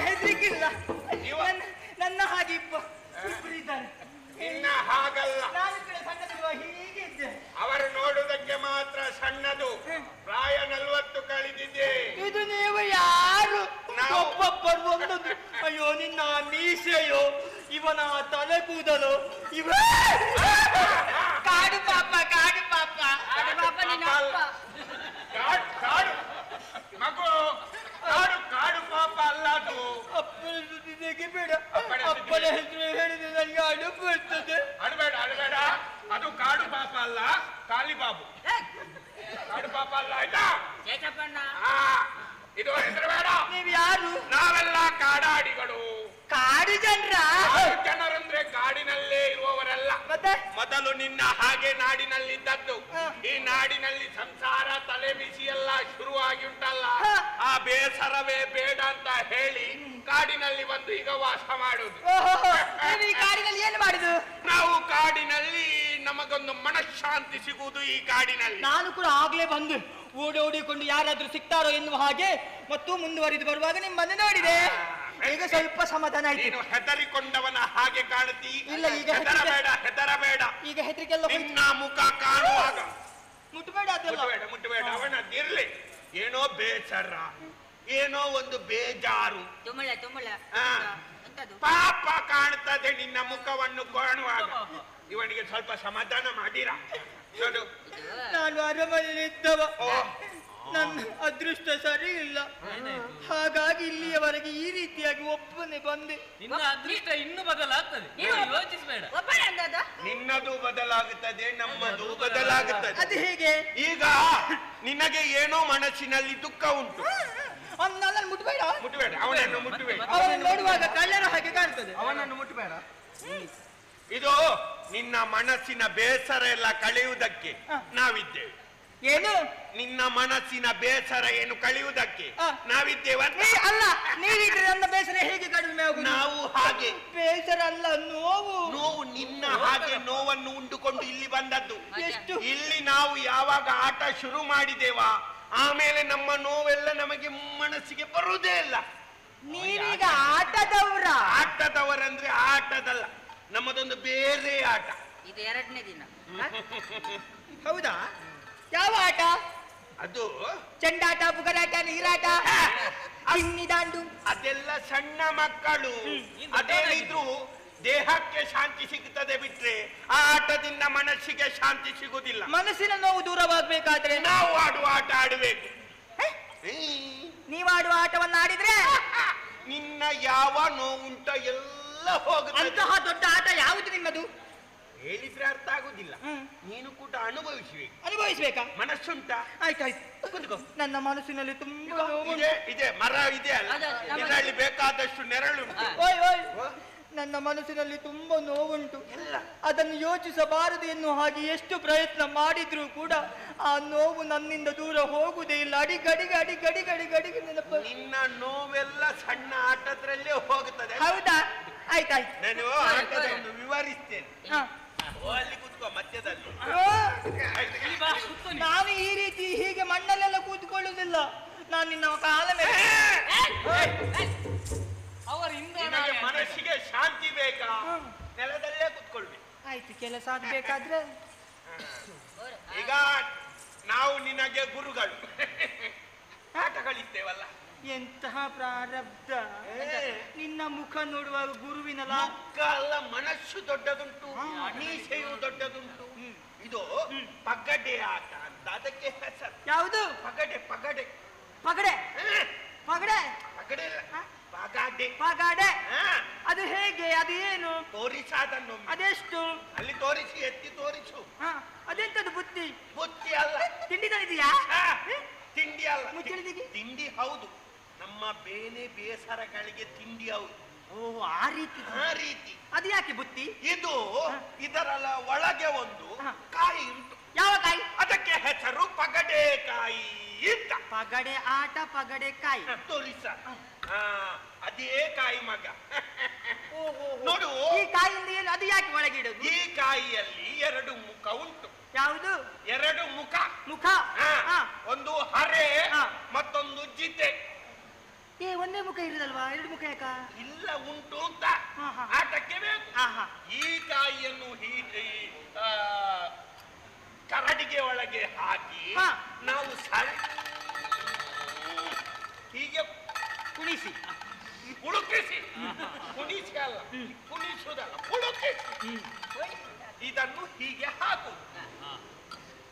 ಹೆದರಿಕಿಲ್ಲ. ನನ್ನ ಹಾಗೆ ಇಬ್ಬರಿದ್ದಾರೆ. ಹಾಗಲ್ಲ, ನಾನು ಕಡೆ ಸಣ್ಣದಿರುವ ಹೀಗೆ ಇದ್ದೆ. ಅವರು ನೋಡುವುದಕ್ಕೆ ಮಾತ್ರ ಸಣ್ಣದು, ಪ್ರಾಯ 40 ಕಳೆದಿದೆ. ಇದು ನೀವು ಯಾರು? ಒಬ್ಬೊಬ್ಬರು ಒಂದೊಂದು. ಅಯ್ಯೋ, ನಿನ್ನ ಮೀಸೆಯೋ, ಇವನ ತಲೆ ಕೂದಲು, ಇವ ಕಾಡು ಪಾಪ, ಕಾಡು ಪಾಪ, ಕಾಡು ಪಾಪ, ನಿನ್ನ ಅಪ್ಪ. ಕಾಡು ಮಗು, ಕಾಡು ಪಾಪ ಅಲ್ಲ ಅದು. ಅಪ್ಪನ ಜೊತೆಗೆ ಬೇಡ, ಅಪ್ಪನ ಹೆಸರು ಹೇಳಿದ್ರೆ ನನಗೆ ಅಡುಪು ಇರ್ತದೆ. ಅಡಬೇಡ, ಅದು ಕಾಡು ಪಾಪ ಅಲ್ಲ, ಕಾಳಿಬಾಬು. ಕಾಡು ಪಾಪ ಅಲ್ಲ, ಆಯ್ತಾ? ಇದು ಹೆಸರು ಬೇಡ. ನೀವು ಯಾರು? ನಾವೆಲ್ಲ ಕಾಡಾಡಿಗಳು. ಕಾಡು ಜನರ? ಜನರಂದ್ರೆ ಕಾಡಿನಲ್ಲೇ ಇರುವವರಲ್ಲ. ಮತ್ತೆ ಮೊದಲು ನಿನ್ನ ಹಾಗೆ ನಾಡಿನಲ್ಲಿದ್ದದ್ದು. ಈ ನಾಡಿನಲ್ಲಿ ಸಂಸಾರ, ತಲೆ ಬಿಸಿ ಎಲ್ಲ ಶುರುವಾಗಿ ಉಂಟಲ್ಲ, ಆ ಬೇಸರವೇ ಬೇಡ ಅಂತ ಹೇಳಿ ಕಾಡಿನಲ್ಲಿ ಬಂದು ಈಗ ವಾಸ ಮಾಡುದು. ಈ ಕಾಡಿನಲ್ಲಿ ಏನು ಮಾಡುದು? ನಾವು ಕಾಡಿನಲ್ಲಿ ನಮಗೊಂದು ಮನಃಶಾಂತಿ ಸಿಗುವುದು ಈ ಕಾಡಿನಲ್ಲಿ. ನಾನು ಕೂಡ ಆಗ್ಲೇ ಬಂದು ಓಡೋಡಿಕೊಂಡು ಯಾರಾದ್ರೂ ಸಿಗ್ತಾರೋ ಎನ್ನುವ ಹಾಗೆ ಮತ್ತು ಮುಂದುವರಿದು ಬರುವಾಗ ನಿಮ್ಮನ್ನು ನೋಡಿದೆ. ಈಗ ಸ್ವಲ್ಪ ಸಮಾಧಾನ ಆಯ್ತು. ನೀನು ಹೆದರಿಕೊಂಡವನ ಹಾಗೆ ಕಾಣುತ್ತಿ. ಇಲ್ಲ, ಈಗ ಹೆದರಬೇಡ. ಈಗ ಹೆದರಿಕೆಲ್ಲ ನಿನ್ನ ಮುಖ ಕಾಣುವಾಗ ಮುಟ್ಟಬೇಡ, ಅದೆಲ್ಲ ಮುಟ್ಟಬೇಡ. ಅವನದಿರ್ಲಿ, ಏನೋ ಬೇಸರ, ಏನೋ ಒಂದು ಬೇಜಾರು, ಪಾಪ ಕಾಣ್ತದೆ ನಿನ್ನ ಮುಖವನ್ನು ಕಾಣುವಾಗ. ಇವನಿಗೆ ಸ್ವಲ್ಪ ಸಮಾಧಾನ ಮಾಡಿರ. ನಾನು ಅರಮನೆಯಲ್ಲಿದ್ದವ, ನನ್ನ ಅದೃಷ್ಟ ಸರಿ ಇಲ್ಲ, ಹಾಗಾಗಿ ಇಲ್ಲಿಯವರೆಗೆ ಈ ರೀತಿಯಾಗಿ ಒಬ್ಬನೇ ಬಂದೆ. ನಿನ್ನ ಅದೃಷ್ಟ ಇನ್ನೂ ಬದಲಾಗ್ತದೆ, ಯೋಚಿಸಬೇಡ. ನಿನ್ನದು ಬದಲಾಗುತ್ತದೆ, ನಮ್ಮದು ಬದಲಾಗುತ್ತದೆ. ಅದು ಹೇಗೆ? ಈಗ ನಿನಗೆ ಏನೋ ಮನಸ್ಸಿನಲ್ಲಿ ದುಃಖ ಉಂಟು. ನನ್ನನ್ನು ಮುಟ್ಟಬೇಡ. ಅವನನ್ನು ಮುಟ್ಟಬೇಡ. ಅವನನ್ನು ನೋಡುವಾಗ ಕಳ್ಳರ ಹಾಗೆ ಕಾಣ್ತದೆ. ಅವನನ್ನು ಮುಟ್ಟಬೇಡ. ಇದು ನಿನ್ನ ಮನಸ್ಸಿನ ಬೇಸರ ಎಲ್ಲ ಕಳೆಯುವುದಕ್ಕೆ ನಾವಿದ್ದೇವೆ. ಏನು? ನಿನ್ನ ಮನಸ್ಸಿನ ಬೇಸರ ಏನು ಕಳೆಯುವುದಕ್ಕೆ ನಾವಿದ್ದೇವಂತ. ಅಲ್ಲ, ನೀವಿದ್ರೆ ನನ್ನ ಬೇಸರ ಹೇಗೆ ಕಡಿಮೆ ಆಗುವುದು? ನಾವು ಹಾಗೆ. ಬೇಸರ ಅಲ್ಲ, ನೋವು. ನಿನ್ನ ಹಾಗೆ ನೋವನ್ನು ಉಂಡುಕೊಂಡು ಇಲ್ಲಿ ಬಂದದ್ದು. ಎಷ್ಟು? ಇಲ್ಲಿ ನಾವು ಯಾವಾಗ ಆಟ ಶುರು ಮಾಡಿದೇವಾ, ಆಮೇಲೆ ನಮ್ಮ ನೋವೆಲ್ಲ ನಮಗೆ ಮನಸ್ಸಿಗೆ ಬರುವುದೇ ಇಲ್ಲ. ನೀವೀಗ ಆಟದವರಂದ್ರೆ ಆಟದಲ್ಲ, ನಮ್ಮದೊಂದು ಬೇರೆ ಆಟ. ಇದು 2ನೇ ದಿನ. ಹೌದಾ? ಯಾವ ಆಟ ಅದು? ಚೆಂಡಾಟ, ಬುಗರಾಟ, ನೀರಾಟ, ದಾಂಡು. ಅದೆಲ್ಲ ಸಣ್ಣ ಮಕ್ಕಳು. ಅದೇನಿದ್ರು ದೇಹಕ್ಕೆ ಶಾಂತಿ ಸಿಗುತ್ತದೆ ಬಿಟ್ರೆ ಆ ಆಟದಿಂದ ಮನಸ್ಸಿಗೆ ಶಾಂತಿ ಸಿಗುವುದಿಲ್ಲ. ಮನಸ್ಸಿನ ನೋವು ದೂರವಾಗಬೇಕಾದ್ರೆ ನಾವು ಆಡುವ ಆಟ ಆಡಬೇಕು. ನೀವಾಡುವ ಆಟವನ್ನ ಆಡಿದ್ರೆ ನಿನ್ನ ಯಾವ ನೋವುಂಟ ಎಲ್ಲ ಹೋಗುತ್ತೆ. ಅಂತಹ ದೊಡ್ಡ ಆಟ ಯಾವುದು ನಿಮ್ಮದು? ಹೇಳಿದ್ರೆ ಅರ್ಥ ಆಗುದಿಲ್ಲ. ನೀನು ಕೂಡ ಅನುಭವಿಸ್ಬೇಕಾ? ಮನಸ್ಸುಂಟ? ಆಯ್ತಾಯ್ತು, ಕುತ್ಕೋ. ನನ್ನ ಮನಸ್ಸಿನಲ್ಲಿ ತುಂಬಾ ಇದೆ, ಮರ ಇದೆ ಅಲ್ಲ, ಇದರಲ್ಲಿ ಬೇಕಾದಷ್ಟು ನೆರಳುಂಟು. ಓಯ್, ನನ್ನ ಮನಸ್ಸಿನಲ್ಲಿ ತುಂಬಾ ನೋವುಂಟು. ಅದನ್ನು ಯೋಚಿಸಬಾರದು ಎನ್ನುವ ಹಾಗೆ ಎಷ್ಟು ಪ್ರಯತ್ನ ಮಾಡಿದ್ರೂ ಕೂಡ ಆ ನೋವು ನನ್ನಿಂದ ದೂರ ಹೋಗುವುದೇ ಇಲ್ಲ. ಅಡಿಗಡಿಗೆ ನೆನಪು. ನಿನ್ನ ನೋವೆಲ್ಲ ಸಣ್ಣ ಆಟದ್ರಲ್ಲೇ ಹೋಗುತ್ತದೆ. ಹೌದಾ? ಆಯ್ತಾಯ್ತು, ನಾನು ಆಟದೊಂದು ವಿವರಿಸ್ತೇನೆ. ಅಲ್ಲಿ ಕೂತ್ಕೋ ಮಧ್ಯದಲ್ಲಿ. ನಾನು ಈ ರೀತಿ ಹೀಗೆ ಮಣ್ಣಲ್ಲೆಲ್ಲ ಕೂತ್ಕೊಳ್ಳುವುದಿಲ್ಲ. ನಾನು ನಿನ್ನ ಕಾಲ ಮೇಲೆ ಅವರು ಇಂದು ನಿನಗೆ ಮನಸ್ಸಿಗೆ ಶಾಂತಿ ಬೇಕಾ? ನೆಲದಲ್ಲೇ ಕುತ್ಕೊಳ್ಬೇಕು. ಆಯ್ತು, ಕೆಲಸ ಆಗ್ಬೇಕಾದ್ರೆ ಈಗ ನಾವು ನಿನಗೆ ಗುರುಗಳು ಆಟಗಳಿದ್ದೇವಲ್ಲ. ಎಂತಹ ಪ್ರಾರಬ್ಧ. ನಿನ್ನ ಮುಖ ನೋಡುವಾಗ ಗುರುವಿನ ಮುಖ ಅಲ್ಲ, ಮನಸ್ಸು ದೊಡ್ಡದುಂಟು, ಮೀಸೆಯು ದೊಡ್ಡದುಂಟು. ಇದು ಪಗಡೆ ಆಟ ಅಂತ ಅದಕ್ಕೆ ಹೆಸರು. ಯಾವುದು? ಪಗಡೆ ಪಗಡೆ ಪಗಡೆ ಪಗಡೆ ಪಗಡೆ ಅಲ್ಲ, ಪಗಡೆ. ಪಗಡೆ ಹಾ, ಅದು ಹೇಗೆ? ಅದು ಏನು? ತೋರಿಸಾದನ್ನು ಅದೆಷ್ಟು? ಅಲ್ಲಿ ತೋರಿಸಿ, ಎತ್ತಿ ತೋರಿಸು. ಹ, ಅದೆಂತದ್ದು ಬುತ್ತಿ? ಬುತ್ತಿ ಅಲ್ಲ. ತಿಂಡಿ ತಂದಿದ್ಯಾ? ಹಾ, ತಿಂಡಿ ಅಲ್ಲ. ಮುಚ್ಚಳಿದಿಗೆ? ತಿಂಡಿ ಹೌದು, ನಮ್ಮ ಬೇನೆ ಬೇಸರಗಳಿಗೆ ತಿಂಡಿ ಹೌದು. ಓ, ಆ ರೀತಿ. ಆ ರೀತಿ. ಅದು ಯಾಕೆ ಬುತ್ತಿ? ಇದು ಇದರ ಒಳಗೆ ಒಂದು ಹಾ. ಕಾಯಿ ಉಂಟು. ಯಾವ ಕಾಯಿ? ಅದಕ್ಕೆ ಹೆಸರು ಪಗಡೆಕಾಯಿ ಅಂತ. ಪಗಡೆ ಆಟ, ಪಗಡೆ ಕಾಯಿ. ತೋರಿಸ. ಅದೇ ಕಾಯಿ ಮಗ. ನೋಡು, ಈ ಕಾಯಿಂದ ಏನು? ಅದು ಯಾಕೆ ಒಳಗಿಡೋದು? ಈ ಕಾಯಿಯಲ್ಲಿ ಎರಡು ಮುಖ ಉಂಟು. ಯಾವುದು? ಎರಡು ಮುಖ. ಮುಖ. ಹಾ. ಹಾ. ಒಂದು ಹರೆ, ಹಾ. ಮತ್ತೊಂದು ಜಿತೆ. ಏ, ಒಂದೇ ಮುಖ ಇರುದಲ್ವಾ? ಎರಡು ಮುಖ ಯಾಕ? ಇಲ್ಲ, ಉಂಟು ಅಂತ. ಹಾ, ಹಾ. ಆಟಕ್ಕೆ ಬೇಕು. ಹಾ, ಹಾ. ಈ ಕಾಯಿಯನ್ನು ಕರಡಿಗೆ ಒಳಗೆ ಹಾಕಿ ಹಾ. ನಾವು ಹೀಗೆ ಕುಣಿಸಿ. ಹುಡುಕಿಸಿ, ಕುಣಿಸಿ ಅಲ್ಲ, ಕುಣಿಸುವುದಲ್ಲ, ಹುಡುಕಿಸಿ ಇದನ್ನು ಹೀಗೆ ಹಾಕು.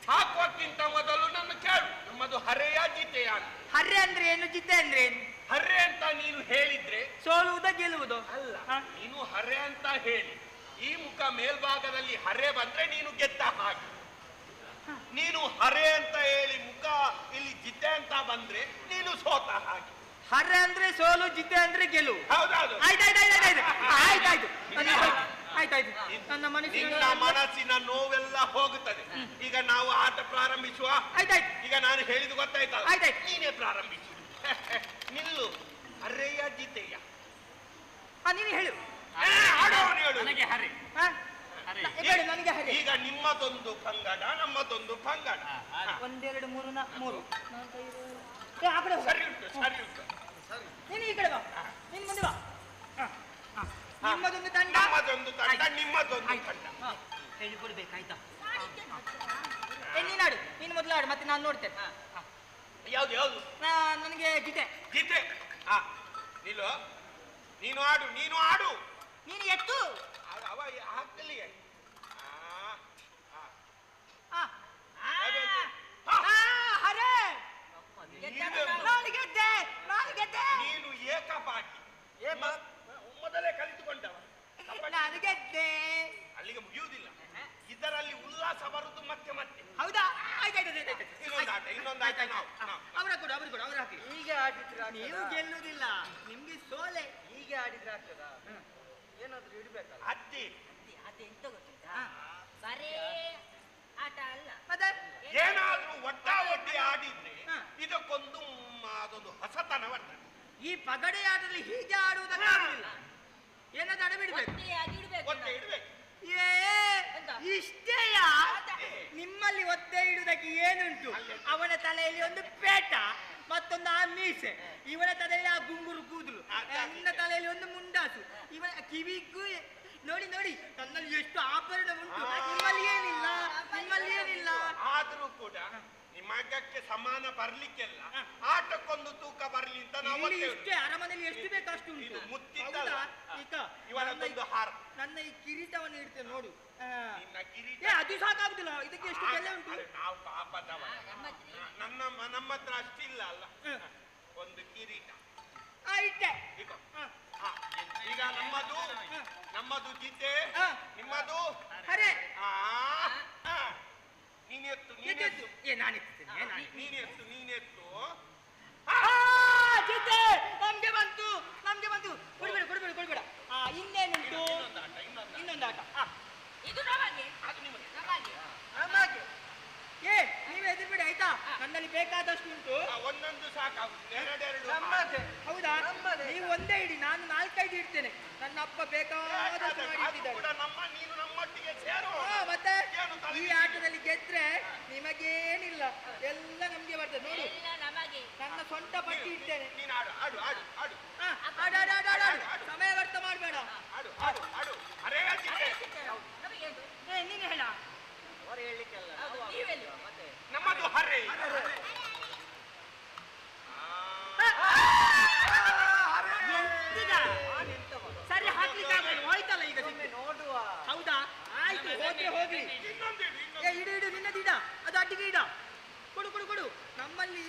ಹಾಕುವಕ್ಕಿಂತ ಮೊದಲು ನನ್ನ ಕೇಳು, ನಮ್ಮದು ಹರೆಯ ಜಿತೆಯ ಅಂತ. ಹರ್ರೆ ಅಂದ್ರೆ ಏನು? ಜಿದ್ದೆ ಅಂದ್ರೆ ಏನು? ಹರ್ರೆ ಅಂತ ನೀನು ಹೇಳಿದ್ರೆ ಸೋಲುವುದ ಗೆಲ್ಲುವುದು? ಅಲ್ಲ, ಹಾ. ನೀನು ಹರ್ರೆ ಅಂತ ಹೇಳಿ ಈ ಮುಖ ಮೇಲ್ಭಾಗದಲ್ಲಿ ಹರ್ರೆ ಬಂದ್ರೆ ನೀನು ಗೆದ್ದ ಹಾಗೆ. ನೀನು ಹರೆ ಅಂತ ಹೇಳಿ ಮುಖ ಇಲ್ಲಿ ಜಿದ್ದೆ ಅಂತ ಬಂದ್ರೆ ನೀನು ಸೋತ ಹಾಗೆ. ಹರ್ರೆ ಅಂದ್ರೆ ಸೋಲು, ಜಿದ್ದೆ ಅಂದ್ರೆ ಗೆಲುವು. ಹೌದೌದು. ಆಯ್ತಾಯ್ತು. ನನ್ನ ನಿನ್ನ ಮನಸ್ಸಿನ ನೋವೆಲ್ಲ ಹೋಗುತ್ತದೆ. ಈಗ ನಾವು ಆಟ ಪ್ರಾರಂಭಿಸುವ. ಆಯ್ತಾಯ್ತು. ಈಗ ನಾನು ಹೇಳಿದ್ದು ಗೊತ್ತಾಯ್ತಲ್ಲ? ಆಯ್ತಾಯ್ತು. ನೀನೇ ಪ್ರಾರಂಭಿಸು. ನಿಲ್ಲು. ಹರೆಯ ಜಿತೆಯ ನೀನು ಹೇಳು. ಆಡೋನು ಹೇಳು. ನನಗೆ ಹರಿ. ಹ? ಹೇಳು, ನನಗೆ ಹರ್ರೆ. ಈಗ ನಿಮ್ಮದೊಂದು ಪಂಗಡ, ನಮ್ಮದೊಂದು ಪಂಗಡ. ಒಂದೆರಡು ಮೂರು ಮೂರು ನಾಲ್ಕು ಐದು. ಏ, ಆ ಕಡೆ ಹೋಗು. ಸರಿ ಉಂಟು, ಸರಿ ಉಂಟು. ನೀನು ಈ ಕಡೆ ಬಾ. ನೀನು ಮುಂದೆ ಬಾ. ನಿಮ್ಮದೊಂದು ತಂಡ, ನಮ್ಮದೊಂದು ತಂಡ, ನಿಮ್ಮದೊಂದು ತಂಡ. ಹೇಳಿಕೊಡ್ಬೇಕಾಯ್ತಾ? ನೀನಾಡು, ನೀನು ಮೊದಲು ಆಡು, ಮತ್ತೆ ನಾನು ನೋಡ್ತೇನೆ. ಯಾವ್ದು ಯಾವ್ದು? ನನಗೆ ಜಿತೆ. ಜಿತೆ. ನಿಲ್ಲು. ನೀನು ಆಡು, ನೀನು ಆಡು. ನೀನು ಎತ್ತು. ಅವ ಹಾಕಲಿ. ಹರೇ, ನಾನು ಗೆದ್ದೆ. ನೀನು ಏಕಪಾಟಿ. ಮೊದಲೇ ಕಲಿತುಕೊಂಡವ. ನಾನು ಗೆದ್ದೆ. ಅಲ್ಲಿಗೆ ಮುಗಿಯುವುದಿಲ್ಲ. ಇದರಲ್ಲಿ ಉಲ್ಲಾಸ ಬರುವುದು ಮತ್ತೆ ಮತ್ತೆ. ಹೌದಾ? ಆಯ್ತಾಯ್ತು. ಇನ್ನೊಂದು ಆಟ ನಾವು. ಅವರ ಕೊಡು, ಅವ್ರು ಹಾಕಿ. ಹೀಗೆ ಆಡಿದ್ರೆ ನೀವು ಗೆಲ್ಲುವುದಿಲ್ಲ, ನಿಮ್ಗೆ ಸೋಲೆ. ಹೀಗೆ ಆಡಿದ್ರೆ ಆಗ್ತದಾ? ಏನಾದ್ರೂ ಇಡ್ಬೇಕಲ್ಲ. ಅತ್ತಿ ಅದೆಂತ ಗೊತ್ತಿತ್ತಾ? ಬರೇ ಆಟ ಅಲ್ಲ. ಮತ್ತೆ ಏನಾದ್ರೂ ಒಡ್ಡಿ ಆಡಿದ್ರೆ ಇದಕ್ಕೊಂದು ಅದೊಂದು ಹೊಸತನ ಬರ್ತದೆ. ಈ ಪಗಡೆ ಆಟದಲ್ಲಿ ಹೀಗೆ ಆಡುವುದಕ್ಕೆ ಆಗುದಿಲ್ಲ. ಏನಾದ್ರು ಅಡಬಿಡ್ಬೇಕು. ಒತ್ತೆ ಇಡ್ಬೇಕು. ಇಷ್ಟೇಯ? ನಿಮ್ಮಲ್ಲಿ ಒತ್ತೆ ಇಡುವುದಕ್ಕೆ ಏನುಂಟು? ಅವನ ತಲೆಯಲ್ಲಿ ಒಂದು ಪೇಟ, ಮತ್ತೊಂದು ಆ ಮೀಸೆ, ಇವನ ತಲೆಯಲ್ಲಿ ಆ ಗುಂಗುರು ಕೂದಲು, ನಿನ್ನ ತಲೆಯಲ್ಲಿ ಒಂದು ಮುಂಡಾಸು, ಇವನ ಕಿವಿಗೂ ನೋಡಿ ತನ್ನಲ್ಲಿ ಎಷ್ಟು ಆಭರಣ ಉಂಟು. ನಿಮ್ಮಲ್ಲಿ ಏನಿಲ್ಲ. ಆದ್ರೂ ಕೂಡ ನಿಮಗಕ್ಕೆ ಸಮಾನ ಬರ್ಲಿಕ್ಕೆಲ್ಲ ಆಟಕ್ಕೊಂದು ತೂಕ ಬರ್ಲಿ ಅಂತ ನಾವು ಇಷ್ಟೇ. ಅರಮನೆಯಲ್ಲಿ ಎಷ್ಟು ಬೇಕು ಅಷ್ಟು ಉಂಟು. ಮುತ್ತಿದ್ದಲ್ಲ. ಈಗ ಇವನದೊಂದು ಹಾರ. ನನ್ನ ಈ ಕಿರೀಟವನ್ನು ಇಡ್ತೇನೆ ನೋಡು. ನಿನ್ನ ಕಿರೀಟ ಅದು ಸಾಕಾಗುದಿಲ್ಲ. ಇದಕ್ಕೆ ಎಷ್ಟು ಬೆಲೆ ಉಂಟು? ನಾವು ಪಾಪದವ. ನಮ್ಮ ಹತ್ರ ಅಷ್ಟಿಲ್ಲ ಅಲ್ಲ. ಒಂದು ಕಿರೀಟ ಇಟ್ಟೆ. ಈಗ ನಮ್ಮದು ಜಿತೆ, ನಿಮ್ಮದು ಅರೆ ನೀನೆತ್ತು. ನೀನೆತ್ತು. ಜಿತೆ ನಮ್ಗೆ ಬಂತು. ಕೊಡ್ಬೇಡ. ಇನ್ನೇನುಂಟು? ಇನ್ನೊಂದು ಆಟ. ಇದು ನಮಗೆ. ಅದು ನಿಮಗೆ. ನಮಗೆ. ನೀವು ಹೆದರ್ಬೇಡಿ ಆಯ್ತಾ? ನನ್ನಲ್ಲಿ ಬೇಕಾದಷ್ಟು ಉಂಟು. ಒಂದೊಂದು ಸಾಕಾಗುತ್ತೆ. ಎರಡೆರಡು. ಹೌದಾ? ನೀವು ಒಂದೇ ಇಡಿ, ನಾನು 4-5 ಇಡ್ತೇನೆ. ನನ್ನ ಅಪ್ಪ ಬೇಕಾದಷ್ಟು ಮಾಡಿ ಇಟ್ಟಿದ್ದಾರೆ. ನೀನು ನಮ್ಮೊಟ್ಟಿಗೆ ಸೇರು. ಮತ್ತೆ ಏನು ಈ ಆಟದಲ್ಲಿ ಗೆದ್ರೆ ನಿಮಗೇನಿಲ್ಲ, ಎಲ್ಲ ನಮ್ಗೆ ಬರ್ತದೆ. ನೋಡು, ಎಲ್ಲ ನಮಗೆ. ನನ್ನ ಸ್ವಂತ ಪಟ್ಟಿ ಇರ್ತೇನೆ. ನೀನು ಆಡು ಆಡು ಆಡು ಆಡು ಹಾ, ಆಡು, ಆಡು, ಆಡು, ಆಡು, ಆಡು. ಸಮಯ ವ್ಯರ್ಥ ಮಾಡಬೇಡ. ಆಡು ಆಡು ಆಡು ಅರೆ ಚಿಟ್ಟೆ ನಮಗೆ ನೀನು ಹೇಳ. ಅವರು ಹೇಳಲಿಕ್ಕೆಲ್ಲ ನೀವೆಲ್ಲಿ ನಮ್ಮದು ಹರೆ ಸರಿ, ಹಾಕ್ಲಿಕ್ಕೆ ಆಗಲ್ಲ, ಹೋಯ್ತಲ್ಲ ಈಗ. ನೋಡುವ. ಹೌದಾ? ಆಯ್ತು, ಹೋದ್ರೆ ಹೋಗ್ಲಿ. ಇಡು ಇಡು, ನಿನ್ನದಿಡ, ಅದು ಅಡ್ಡಿಗೆ ಇಡ. ಕೊಡು ಕೊಡು ಕೊಡು. ನಮ್ಮಲ್ಲಿ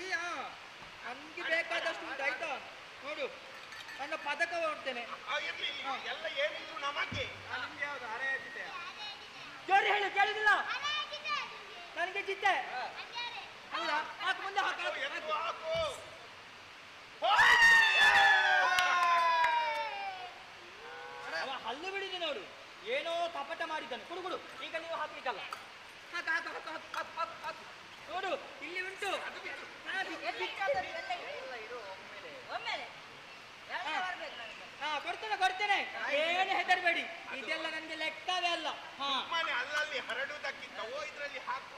ನಮ್ಗೆ ಬೇಕಾದಷ್ಟು ಉಂಟು, ಆಯ್ತಾ? ನೋಡು, ನನ್ನ ಪದಕ ಹೊಡ್ತೇನೆ. ಇರ್ಲಿ ಎಲ್ಲ ಏನಿದ್ರು ನಮಗೆ. ನಿಮ್ಗೆ ಯಾವ್ದು ಹರೆ ಚಿಟ್ಟೆ? ಜೋರಿ ಹೇಳು, ಕೇಳುದಿಲ್ಲ. ನನಗೆ ಚಿತ್ತೆ. ಹೌದಾ? ಹಾಕು, ಮುಂದೆ ಹಾಕು, ಹಾಕು, ಎತ್ತು ಹಾಕು. ಹಾಕು ಅವ ಹಲ್ಲು ಬಿಡಿದೆ ನೋಡು, ಏನೋ ಕಪಟ ಮಾಡಿದ್ದಾನೆ. ಕೊಡು ಕೊಡು, ಈಗ ನೀವು ಹಾಕ್ಲಿಕ್ಕಲ್ಲ. ಹಾಕು ಹಾಕು ಹಾಕು ಹಾಕು ಹಾಕು ಹಾಕು ಹಾಕು. ನೋಡು, ಇಲ್ಲಿ ಉಂಟು. ಒಮ್ಮೆಲೆ ಎಲ್ಲ ಬರ್ಬೇಕು ನನಗೆ. ಕೊಡ್ತೇನೆ ಕೊಡ್ತೇನೆ, ಏನು ಹೆದರ್ಬೇಡಿ. ಇದೆಲ್ಲ ನನಗೆ ಲೆಕ್ಕವೇ ಅಲ್ಲ. ಹಾ, ಮನೆ ಅಲ್ಲಲ್ಲಿ ಹರಡುವುದಕ್ಕಿಂತ ಇದರಲ್ಲಿ ಹಾಕುವ.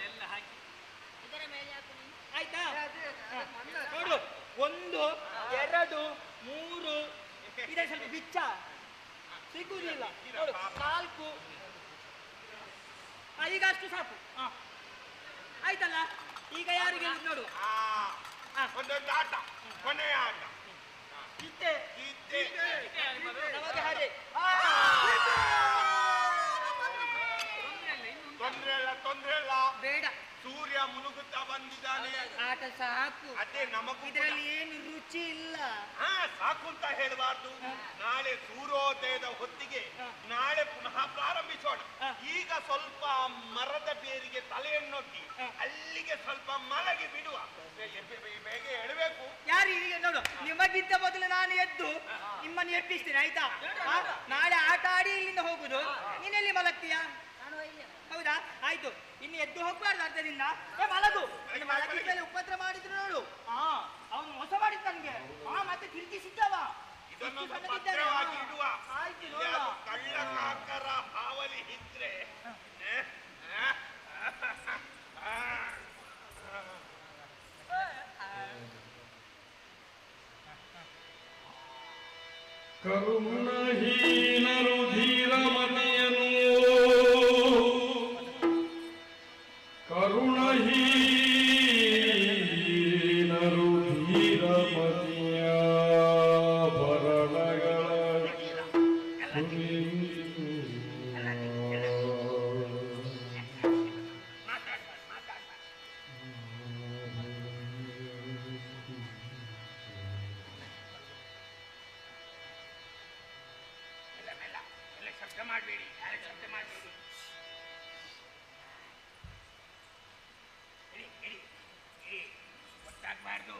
ಎಲ್ಲ ಹಾಕಿ ಇದರ ಮೇಲೆ ಹಾಕು ನೀನು. ಆಯ್ತಾ? ನೋಡು, 1 2 3, ಇದೆ ಸ್ವಲ್ಪ ಬಿಚ್ಚ ಸಿಗುವುದಿಲ್ಲ. ನೋಡು, 4. ಈಗ ಅಷ್ಟು ಸಾಕು. ಆಯ್ತಲ್ಲ? ಈಗ ಯಾರಿಗೆ ನೋಡು. ಒಂದೊಂದು ಆಟ, ಕೊನೆಯ ಆಟ. ಚಿಟ್ಟೆ ಇದ್ದೆ ನಮಗೆ ಹಾಗೆ. ತೊಂದ್ರೆ ಇಲ್ಲ ಬೇಡ, ಸೂರ್ಯ ಮುಳುಗುತ್ತಾ ಬಂದಿದ್ದಾನೆ. ಆಟ ಸಾಕು. ಅದೇ ನಮಗೂ ಇದರಲ್ಲಿ ಏನು ರುಚಿ ಇಲ್ಲ. ಸಾಕು ಅಂತ ಹೇಳಬಾರ್ದು. ನಾಳೆ ಸೂರ್ಯೋದಯದ ಹೊತ್ತಿಗೆ ನಾಳೆ ಪುನಃ ಪ್ರಾರಂಭಿಸೋಣ. ಈಗ ಸ್ವಲ್ಪ ಮರದ ಬೇರಿಗೆ ತಲೆಯನ್ನೊಡ್ಡಿ ಅಲ್ಲಿಗೆ ಸ್ವಲ್ಪ ಮಲಗಿ ಬಿಡುವ. ಬೇಗ ಹೇಳಬೇಕು. ಯಾರು ಈಗ ನೋಡು, ನಿಮಗಿಂತ ಮೊದಲು ನಾನು ಎದ್ದು ನಿಮ್ಮನ್ನು ಎಬ್ಬಿಸ್ತೇನೆ, ಆಯ್ತಾ? ನಾಳೆ ಆಟ ಆಡಿ ಇಲ್ಲಿಂದ ಹೋಗುದು. ನೀನೆಲ್ಲಿ ಮಲಗ್ತೀಯಾ? ನಾನು ಇಲ್ಲಿ ಹೌದಾ? ಆಯ್ತು, ಇನ್ನು ಎದ್ದು ಹೋಗ್ಬಾರ್ದು. ಅರ್ಧದಿಂದ ಮಲಗು. ಇನ್ನು ಮಲಗಿದ ಮೇಲೆ ಉಪದ್ರ ಮಾಡಿದ್ರು ನೋಡು. ಅವನು ಮೋಸ ಮಾಡಿದ್ ನನ್ಗೆ. ಮತ್ತೆ ತಿರುಗಿಸಿದ್ದವ. ಇದನ್ನೊಂದು ಭದ್ರವಾಗಿ ಇಡುವ. ಆಯ್ತು, ಇಲ್ಲಿ ನೋಡುವ. ಅದು ಕಳ್ಳ ಕಾಕರ ಹಾವಳಿ ಇದ್ರೆ ಕರುಣಹೀನರು ಧೀರಮತಿಯನು ಕರುಣಹೀನರು ಧೀರಮತಿಯ ಭರಣಗಳ ಶಬ್ದ ಮಾಡಬೇಡಿ, ಶಬ್ದ ಮಾಡಬೇಡಿ. ಗೊತ್ತಾಗಬಾರ್ದು.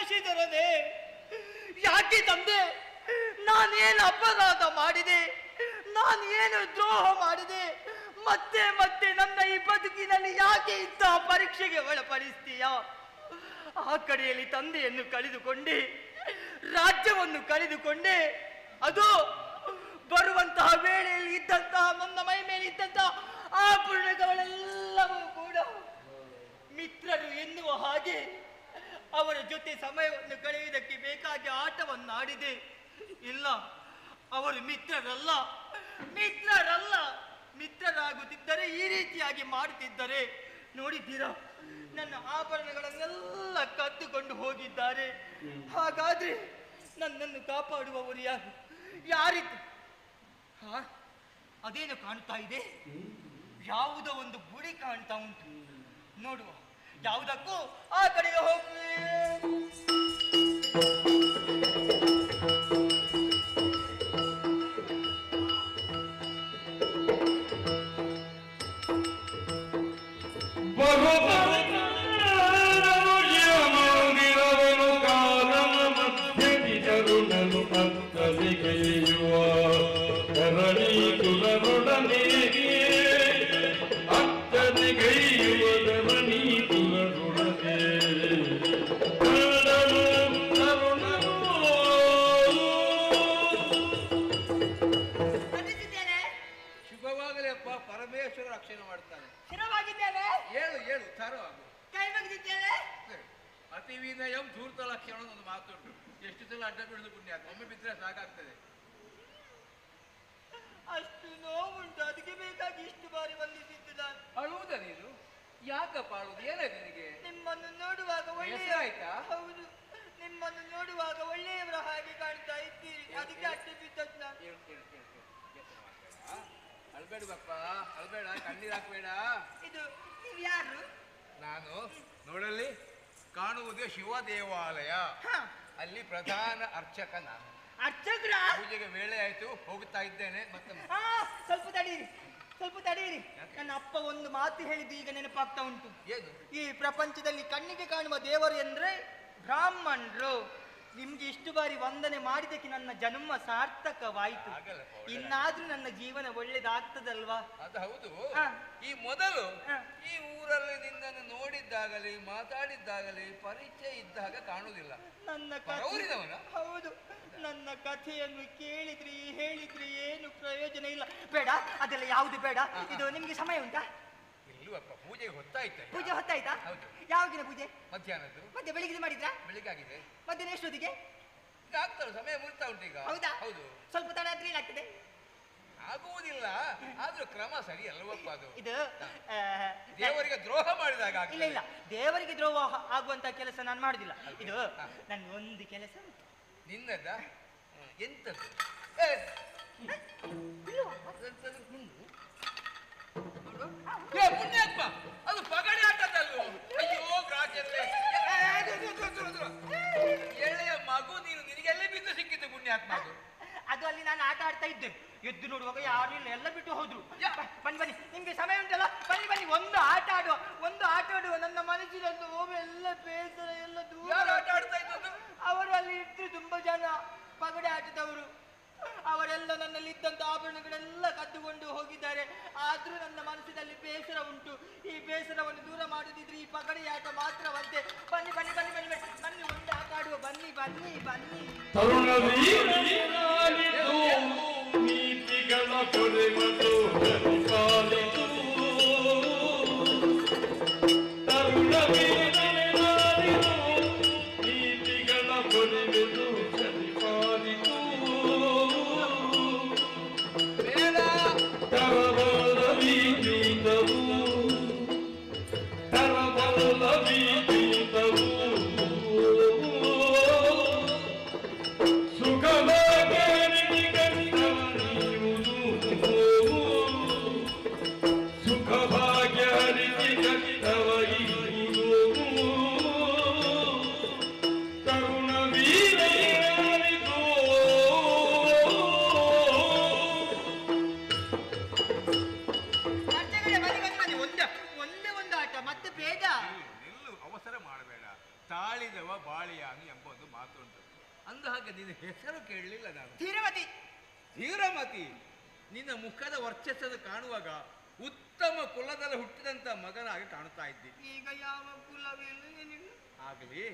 ಕ್ಷಮಿಸಿದರದೆ? ಯಾಕೆ ತಂದೆ? ನಾನೇನು ಅಪರಾಧ ಮಾಡಿದೆ? ನಾನು ಏನು ದ್ರೋಹ ಮಾಡಿದೆ? ಮತ್ತೆ ಮತ್ತೆ ನನ್ನ ಈ ಬದುಕಿನಲ್ಲಿ ಯಾಕೆ ಇಂಥ ಪರೀಕ್ಷೆಗೆ ಒಳಪಡಿಸ್ತೀಯ? ಆ ಕಡೆಯಲ್ಲಿ ತಂದೆಯನ್ನು ಕಳೆದುಕೊಂಡೆ, ರಾಜ್ಯವನ್ನು ಕಳೆದುಕೊಂಡೆ. ಅದು ಬರುವಂತಹ ವೇಳೆಯಲ್ಲಿ ಇದ್ದಂತಹ ನನ್ನ ಮೈ ಮೇಲೆ ಇದ್ದಂತಹ ಆಭರಣಗಳೆಲ್ಲವೂ ಕೂಡ ಮಿತ್ರರು ಎನ್ನುವ ಹಾಗೆ ಅವರ ಜೊತೆ ಸಮಯವನ್ನು ಕಳೆಯುವುದಕ್ಕೆ ಬೇಕಾಗಿ ಆಟವನ್ನು ಆಡಿದೆ. ಇಲ್ಲ, ಅವರು ಮಿತ್ರರಲ್ಲ, ಮಿತ್ರರಲ್ಲ. ಮಿತ್ರರಾಗುತ್ತಿದ್ದರೆ ಈ ರೀತಿಯಾಗಿ ಮಾಡುತ್ತಿದ್ದರೆ ನೋಡಿದ್ದೀರಾ? ನನ್ನ ಆಭರಣಗಳನ್ನೆಲ್ಲ ಕದ್ದುಕೊಂಡು ಹೋಗಿದ್ದಾರೆ. ಹಾಗಾದ್ರೆ ನನ್ನನ್ನು ಕಾಪಾಡುವವರು ಯಾರು? ಯಾರಿದ್ದು? ಅದೇನು ಕಾಣ್ತಾ ಇದೆ? ಯಾವುದೋ ಒಂದು ಗುಡಿ ಕಾಣ್ತಾ ಉಂಟು. ನೋಡುವ, ಯಾವುದಕ್ಕೂ ಆ ಕಡೆಗೆ ಹೋಗಿ. ಮಂದಿರವನು ಕಾಲನ ಮಧ್ಯದಿ ತರುಣನು ಅತ್ತಲಿಗೆಯುವ ಕರಣಿ ಕುಲರೊಡನೆಗೆ ಅತ್ತಲಿಗೆಯುವ ಕರಣಿ ಕುಲರೊಡನೆ ತರುಣನು ಶುಭವಾಗಲಿ ಅಪ್ಪ. ಪರಮೇಶ್ವರ ರಕ್ಷಣೆ ಮಾಡ್ತಾನೆ. ಸ್ಥಿರವಾಗಿದ್ದೇನೆ. ಹೇಳು ಹೇಳು, ಉದ್ಧಾರವಾಗು. ಕೈ ಬಗ್ಗಿದ್ದೇನೆ. ಅತಿ ವಿನಯಂ ಧೂರ್ತ ಲಕ್ಷಣ ಒಂದು ಮಾತುಂಟು. ಎಷ್ಟು ಸಲ ಅಡ್ಡ ಬಿಡುದು ಪುಣ್ಯ, ಒಮ್ಮೆ ಬಿದ್ದರೆ ಸಾಕಾಗ್ತದೆ. ಅಷ್ಟು ನೋವುಂಟು, ಅದಕ್ಕೆ ಬೇಕಾಗಿ ಇಷ್ಟು ಬಾರಿ ಬಂದಿದ್ದು ನಾನು. ಅಳುವುದ ನೀನು? ಯಾಕಪ್ಪ ಅಳುವುದು? ಏನಾಯ್ತು ನಿನಗೆ? ನಿಮ್ಮನ್ನು ನೋಡುವಾಗ ಒಳ್ಳೆಯ ಆಯ್ತಾ? ಹೌದು, ನಿಮ್ಮನ್ನು ನೋಡುವಾಗ ಒಳ್ಳೆಯವರ ಹಾಗೆ ಕಾಣ್ತಾ ಇದ್ದೀರಿ. ಅದಕ್ಕೆ ಅಡ್ಡ ಬಿದ್ದದ್ದು ನಾನು. ಅಳ್ಬೇಡ ಬಪ್ಪ, ಅಳ್ಬೇಡ, ಕಣ್ಣೀರು ಹಾಕ್ಬೇಡ. ಇದು ನೀವು ಯಾರು? ನಾನು ನೋಡಲ್ಲಿ ಕಾಣುವುದೇ ಶಿವ ದೇವಾಲಯ. ಅಲ್ಲಿ ಪ್ರಧಾನ ಅರ್ಚಕ ನಾನು. ಅರ್ಚಕ್ರ? ಪೂಜೆಗೆ ವೇಳೆ ಆಯ್ತು, ಹೋಗ್ತಾ ಇದ್ದೇನೆ. ಮತ್ತೆ ಸ್ವಲ್ಪ ತಡೀರಿ, ಸ್ವಲ್ಪ ತಡೀರಿ. ನನ್ನ ಅಪ್ಪ ಒಂದು ಮಾತು ಹೇಳಿದ್ದು ಈಗ ನೆನಪಾಗ್ತಾ ಉಂಟು. ಏನು? ಈ ಪ್ರಪಂಚದಲ್ಲಿ ಕಣ್ಣಿಗೆ ಕಾಣುವ ದೇವರು ಎಂದ್ರೆ ಬ್ರಾಹ್ಮಣರು. ನಿಮ್ಗೆ ಇಷ್ಟು ಬಾರಿ ವಂದನೆ ಮಾಡಿದಕ್ಕೆ ನನ್ನ ಜನ್ಮ ಸಾರ್ಥಕವಾಯಿತು. ಇನ್ನಾದ್ರೂ ನನ್ನ ಜೀವನ ಒಳ್ಳೇದಾಗ್ತದಲ್ವಾ? ಅದು ಹೌದು. ಈ ಮೊದಲು ಈ ಊರಲ್ಲಿ ನಿನ್ನನ್ನು ನೋಡಿದ್ದಾಗಲಿ ಮಾತಾಡಿದ್ದಾಗಲಿ ಪರಿಚಯ ಇದ್ದಾಗ ಕಾಣುವುದಿಲ್ಲ. ನನ್ನ ಹೌದು, ನನ್ನ ಕಥೆಯನ್ನು ಕೇಳಿದ್ರಿ ಹೇಳಿದ್ರಿ ಏನು ಪ್ರಯೋಜನ ಇಲ್ಲ. ಬೇಡ, ಅದೆಲ್ಲ ಯಾವುದು ಬೇಡ. ಇದು ನಿಮ್ಗೆ ಸಮಯ ಉಂಟಾ? ಇಲ್ಲವಪ್ಪ, ಪೂಜೆಗೆ ಹೊತ್ತಾಯ್ತಾ? ಪೂಜೆ ಹೊತ್ತಾಯ್ತಾ? ಹೌದು. ಯಾವಾಗಿನ ಪೂಜೆ? ಮಧ್ಯಾಹ್ನದ್ದು. ಮತ್ತೆ ಬೆಳಿಗ್ಗೆ ಮಾಡಿದ್ರಾ? ಬೆಳಿಗ್ಗೆ ಆಗಿದೆ. ಮಧ್ಯಾಹ್ನ ಎಷ್ಟೊತ್ತಿಗೆ? ಆಗ್ತದೆ, ಸಮಯ ಮುಗಿತಾ ಉಂಟು ಈಗ. ಹೌದಾ? ಹೌದು. ಸ್ವಲ್ಪ ತಡ ಆದ್ರೆ ಏನಾಗ್ತದೆ? ಆಗುವುದಿಲ್ಲ, ಆದ್ರೂ ಕ್ರಮ ಸರಿ ಅಲ್ವಪ್ಪ ಅದು. ಇದು ದೇವರಿಗೆ ದ್ರೋಹ ಮಾಡಿದಾಗ. ಇಲ್ಲ ಇಲ್ಲ, ದೇವರಿಗೆ ದ್ರೋಹ ಆಗುವಂತ ಕೆಲಸ ನಾನು ಮಾಡುದಿಲ್ಲ. ಇದು ನನ್ನ ಒಂದು ಕೆಲಸ ಉಂಟು. ನಿನ್ನದ? ಎಂತದ್ದು? ಪುಣ್ಯಾತ್ಮ, ಅದು ಪಗಡೆ ಆಟದಲ್ವ? ಅಯ್ಯೋ ಗ್ರಾಜಲ್ಲೇ, ಎಳೆಯ ಮಗು ನೀನು, ನಿನಗೆಲ್ಲೇ ಬಿದ್ದು ಸಿಕ್ಕಿತ್ತು ಪುಣ್ಯಾತ್ಮ ಅದು. ಅದು ಅಲ್ಲಿ ನಾನು ಆಟ ಆಡ್ತಾ ಇದ್ದೆ. ಎದ್ದು ನೋಡುವಾಗ ಯಾರು ಇಲ್ಲ, ಎಲ್ಲ ಬಿಟ್ಟು ಹೋದ್ರು. ಬನ್ನಿ ಬನ್ನಿ, ನಿಮ್ಗೆ ಸಮಯ ಉಂಟಲ್ಲ, ಬನ್ನಿ ಬನ್ನಿ, ಒಂದು ಆಟ ಆಡುವ, ಒಂದು ಆಟ ಆಡುವ. ನನ್ನ ಮನಸ್ಸಿನಂದು ಎಲ್ಲ ಬೇಸರ ಎಲ್ಲ ದೂರ. ಯಾರು ಆಟ ಆಡ್ತಾ ಇದ್ದದ್ದು? ಅವರು ಅಲ್ಲಿ ಇದ್ರು ತುಂಬಾ ಜನ, ಪಗಡೆ ಆಟದವರು. ಅವರೆಲ್ಲ ನನ್ನಲ್ಲಿ ಇದ್ದಂತ ಆಭರಣಗಳೆಲ್ಲ ಕದ್ದುಕೊಂಡು ಹೋಗಿದ್ದಾರೆ. ಆದ್ರೂ ನನ್ನ ಮನಸ್ಸಿನಲ್ಲಿ ಬೇಸರ ಉಂಟು. ಈ ಬೇಸರವನ್ನು ದೂರ ಮಾಡುದಿದ್ರೆ ಈ ಪಗಡೆ ಆಟ ಮಾತ್ರವಂತೆ. ಬನ್ನಿ ಬನ್ನಿ ಬನ್ನಿ ಬನ್ನಿ ಬನ್ನಿ ಬನ್ನಿ, ಒಂದು ಆಟ ಆಡುವ. ಬನ್ನಿ ಬನ್ನಿ ಬನ್ನಿ. ನೀತಿಗಳ ಕೊರೆಮದು ಪರಿಪಾಲಿತು ತರುಣವೀರನಾರಿತು ನೀತಿಗಳ ಕೊರೆಮದು ಪರಿಪಾಲಿತು ತರಬಲ ವಿದ್ಯುತವು ತರಬಲ ವಿದ್ಯುತವು ತರುಣ ವೀರ ಒಂದು ಮಾತುಂಟು. ಅಂದ ಹಾಗೆ ನಿನ್ನ ಹೆಸರು ಕೇಳಲಿಲ್ಲ ನಾನು. ಧೀರಮತಿ. ಧೀರಮತಿ, ನಿನ್ನ ಮುಖದ ವರ್ಚಸ್ಸನ್ನು ಕಾಣುವಾಗ ಉತ್ತಮ ಕುಲದಲ್ಲಿ ಹುಟ್ಟಿದಂತ ಮಗನಾಗಿ ಕಾಣುತ್ತಾ ಇದ್ದಿ. ಈಗ ಯಾವ ಕುಲವಿಲ್ಲ ಏನಿಲ್ಲ. ಆಗಲಿ,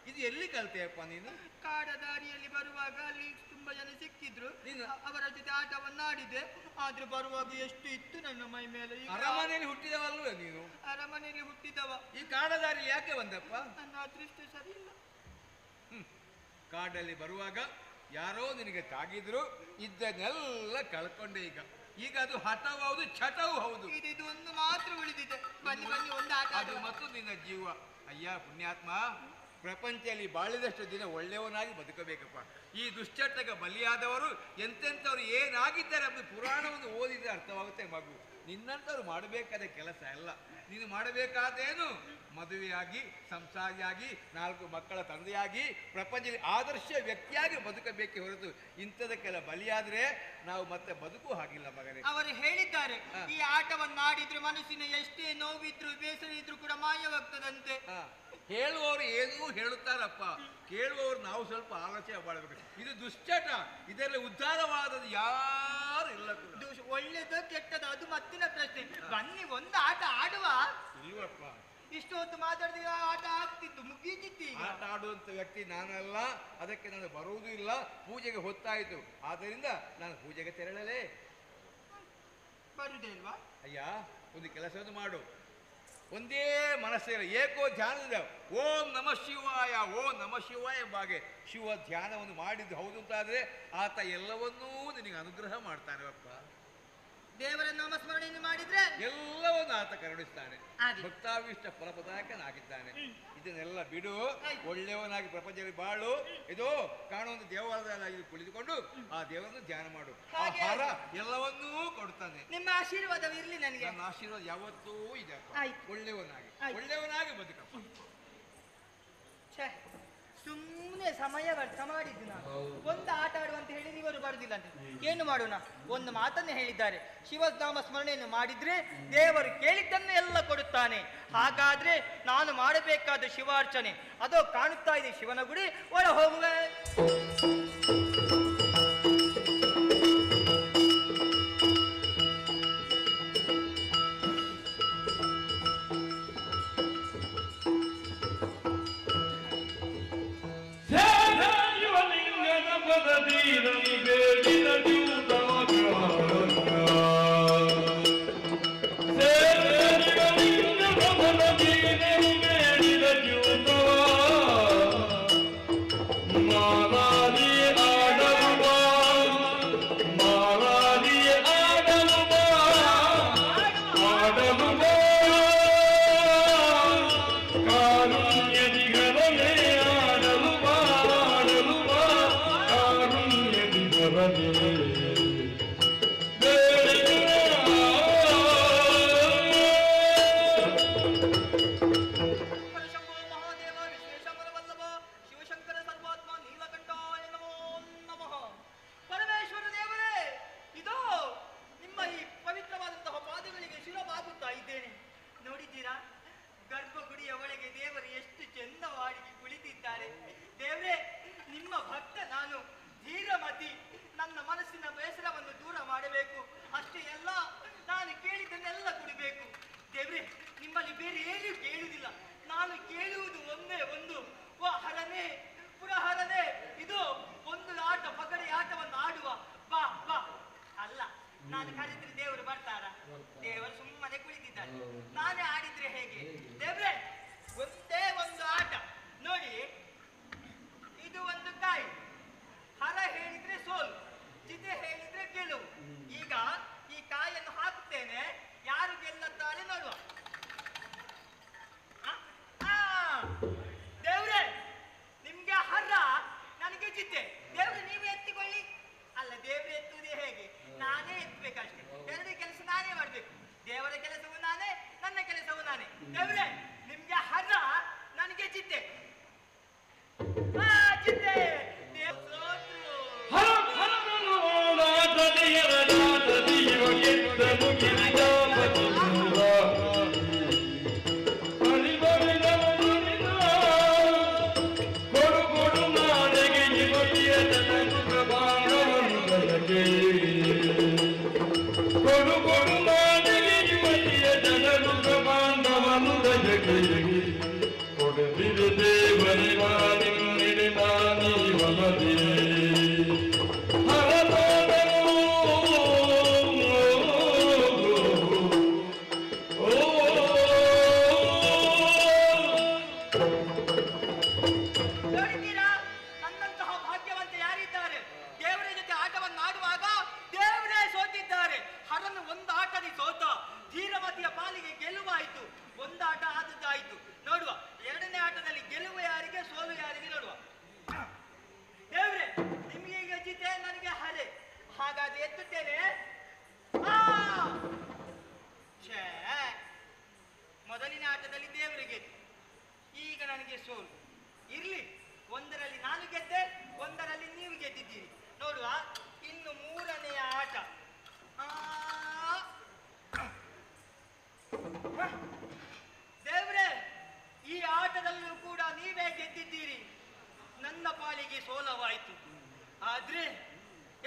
ಇದು ಎಲ್ಲಿ ಕಲ್ತೆಯಪ್ಪ ನೀನು? ಕಾಡ ದಾರಿಯಲ್ಲಿ ಬರುವಾಗ ಅಲ್ಲಿ ತುಂಬಾ ಜನ ಸಿಕ್ಕಿದ್ರು, ಅವರ ಜೊತೆ ಆಟವನ್ನಾಡಿದೆ. ಆದ್ರೆ ಬರುವಾಗ ಎಷ್ಟು ಇತ್ತು ನನ್ನ ಮೈ ಮೇಲೆ. ಅರಮನೆಯಲ್ಲಿ ಹುಟ್ಟಿದವಲ್ವೇ ನೀನು? ಅರಮನೆಯಲ್ಲಿ ಹುಟ್ಟಿದವ. ಈ ಕಾಡ ದಾರಿ ಯಾಕೆ ಬಂದಪ್ಪ? ನನ್ನ ಅದೃಷ್ಟ ಸರಿ ಇಲ್ಲ. ಕಾಡಲ್ಲಿ ಬರುವಾಗ ಯಾರೋ ನಿನಗೆ ತಾಗಿದ್ರು, ಇದ್ದನ್ನೆಲ್ಲ ಕಳ್ಕೊಂಡೆ. ಈಗ ಅದು ಹಠವೂ ಹೌದು, ಚಟವೂ ಹೌದು. ಇದು ಒಂದು ಮಾತ್ರ ಉಳಿದಿದೆ. ಬನ್ನಿ ಬನ್ನಿ ಒಂದು ಆಟ. ಅದು ಮತ್ತು ನಿನ್ನ ಜೀವ. ಅಯ್ಯ ಪುಣ್ಯಾತ್ಮ, ಪ್ರಪಂಚದಲ್ಲಿ ಬಾಳಿದಷ್ಟು ದಿನ ಒಳ್ಳೆಯವನಾಗಿ ಬದುಕಬೇಕಪ್ಪ. ಈ ದುಶ್ಚಟಕ್ಕೆ ಬಲಿಯಾದವರು ಎಂತೆಂಥವ್ರು ಏನಾಗಿದ್ದಾರೆ ಅಂತ ಪುರಾಣವನ್ನು ಓದಿದ್ರೆ ಅರ್ಥವಾಗುತ್ತೆ ಮಗು. ನಿನ್ನಂಥವ್ರು ಮಾಡಬೇಕಾದ ಕೆಲಸ ಅಲ್ಲ. ನೀನು ಮಾಡಬೇಕಾದೇನು? ಮದುವೆಯಾಗಿ, ಸಂಸಾರಿಯಾಗಿ, 4 ಮಕ್ಕಳ ತಂದೆಯಾಗಿ, ಪ್ರಪಂಚದಲ್ಲಿ ಆದರ್ಶ ವ್ಯಕ್ತಿಯಾಗಿ ಬದುಕಬೇಕೆ ಹೊರತು ಇಂಥದಕ್ಕೆಲ್ಲ ಬಲಿಯಾದ್ರೆ ನಾವು ಮತ್ತೆ ಬದುಕು ಹಾಗಿಲ್ಲ ಮಗನೇ. ಅವರು ಹೇಳಿದ್ದಾರೆ, ಈ ಆಟವನ್ನಾಡಿದ್ರೆ ಮನಸ್ಸಿನ ಎಷ್ಟೇ ನೋವಿದ್ರು ಬೇಸರ ಇದ್ರು ಕೂಡ ಮಾಯವಾಗ್ತದಂತೆ. ಹೇಳುವವರು ಏನೂ ಹೇಳುತ್ತಾರಪ್ಪ, ಕೇಳುವವರು ನಾವು ಸ್ವಲ್ಪ ಆಲೋಚನೆ ಮಾಡಬೇಕು. ಇದು ದುಶ್ಚಟ, ಇದರಲ್ಲಿ ಉದ್ಧಾರವಾದದ್ದು ಯಾರು ಇಲ್ಲ. ಒಳ್ಳೇದು ಕೆಟ್ಟದ್ದು ಅದು ಮತ್ತಿನ ಪ್ರಶ್ನೆ. ಬನ್ನಿ ಒಂದು ಆಟ ಆಡುವ. ಇಲ್ವಪ್ಪ, ಇಷ್ಟು ಹೊತ್ತು ಮಾತಾಡಿದ್ರೆ ಆಟ ಆಗ್ತಿತ್ತು, ಮುಗೀತಿತ್ತು. ಆಟ ಆಡುವಂತ ವ್ಯಕ್ತಿ ನಾನಲ್ಲ, ಅದಕ್ಕೆ ನಾನು ಬರುವುದೂ ಇಲ್ಲ. ಪೂಜೆಗೆ ಹೊತ್ತಾಯಿತು, ಆದ್ದರಿಂದ ನಾನು ಪೂಜೆಗೆ ತೆರಳಲೇ. ಬರುದೇ ಇಲ್ವಾ? ಅಯ್ಯ, ಒಂದು ಕೆಲಸವನ್ನು ಮಾಡು. ಒಂದೇ ಮನಸ್ಸಿಲ್ಲ, ಏಕೋ ಧ್ಯಾನದ ಓಂ ನಮ ಶಿವಾಯ, ಓಂ ನಮ ಶಿವಾಯ ಎಂಬಾಗೆ ಶಿವ ಧ್ಯಾನವನ್ನು ಮಾಡಿದ್ದು ಹೌದು ಅಂತಾದ್ರೆ ಆತ ಎಲ್ಲವನ್ನೂ ನಿನಗೆ ಅನುಗ್ರಹ ಮಾಡ್ತಾನೆ ಅಪ್ಪ. ದೇವರ ನಾಮಸ್ಮರಣೆಯನ್ನು ಮಾಡಿದ್ರೆ ಎಲ್ಲವನ್ನು ಆತ ಕರುಣಿಸ್ತಾನೆ. ಭಕ್ತಾವಿಷ್ಟ ಫಲಪ್ರದಾಯಕನಾಗಿದ್ದಾನೆ. ಇದನ್ನೆಲ್ಲ ಬಿಡು, ಒಳ್ಳೆಯವನಾಗಿ ಪ್ರಪಂಚದಲ್ಲಿ ಬಾಳು. ಇದು ಕಾಣುವಂತ ದೇವಾಲಯದಲ್ಲಿ ಕುಳಿತುಕೊಂಡು ಆ ದೇವರನ್ನು ಧ್ಯಾನ ಮಾಡು. ಆ ಹಾರ ಎಲ್ಲವನ್ನೂ ಕೊಡ್ತಾನೆ. ನಿಮ್ಮ ಆಶೀರ್ವಾದವಿರ್ಲಿ ನನಗೆ. ನನ್ನ ಆಶೀರ್ವಾದ ಯಾವತ್ತೂ ಇದೆ. ಒಳ್ಳೆಯವನಾಗಿ ಒಳ್ಳೆಯವನಾಗಿ ಬದುಕಪ್ಪ. ಸುಮ್ಮನೆ ಸಮಯ ವ್ಯರ್ಥ ಮಾಡಿದ್ದು ನಾನು. ಒಂದು ಆಟ ಆಡುವಂತ ಹೇಳಿದ್ರೆ ಇವರು ಬರುದಿಲ್ಲ ಅಂತ. ಏನು ಮಾಡೋಣ? ಒಂದು ಮಾತನ್ನೇ ಹೇಳಿದ್ದಾರೆ, ಶಿವನಾಮ ಸ್ಮರಣೆಯನ್ನು ಮಾಡಿದ್ರೆ ದೇವರು ಕೇಳಿದ್ದನ್ನು ಎಲ್ಲ ಕೊಡುತ್ತಾನೆ. ಹಾಗಾದ್ರೆ ನಾನು ಮಾಡಬೇಕಾದ ಶಿವಾರ್ಚನೆ ಅದೋ ಕಾಣುತ್ತಾ ಇದೆ ಶಿವನ ಗುಡಿ, ಒಳ ಹೋಗುವೆ. ಕೊಡು ಮನದಿ ಹರದೋಡೆನು ನೋಡಿದ್ದೀರಾ ನನ್ನಂತಹ ಭಾಗ್ಯವಂತ ಯಾರಿದ್ದಾರೆ? ದೇವರ ಜೊತೆ ಆಟವನ್ನಾಡುವಾಗ ದೇವರೇ ಸೋತಿದ್ದಾರೆ. ಹರನು ಒಂದು ಆಟದಲ್ಲಿ ಸೋತ, ಧೀರಮತಿಯ ಪಾಲಿಗೆ ಗೆಲುವಾಯಿತು. ಒಂದು ಆಟ ಆದದ್ದಾಯಿತು. ನೋಡುವ ಎರಡನೇ ಆಟದಲ್ಲಿ ಗೆಲುವು ಯಾರಿಗೆ, ಸೋಲು ಯಾರಿಗೆ ನೋಡುವ. ದೇವ್ರೆ, ನಿಮಗೆ ಈಗ ಜಿತೆ, ನನಗೆ ಹರೆ. ಹಾಗಾದ್ರೆ ಎತ್ತುತ್ತೇನೆ. ಛೇ, ಮೊದಲಿನ ಆಟದಲ್ಲಿ ದೇವರಿಗೆ, ಈಗ ನನಗೆ ಸೋಲು. ಇರ್ಲಿ, ಒಂದರಲ್ಲಿ ನಾನು ಗೆದ್ದೆ, ಒಂದರಲ್ಲಿ ನೀವು ಗೆದ್ದಿದ್ದೀರಿ. ನೋಡುವ ಇನ್ನು ಮೂರನೆಯ ಆಟ. ದೇವ್ರೆ, ಈ ಆಟದಲ್ಲೂ ಕೂಡ ನೀವೇ ಗೆದ್ದಿದ್ದೀರಿ. ನನ್ನ ಪಾಲಿಗೆ ಸೋಲವಾಯಿತು. ಆದ್ರೆ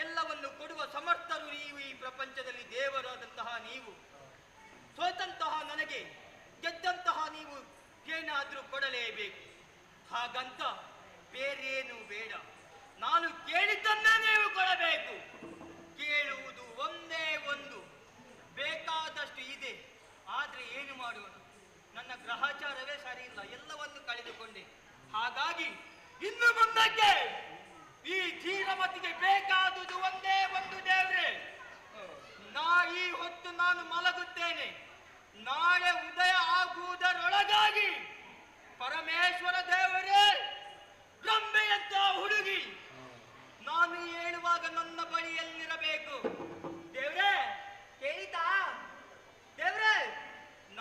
ಎಲ್ಲವನ್ನು ಕೊಡುವ ಸಮರ್ಥರು ನೀವು. ಈ ಪ್ರಪಂಚದಲ್ಲಿ ದೇವರಾದಂತಹ ನೀವು. ಸೋತಂತಹ ನನಗೆ ಗೆದ್ದಂತಹ ನೀವು ಏನಾದ್ರೂ ಕೊಡಲೇಬೇಕು. ಹಾಗಂತ ಬೇರೇನು ಬೇಡ, ನಾನು ಕೇಳಿದ್ದನ್ನೇ ನೀವು ಕೊಡಬೇಕು. ಕೇಳುವುದು ಒಂದೇ ಒಂದು, ಬೇಕಾದಷ್ಟು ಇದೆ. ಆದ್ರೆ ಏನು ಮಾಡೋಣ, ನನ್ನ ಗ್ರಹಚಾರವೇ ಸರಿ ಇಲ್ಲ, ಎಲ್ಲವನ್ನು ಕಳೆದುಕೊಂಡೆ. ಹಾಗಾಗಿ ಇನ್ನು ಮುಂದಕ್ಕೆ ಈ ಧೀರಮತಿಗೆ ಬೇಕಾದುದು ಒಂದೇ ಒಂದು. ದೇವ್ರೆ, ಈ ಹೊತ್ತು ನಾನು ಮಲಗುತ್ತೇನೆ. ನಾಳೆ ಉದಯ ಆಗುವುದರೊಳಗಾಗಿ ಪರಮೇಶ್ವರ ದೇವರೇ, ರಂಬೆಯಂತ ಹುಡುಗಿ ನಾನು ಹೇಳುವಾಗ ನನ್ನ ಬಳಿಯಲ್ಲಿರಬೇಕು. ದೇವ್ರೆ, ಕೇಳಿತಾ? ದೇವ್ರೆ,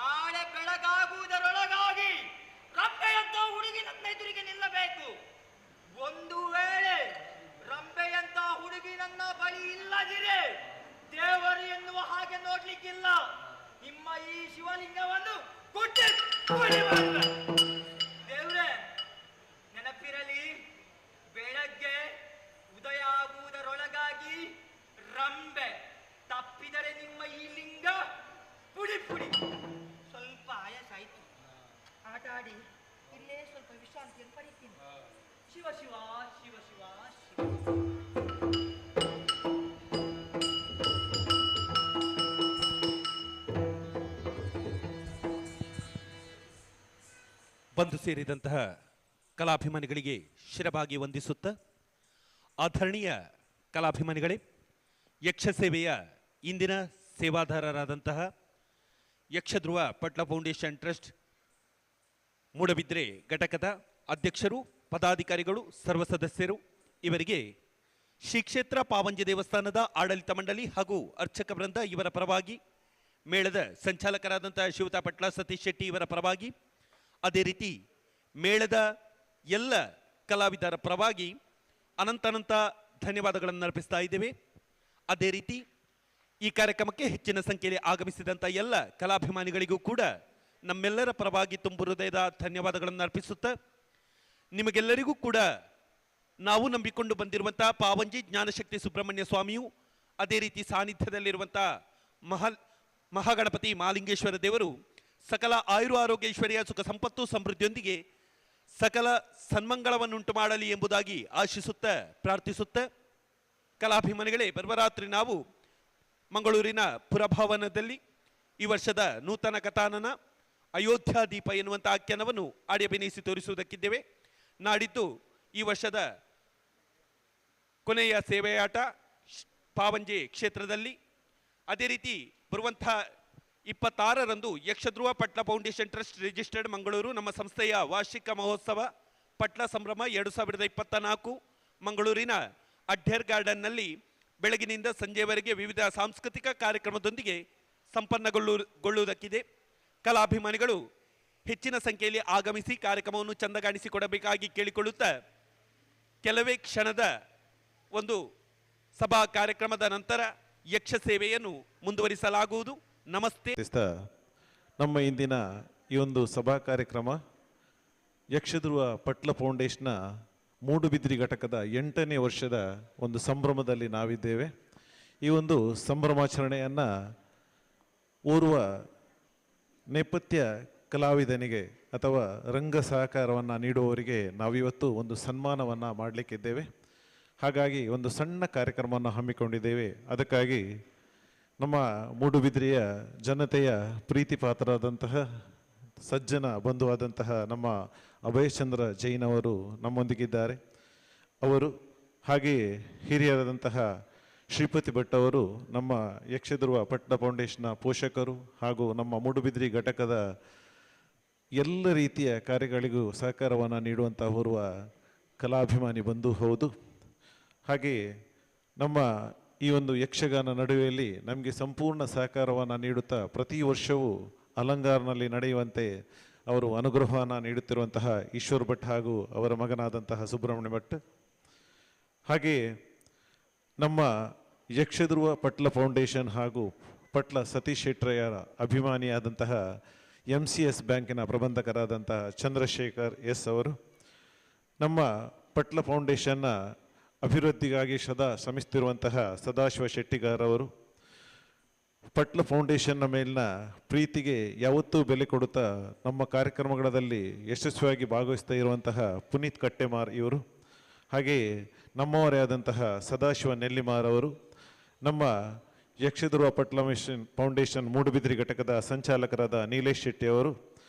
ನಾಳೆ ಬೆಳಗಾಗುವುದರೊಳಗಾಗಿ ರಂಬೆಯಂತ ಹುಡುಗಿ ನನ್ನ ಎದುರಿಗೆ ನಿಲ್ಲಬೇಕು. ಒಂದು ವೇಳೆ ರಂಬೆಯಂತ ಹುಡುಗಿ ನನ್ನ ಬಳಿ ಇಲ್ಲದಿರೆ ದೇವರು ಎನ್ನುವ ಹಾಗೆ ನೋಡ್ಲಿಕ್ಕಿಲ್ಲ. ನಿಮ್ಮ ಈ ಶಿವಲಿಂಗವನ್ನು ಕೊಟ್ಟೆ ದೇವ್ರೆ, ನೆನಪಿರಲಿ, ಬೆಳಗ್ಗೆ ಉದಯ ಆಗುವುದರೊಳಗಾಗಿ ರಂಬೆ ತಪ್ಪಿದರೆ ನಿಮ್ಮ ಈ ಲಿಂಗ ಪುಡಿ ಪುಡಿ. ಸ್ವಲ್ಪ ಆಯಾಸ ಆಯ್ತು, ಆಟ ಆಡಿ ಇಲ್ಲೇ ಸ್ವಲ್ಪ ವಿಶ್ರಾಂತಿಯನ್ನು ಪಡಿತೀನಿ. ಶಿವ ಶಿವ ಶಿವ ಶಿವ ಶಿವ. ಬಂದು ಸೇರಿದಂತಹ ಕಲಾಭಿಮಾನಿಗಳಿಗೆ ಶಿರಬಾಗಿ ವಂದಿಸುತ್ತ, ಆಧರಣೀಯ ಕಲಾಭಿಮಾನಿಗಳೇ, ಯಕ್ಷ ಸೇವೆಯ ಇಂದಿನ ಸೇವಾದಾರರಾದಂತಹ ಯಕ್ಷಧ್ರುವ ಪಟ್ಲ ಫೌಂಡೇಶನ್ ಟ್ರಸ್ಟ್ ಮೂಡಬಿದ್ರೆ ಘಟಕದ ಅಧ್ಯಕ್ಷರು, ಪದಾಧಿಕಾರಿಗಳು, ಸರ್ವ ಸದಸ್ಯರು, ಇವರಿಗೆ ಶ್ರೀ ಕ್ಷೇತ್ರ ಪಾವಂಜಿ ದೇವಸ್ಥಾನದ ಆಡಳಿತ ಮಂಡಳಿ ಹಾಗೂ ಅರ್ಚಕ ವೃಂದ ಇವರ ಪರವಾಗಿ, ಮೇಳದ ಸಂಚಾಲಕರಾದಂತಹ ಶಿವತಾ ಪಟ್ಲ ಸತೀಶ್ ಶೆಟ್ಟಿ ಇವರ ಪರವಾಗಿ, ಅದೇ ರೀತಿ ಮೇಳದ ಎಲ್ಲ ಕಲಾವಿದರ ಪರವಾಗಿ ಅನಂತ ಧನ್ಯವಾದಗಳನ್ನು ಅರ್ಪಿಸ್ತಾ ಇದ್ದೇವೆ. ಅದೇ ರೀತಿ ಈ ಕಾರ್ಯಕ್ರಮಕ್ಕೆ ಹೆಚ್ಚಿನ ಸಂಖ್ಯೆಯಲ್ಲಿ ಆಗಮಿಸಿದಂಥ ಎಲ್ಲ ಕಲಾಭಿಮಾನಿಗಳಿಗೂ ಕೂಡ ನಮ್ಮೆಲ್ಲರ ಪರವಾಗಿ ತುಂಬು ಹೃದಯದ ಧನ್ಯವಾದಗಳನ್ನು ಅರ್ಪಿಸುತ್ತಾ, ನಿಮಗೆಲ್ಲರಿಗೂ ಕೂಡ ನಾವು ನಂಬಿಕೊಂಡು ಬಂದಿರುವಂಥ ಪಾವಂಜಿ ಜ್ಞಾನಶಕ್ತಿ ಸುಬ್ರಹ್ಮಣ್ಯ ಸ್ವಾಮಿಯು, ಅದೇ ರೀತಿ ಸಾನ್ನಿಧ್ಯದಲ್ಲಿರುವಂಥ ಮಹಾಗಣಪತಿ ಮಹಾಲಿಂಗೇಶ್ವರ ದೇವರು ಸಕಲ ಆಯುರಾರೋಗ್ಯ ಐಶ್ವರ್ಯ ಸುಖ ಸಂಪತ್ತು ಸಮೃದ್ಧಿಯೊಂದಿಗೆ ಸಕಲ ಸನ್ಮಂಗಳವನ್ನುಂಟು ಮಾಡಲಿ ಎಂಬುದಾಗಿ ಆಶಿಸುತ್ತಾ ಪ್ರಾರ್ಥಿಸುತ್ತಾ, ಕಲಾಭಿಮಾನಿಗಳೇ, ಬರಬರಾತ್ರಿ ನಾವು ಮಂಗಳೂರಿನ ಪುರಭವನದಲ್ಲಿ ಈ ವರ್ಷದ ನೂತನ ಕಥಾನನ ಅಯೋಧ್ಯ ದೀಪ ಎನ್ನುವಂಥ ಆಖ್ಯಾನವನ್ನು ಆಡಿ ಅಭಿನಯಿಸಿ ತೋರಿಸುವುದಕ್ಕಿದ್ದೇವೆ. ನಾಡಿದ್ದು ಈ ವರ್ಷದ ಕೊನೆಯ ಸೇವೆಯಾಟ ಪಾವಂಜಿ ಕ್ಷೇತ್ರದಲ್ಲಿ, ಅದೇ ರೀತಿ ಬರುವಂಥ 26ರಂದು ಯಕ್ಷಧ್ರುವ ಪಟ್ಲ ಫೌಂಡೇಶನ್ ಟ್ರಸ್ಟ್ ರಿಜಿಸ್ಟರ್ಡ್ ಮಂಗಳೂರು ನಮ್ಮ ಸಂಸ್ಥೆಯ ವಾರ್ಷಿಕ ಮಹೋತ್ಸವ ಪಟ್ಲ ಸಂಭ್ರಮ 2024 ಮಂಗಳೂರಿನ ಅಡ್ಯರ್ ಗಾರ್ಡನ್ನಲ್ಲಿ ಬೆಳಗಿನಿಂದ ಸಂಜೆವರೆಗೆ ವಿವಿಧ ಸಾಂಸ್ಕೃತಿಕ ಕಾರ್ಯಕ್ರಮದೊಂದಿಗೆ ಸಂಪನ್ನಗೊಳ್ಳುವುದಕ್ಕಿದೆ. ಕಲಾಭಿಮಾನಿಗಳು ಹೆಚ್ಚಿನ ಸಂಖ್ಯೆಯಲ್ಲಿ ಆಗಮಿಸಿ ಕಾರ್ಯಕ್ರಮವನ್ನು ಚಂದಗಾಣಿಸಿಕೊಡಬೇಕಾಗಿ ಕೇಳಿಕೊಳ್ಳುತ್ತಾ, ಕೆಲವೇ ಕ್ಷಣದ ಒಂದು ಸಭಾ ಕಾರ್ಯಕ್ರಮದ ನಂತರ ಯಕ್ಷ ಸೇವೆಯನ್ನು ಮುಂದುವರಿಸಲಾಗುವುದು. ನಮಸ್ತೆ. ನಮ್ಮ ಇಂದಿನ ಈ ಒಂದು ಸಭಾ ಕಾರ್ಯಕ್ರಮ ಯಕ್ಷಧ್ರುವ ಪಟ್ಲ ಫೌಂಡೇಶನ್ನ ಮೂಡುಬಿದ್ರಿ ಘಟಕದ 8ನೇ ವರ್ಷದ ಒಂದು ಸಂಭ್ರಮದಲ್ಲಿ ನಾವಿದ್ದೇವೆ. ಈ ಒಂದು ಸಂಭ್ರಮಾಚರಣೆಯನ್ನು ಓರ್ವ ನೇಪಥ್ಯ ಕಲಾವಿದನಿಗೆ ಅಥವಾ ರಂಗ ಸಹಕಾರವನ್ನು ನೀಡುವವರಿಗೆ ನಾವಿವತ್ತು ಒಂದು ಸನ್ಮಾನವನ್ನು ಮಾಡಲಿಕ್ಕಿದ್ದೇವೆ. ಹಾಗಾಗಿ ಒಂದು ಸಣ್ಣ ಕಾರ್ಯಕ್ರಮವನ್ನು ಹಮ್ಮಿಕೊಂಡಿದ್ದೇವೆ. ಅದಕ್ಕಾಗಿ ನಮ್ಮ ಮೂಡುಬಿದ್ರೆಯ ಜನತೆಯ ಪ್ರೀತಿ ಪಾತ್ರರಾದಂತಹ ಸಜ್ಜನ ಬಂಧುವಾದಂತಹ ನಮ್ಮ ಅಭಯಚಂದ್ರ ಜೈನ್ ಅವರು ನಮ್ಮೊಂದಿಗಿದ್ದಾರೆ. ಅವರು ಹಾಗೆಯೇ ಹಿರಿಯರಾದಂತಹ ಶ್ರೀಪತಿ ಭಟ್ ಅವರು ನಮ್ಮ ಯಕ್ಷಧ್ರುವ ಪಟ್ಲ ಫೌಂಡೇಶನ್ನ ಪೋಷಕರು ಹಾಗೂ ನಮ್ಮ ಮೂಡುಬಿದ್ರಿ ಘಟಕದ ಎಲ್ಲ ರೀತಿಯ ಕಾರ್ಯಗಳಿಗೂ ಸಹಕಾರವನ್ನು ನೀಡುವಂಥ ಓರ್ವ ಕಲಾಭಿಮಾನಿ ಬಂಧು ಹೌದು. ಹಾಗೆಯೇ ನಮ್ಮ ಈ ಒಂದು ಯಕ್ಷಗಾನ ನಡುವೆಯಲ್ಲಿ ನಮಗೆ ಸಂಪೂರ್ಣ ಸಹಕಾರವನ್ನು ನೀಡುತ್ತಾ ಪ್ರತಿ ವರ್ಷವೂ ಅಲಂಗಾರ್ನಲ್ಲಿ ನಡೆಯುವಂತೆ ಅವರು ಅನುಗ್ರಹವನ್ನು ನೀಡುತ್ತಿರುವಂತಹ ಈಶ್ವರ್ ಭಟ್ ಹಾಗೂ ಅವರ ಮಗನಾದಂತಹ ಸುಬ್ರಹ್ಮಣ್ಯ ಭಟ್, ಹಾಗೆಯೇ ನಮ್ಮ ಯಕ್ಷಧ್ರುವ ಪಟ್ಲ ಫೌಂಡೇಶನ್ ಹಾಗೂ ಪಟ್ಲ ಸತೀಶ್ ಶೆಟ್ಟರಯ್ಯರ ಅಭಿಮಾನಿಯಾದಂತಹ MCS ಬ್ಯಾಂಕಿನ ಪ್ರಬಂಧಕರಾದಂತಹ ಚಂದ್ರಶೇಖರ್ ಎಸ್ ಅವರು, ನಮ್ಮ ಪಟ್ಲ ಫೌಂಡೇಶನ್ನ ಅಭಿವೃದ್ಧಿಗಾಗಿ ಸದಾ ಶ್ರಮಿಸುತ್ತಿರುವಂತಹ ಸದಾಶಿವ ಶೆಟ್ಟಿಗಾರ್ ಅವರು, ಪಟ್ಲ ಫೌಂಡೇಶನ್ನ ಮೇಲಿನ ಪ್ರೀತಿಗೆ ಯಾವತ್ತೂ ಬೆಲೆ ಕೊಡುತ್ತಾ ನಮ್ಮ ಕಾರ್ಯಕ್ರಮಗಳಲ್ಲಿ ಯಶಸ್ವಿಯಾಗಿ ಭಾಗವಹಿಸ್ತಾ ಇರುವಂತಹ ಪುನೀತ್ ಕಟ್ಟೆಮಾರ್ ಇವರು, ಹಾಗೆಯೇ ನಮ್ಮವರೇ ಆದಂತಹ ಸದಾಶಿವ ನೆಲ್ಲಿಮಾರ್ ಅವರು, ನಮ್ಮ ಯಕ್ಷಧ್ರುವ ಪಟ್ಲ ಫೌಂಡೇಶನ್ ಮೂಡುಬಿದ್ರಿ ಘಟಕದ ಸಂಚಾಲಕರಾದ ನೀಲೇಶ್ ಶೆಟ್ಟಿ ಅವರು,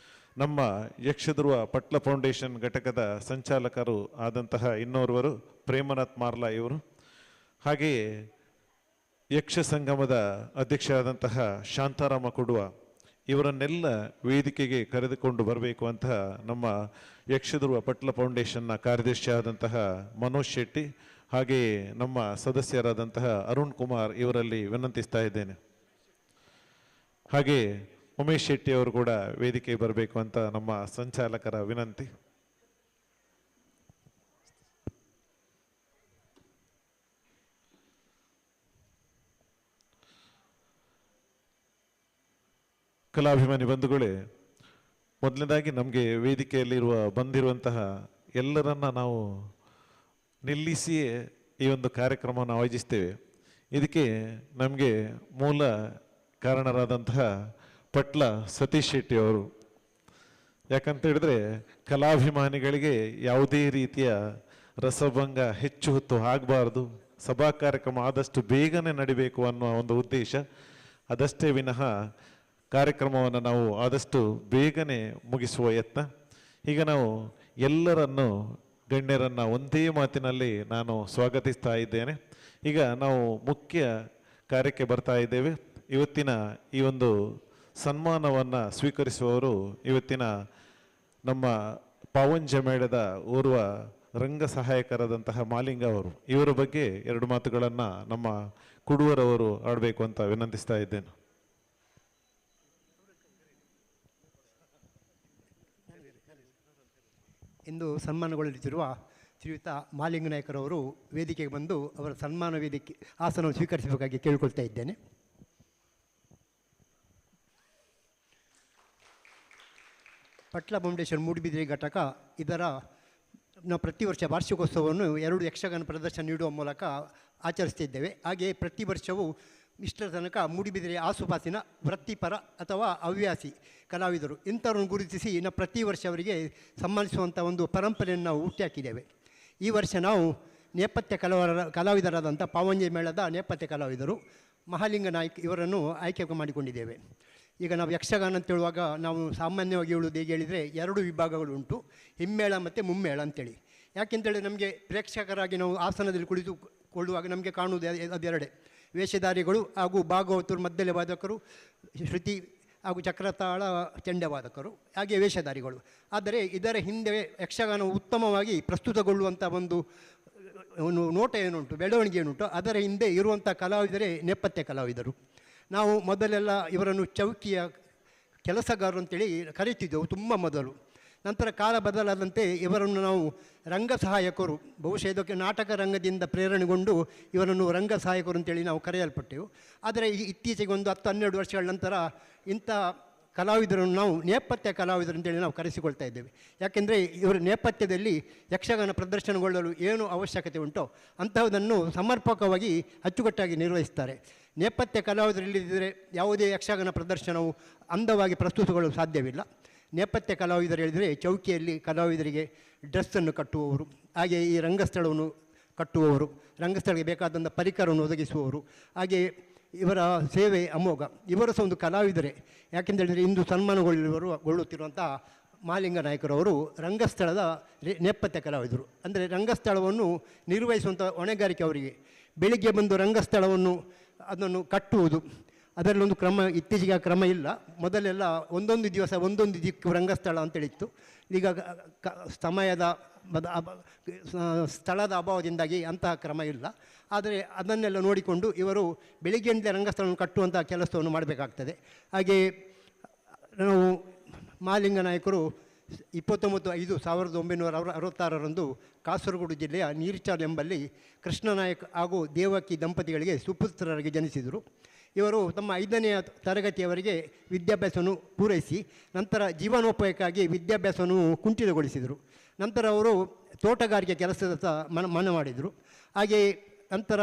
ನಮ್ಮ ಯಕ್ಷಧ್ರುವ ಪಟ್ಲ ಫೌಂಡೇಶನ್ ಘಟಕದ ಸಂಚಾಲಕರು ಆದಂತಹ ಇನ್ನೋರ್ವರು ಪ್ರೇಮನಾಥ್ ಮಾರ್ಲಾ ಇವರು, ಹಾಗೆಯೇ ಯಕ್ಷ ಸಂಗಮದ ಅಧ್ಯಕ್ಷರಾದಂತಹ ಶಾಂತಾರಾಮ ಕುಡುವ ಇವರನ್ನೆಲ್ಲ ವೇದಿಕೆಗೆ ಕರೆದುಕೊಂಡು ಬರಬೇಕು ಅಂತ ನಮ್ಮ ಯಕ್ಷಧ್ರುವ ಪಟ್ಲ ಫೌಂಡೇಶನ್ನ ಕಾರ್ಯದರ್ಶಿ ಆದಂತಹ ಮನೋಜ್ ಶೆಟ್ಟಿ ಹಾಗೆಯೇ ನಮ್ಮ ಸದಸ್ಯರಾದಂತಹ ಅರುಣ್ ಕುಮಾರ್ ಇವರಲ್ಲಿ ವಿನಂತಿಸ್ತಾ ಇದ್ದೇನೆ. ಹಾಗೆಯೇ ಉಮೇಶ್ ಶೆಟ್ಟಿ ಅವರು ಕೂಡ ವೇದಿಕೆಗೆ ಬರಬೇಕು ಅಂತ ನಮ್ಮ ಸಂಚಾಲಕರ ವಿನಂತಿ. ಕಲಾಭಿಮಾನಿ ಬಂಧುಗಳೇ, ಮೊದಲನೇದಾಗಿ ನಮಗೆ ವೇದಿಕೆಯಲ್ಲಿರುವ ಬಂದಿರುವಂತಹ ಎಲ್ಲರನ್ನ ನಾವು ನಿಲ್ಲಿಸಿಯೇ ಈ ಒಂದು ಕಾರ್ಯಕ್ರಮವನ್ನು ಆಯೋಜಿಸ್ತೇವೆ. ಇದಕ್ಕೆ ನಮಗೆ ಮೂಲ ಕಾರಣರಾದಂತಹ ಪಟ್ಲ ಸತೀಶ್ ಶೆಟ್ಟಿ ಅವರು. ಯಾಕಂತ ಹೇಳಿದ್ರೆ ಕಲಾಭಿಮಾನಿಗಳಿಗೆ ಯಾವುದೇ ರೀತಿಯ ರಸಭಂಗ ಹೆಚ್ಚು ಹೊತ್ತು ಆಗಬಾರ್ದು, ಸಭಾ ಕಾರ್ಯಕ್ರಮ ಆದಷ್ಟು ಬೇಗನೆ ನಡಿಬೇಕು ಅನ್ನುವ ಒಂದು ಉದ್ದೇಶ. ಅದಷ್ಟೇ ವಿನಃ ಕಾರ್ಯಕ್ರಮವನ್ನು ನಾವು ಆದಷ್ಟು ಬೇಗನೆ ಮುಗಿಸುವ ಯತ್ನ. ಈಗ ನಾವು ಎಲ್ಲರನ್ನು ಗಣ್ಯರನ್ನು ಒಂದೇ ಮಾತಿನಲ್ಲಿ ನಾನು ಸ್ವಾಗತಿಸ್ತಾ ಇದ್ದೇನೆ. ಈಗ ನಾವು ಮುಖ್ಯ ಕಾರ್ಯಕ್ಕೆ ಬರ್ತಾ ಇದ್ದೇವೆ. ಇವತ್ತಿನ ಈ ಒಂದು ಸನ್ಮಾನವನ್ನು ಸ್ವೀಕರಿಸುವವರು ಇವತ್ತಿನ ನಮ್ಮ ಪಾವಂಜ ಮೇಳದ ಓರ್ವ ರಂಗ ಸಹಾಯಕರಾದಂತಹ ಮಾಲಿಂಗ ಅವರು. ಇವರ ಬಗ್ಗೆ ಎರಡು ಮಾತುಗಳನ್ನು ನಮ್ಮ ಕುಡುವರವರು ಆಡಬೇಕು ಅಂತ ವಿನಂತಿಸ್ತಾ ಇದ್ದೇನೆ. ಇಂದು ಸನ್ಮಾನಗೊಳ್ಳಲಿರುವ ಶ್ರೀಯುತ ಮಾಲಿಂಗ ನಾಯಕರವರು ವೇದಿಕೆಗೆ ಬಂದು ಅವರ ಸನ್ಮಾನ ವೇದಿಕೆ ಆಸನವನ್ನು ಸ್ವೀಕರಿಸಬೇಕಾಗಿ ಕೇಳಿಕೊಳ್ತಾ ಇದ್ದೇನೆ. ಪಟ್ಲ ಫೌಂಡೇಶನ್ ಮೂಡುಬಿದಿರೆ ಘಟಕ ಇದರ ನಾವು ಪ್ರತಿ ವರ್ಷ ವಾರ್ಷಿಕೋತ್ಸವವನ್ನು 2 ಯಕ್ಷಗಾನ ಪ್ರದರ್ಶನ ನೀಡುವ ಮೂಲಕ ಆಚರಿಸ್ತಿದ್ದೇವೆ. ಹಾಗೆಯೇ ಪ್ರತಿ ವರ್ಷವೂ ಇಷ್ಟರ ತನಕ ಮೂಡುಬಿದಿರೆ ಆಸುಪಾಸಿನ ವೃತ್ತಿಪರ ಅಥವಾ ಹವ್ಯಾಸಿ ಕಲಾವಿದರು ಇಂಥವ್ರನ್ನು ಗುರುತಿಸಿ ನಾವು ಪ್ರತಿ ವರ್ಷ ಅವರಿಗೆ ಸನ್ಮಾನಿಸುವಂಥ ಒಂದು ಪರಂಪರೆಯನ್ನು ನಾವು ಹುಟ್ಟಿಹಾಕಿದ್ದೇವೆ. ಈ ವರ್ಷ ನಾವು ನೇಪಥ್ಯ ಕಲಾವಿದರಾದಂಥ ಪಾವಂಜೆ ಮೇಳದ ನೇಪಥ್ಯ ಕಲಾವಿದರು ಮಹಾಲಿಂಗ ನಾಯ್ಕ ಇವರನ್ನು ಆಯ್ಕೆ ಮಾಡಿಕೊಂಡಿದ್ದೇವೆ. ಈಗ ನಾವು ಯಕ್ಷಗಾನ ಅಂತ ಹೇಳುವಾಗ ನಾವು ಸಾಮಾನ್ಯವಾಗಿ ಹೇಳುವುದು ಹೇಗೆ ಹೇಳಿದರೆ 2 ವಿಭಾಗಗಳು ಉಂಟು, ಹಿಮ್ಮೇಳ ಮತ್ತು ಮುಮ್ಮೇಳ ಅಂತೇಳಿ. ಯಾಕೆಂತೇಳಿದ್ರೆ ನಮಗೆ ಪ್ರೇಕ್ಷಕರಾಗಿ ನಾವು ಆಸನದಲ್ಲಿ ಕುಳಿತುಕೊಳ್ಳುವಾಗ ನಮಗೆ ಕಾಣುವುದು ಅದೆರಡೇ, ವೇಷಧಾರಿಗಳು ಹಾಗೂ ಭಾಗವತರು, ಮದ್ದಲೆ ವಾದಕರು, ಶ್ರುತಿ ಹಾಗೂ ಚಕ್ರತಾಳ ಚೆಂಡೆವಾದಕರು, ಹಾಗೆ ವೇಷಧಾರಿಗಳು. ಆದರೆ ಇದರ ಹಿಂದೆ ಯಕ್ಷಗಾನ ಉತ್ತಮವಾಗಿ ಪ್ರಸ್ತುತಗೊಳ್ಳುವಂಥ ಒಂದು ನೋಟ ಏನುಂಟು, ಬೆಳವಣಿಗೆ ಏನುಂಟು, ಅದರ ಹಿಂದೆ ಇರುವಂಥ ಕಲಾವಿದರೇ ನೇಪಥ್ಯ ಕಲಾವಿದರು. ನಾವು ಮೊದಲೆಲ್ಲ ಇವರನ್ನು ಚೌಕಿಯ ಕೆಲಸಗಾರರು ಅಂತೇಳಿ ಕರೀತಿದ್ದೆವು ತುಂಬ ಮೊದಲು. ನಂತರ ಕಾಲ ಬದಲಾದಂತೆ ಇವರನ್ನು ನಾವು ರಂಗ ಸಹಾಯಕರು, ಬಹುಶಃ ಇದಕ್ಕೆ ನಾಟಕ ರಂಗದಿಂದ ಪ್ರೇರಣೆಗೊಂಡು ಇವರನ್ನು ರಂಗ ಸಹಾಯಕರು ಅಂತೇಳಿ ನಾವು ಕರೆಯಲ್ಪಟ್ಟೆವು. ಆದರೆ ಇತ್ತೀಚೆಗೆ ಒಂದು 10-12 ವರ್ಷಗಳ ನಂತರ ಇಂಥ ಕಲಾವಿದರನ್ನು ನಾವು ನೇಪಥ್ಯ ಕಲಾವಿದರು ಅಂತೇಳಿ ನಾವು ಕರೆಸಿಕೊಳ್ತಾ ಇದ್ದೇವೆ. ಯಾಕೆಂದರೆ ಇವರ ನೇಪಥ್ಯದಲ್ಲಿ ಯಕ್ಷಗಾನ ಪ್ರದರ್ಶನಗೊಳ್ಳಲು ಏನು ಅವಶ್ಯಕತೆ ಉಂಟೋ ಅಂತಹದನ್ನು ಸಮರ್ಪಕವಾಗಿ ಅಚ್ಚುಕಟ್ಟಾಗಿ ನಿರ್ವಹಿಸ್ತಾರೆ. ನೇಪಥ್ಯ ಕಲಾವಿದರಿಲ್ಲದಿದ್ದರೆ ಯಾವುದೇ ಯಕ್ಷಗಾನ ಪ್ರದರ್ಶನವು ಅಂದವಾಗಿ ಪ್ರಸ್ತುತಗೊಳ್ಳಲು ಸಾಧ್ಯವಿಲ್ಲ. ನೇಪಥ್ಯ ಕಲಾವಿದರು ಹೇಳಿದರೆ ಚೌಕಿಯಲ್ಲಿ ಕಲಾವಿದರಿಗೆ ಡ್ರೆಸ್ಸನ್ನು ಕಟ್ಟುವವರು, ಹಾಗೆ ಈ ರಂಗಸ್ಥಳವನ್ನು ಕಟ್ಟುವವರು, ರಂಗಸ್ಥಳಕ್ಕೆ ಬೇಕಾದಂಥ ಪರಿಕರವನ್ನು ಒದಗಿಸುವವರು, ಹಾಗೆ ಇವರ ಸೇವೆ ಅಮೋಘ. ಇವರು ಸಹ ಒಂದು ಕಲಾವಿದರೇ. ಯಾಕೆಂತೇಳಿದರೆ ಇಂದು ಸನ್ಮಾನಗೊಳ್ಳುತ್ತಿರುವಂಥ ಮಹಾಲಿಂಗ ನಾಯಕರವರು ರಂಗಸ್ಥಳದ ನೇಪಥ್ಯ ಕಲಾವಿದರು. ಅಂದರೆ ರಂಗಸ್ಥಳವನ್ನು ನಿರ್ವಹಿಸುವಂಥ ಹೊಣೆಗಾರಿಕೆ ಅವರಿಗೆ. ಬೆಳಿಗ್ಗೆ ಬಂದು ರಂಗಸ್ಥಳವನ್ನು ಅದನ್ನು ಕಟ್ಟುವುದು, ಅದರಲ್ಲೊಂದು ಕ್ರಮ, ಇತ್ತೀಚೆಗೆ ಆ ಕ್ರಮ ಇಲ್ಲ. ಮೊದಲೆಲ್ಲ ಒಂದೊಂದು ದಿವಸ ಒಂದೊಂದು ದಿಕ್ಕು ರಂಗಸ್ಥಳ ಅಂತೇಳಿತ್ತು. ಈಗ ಸಮಯದ ಸ್ಥಳದ ಅಭಾವದಿಂದಾಗಿ ಅಂತಹ ಕ್ರಮ ಇಲ್ಲ. ಆದರೆ ಅದನ್ನೆಲ್ಲ ನೋಡಿಕೊಂಡು ಇವರು ಬೆಳಿಗ್ಗೆಯಿಂದಲೇ ರಂಗಸ್ಥಳವನ್ನು ಕಟ್ಟುವಂಥ ಕೆಲಸವನ್ನು ಮಾಡಬೇಕಾಗ್ತದೆ. ಹಾಗೆ ನಾವು ಮಹಾಲಿಂಗ ನಾಯಕರು 29/5/1966 ಕಾಸರಗೋಡು ಜಿಲ್ಲೆಯ ನೀರ್ಚಾಲ್ ಎಂಬಲ್ಲಿ ಕೃಷ್ಣನಾಯಕ್ ಹಾಗೂ ದೇವಕಿ ದಂಪತಿಗಳಿಗೆ ಸುಪುತ್ರರಾಗಿ ಜನಿಸಿದರು. ಇವರು ತಮ್ಮ 5ನೇ ತರಗತಿಯವರೆಗೆ ವಿದ್ಯಾಭ್ಯಾಸವನ್ನು ಪೂರೈಸಿ ನಂತರ ಜೀವನೋಪಾಯಕ್ಕಾಗಿ ವಿದ್ಯಾಭ್ಯಾಸವನ್ನು ಕುಂಠಿತಗೊಳಿಸಿದರು. ನಂತರ ಅವರು ತೋಟಗಾರಿಕೆ ಕೆಲಸದ ಮನ ಮಾಡಿದರು. ಹಾಗೆ ನಂತರ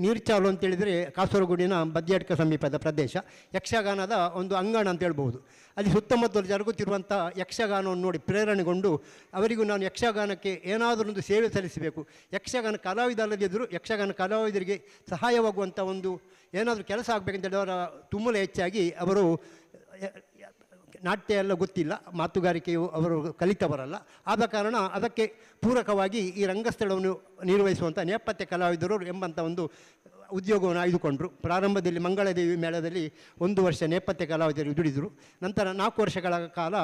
ನೀರ್ಚಾಲು ಅಂತೇಳಿದರೆ ಕಾಸರಗೋಡಿನ ಬದಿಯಡ್ಕ ಸಮೀಪದ ಪ್ರದೇಶ, ಯಕ್ಷಗಾನದ ಒಂದು ಅಂಗಣ ಅಂತ ಹೇಳ್ಬೋದು. ಅಲ್ಲಿ ಸುತ್ತಮುತ್ತಲು ಜರುಗುತ್ತಿರುವಂಥ ಯಕ್ಷಗಾನವನ್ನು ನೋಡಿ ಪ್ರೇರಣೆಗೊಂಡು ಅವರಿಗೂ ನಾನು ಯಕ್ಷಗಾನಕ್ಕೆ ಏನಾದರೂ ಒಂದು ಸೇವೆ ಸಲ್ಲಿಸಬೇಕು, ಯಕ್ಷಗಾನ ಕಲಾವಿದ ಅಲ್ಲದಿದ್ದರೂ ಯಕ್ಷಗಾನ ಕಲಾವಿದರಿಗೆ ಸಹಾಯವಾಗುವಂಥ ಒಂದು ಏನಾದರೂ ಕೆಲಸ ಆಗಬೇಕಂತೇಳಿ ಅವರ ತುಮ್ಮಲ ಹೆಚ್ಚಾಗಿ ಅವರು ನಾಟ್ಯ ಎಲ್ಲ ಗೊತ್ತಿಲ್ಲ, ಮಾತುಗಾರಿಕೆಯು ಅವರು ಕಲಿತವರಲ್ಲ. ಆದ ಕಾರಣ ಅದಕ್ಕೆ ಪೂರಕವಾಗಿ ಈ ರಂಗಸ್ಥಳವನ್ನು ನಿರ್ವಹಿಸುವಂಥ ನೇಪಥ್ಯ ಕಲಾವಿದರು ಎಂಬಂಥ ಒಂದು ಉದ್ಯೋಗವನ್ನು ಆಯ್ದುಕೊಂಡರು. ಪ್ರಾರಂಭದಲ್ಲಿ ಮಂಗಳದೇವಿ ಮೇಳದಲ್ಲಿ 1 ವರ್ಷ ನೇಪಥ್ಯ ಕಲಾವಿದರು ದುಡಿದರು. ನಂತರ 4 ವರ್ಷಗಳ ಕಾಲ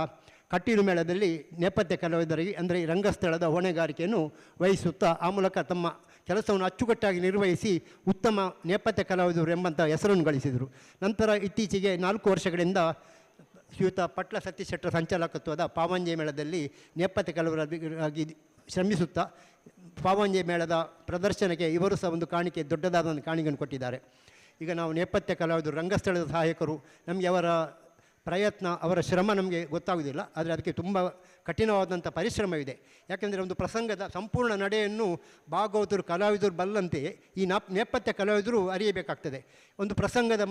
ಕಟೀಲು ಮೇಳದಲ್ಲಿ ನೇಪಥ್ಯ ಕಲಾವಿದರಿಗೆ ಅಂದರೆ ಈ ರಂಗಸ್ಥಳದ ಹೊಣೆಗಾರಿಕೆಯನ್ನು ವಹಿಸುತ್ತಾ ಆ ಮೂಲಕ ತಮ್ಮ ಕೆಲಸವನ್ನು ಅಚ್ಚುಕಟ್ಟಾಗಿ ನಿರ್ವಹಿಸಿ ಉತ್ತಮ ನೇಪಥ್ಯ ಕಲಾವಿದರು ಎಂಬಂಥ ಹೆಸರನ್ನು ಗಳಿಸಿದರು. ನಂತರ ಇತ್ತೀಚೆಗೆ 4 ವರ್ಷಗಳಿಂದ ಶ್ರೀಯುತ ಪಟ್ಲ ಸತೀಶ್ ಶೆಟ್ಟರ ಸಂಚಾಲಕತ್ವದ ಪಾವಂಜೆ ಮೇಳದಲ್ಲಿ ನೇಪಥ್ಯ ಕಲಾವಿದರಾಗಿ ಶ್ರಮಿಸುತ್ತಾ ಪಾವಂಜೆ ಮೇಳದ ಪ್ರದರ್ಶನಕ್ಕೆ ಇವರು ಸಹ ಒಂದು ಕಾಣಿಕೆ, ದೊಡ್ಡದಾದ ಒಂದು ಕಾಣಿಕೆಯನ್ನು ಕೊಟ್ಟಿದ್ದಾರೆ. ಈಗ ನಾವು ನೇಪಥ್ಯ ಕಲಾವಿದರು, ರಂಗಸ್ಥಳದ ಸಹಾಯಕರು, ನಮಗೆ ಅವರ ಪ್ರಯತ್ನ, ಅವರ ಶ್ರಮ ನಮಗೆ ಗೊತ್ತಾಗುವುದಿಲ್ಲ. ಆದರೆ ಅದಕ್ಕೆ ತುಂಬ ಕಠಿಣವಾದಂಥ ಪರಿಶ್ರಮವಿದೆ. ಯಾಕೆಂದರೆ ಒಂದು ಪ್ರಸಂಗದ ಸಂಪೂರ್ಣ ನಡೆಯನ್ನು ಭಾಗವತರು ಕಲಾವಿದರು ಬಲ್ಲಂತೆಯೇ ಈ ನೇಪಥ್ಯ ಕಲಾವಿದರು ಅರಿಯಬೇಕಾಗ್ತದೆ. ಒಂದು ಪ್ರಸಂಗದ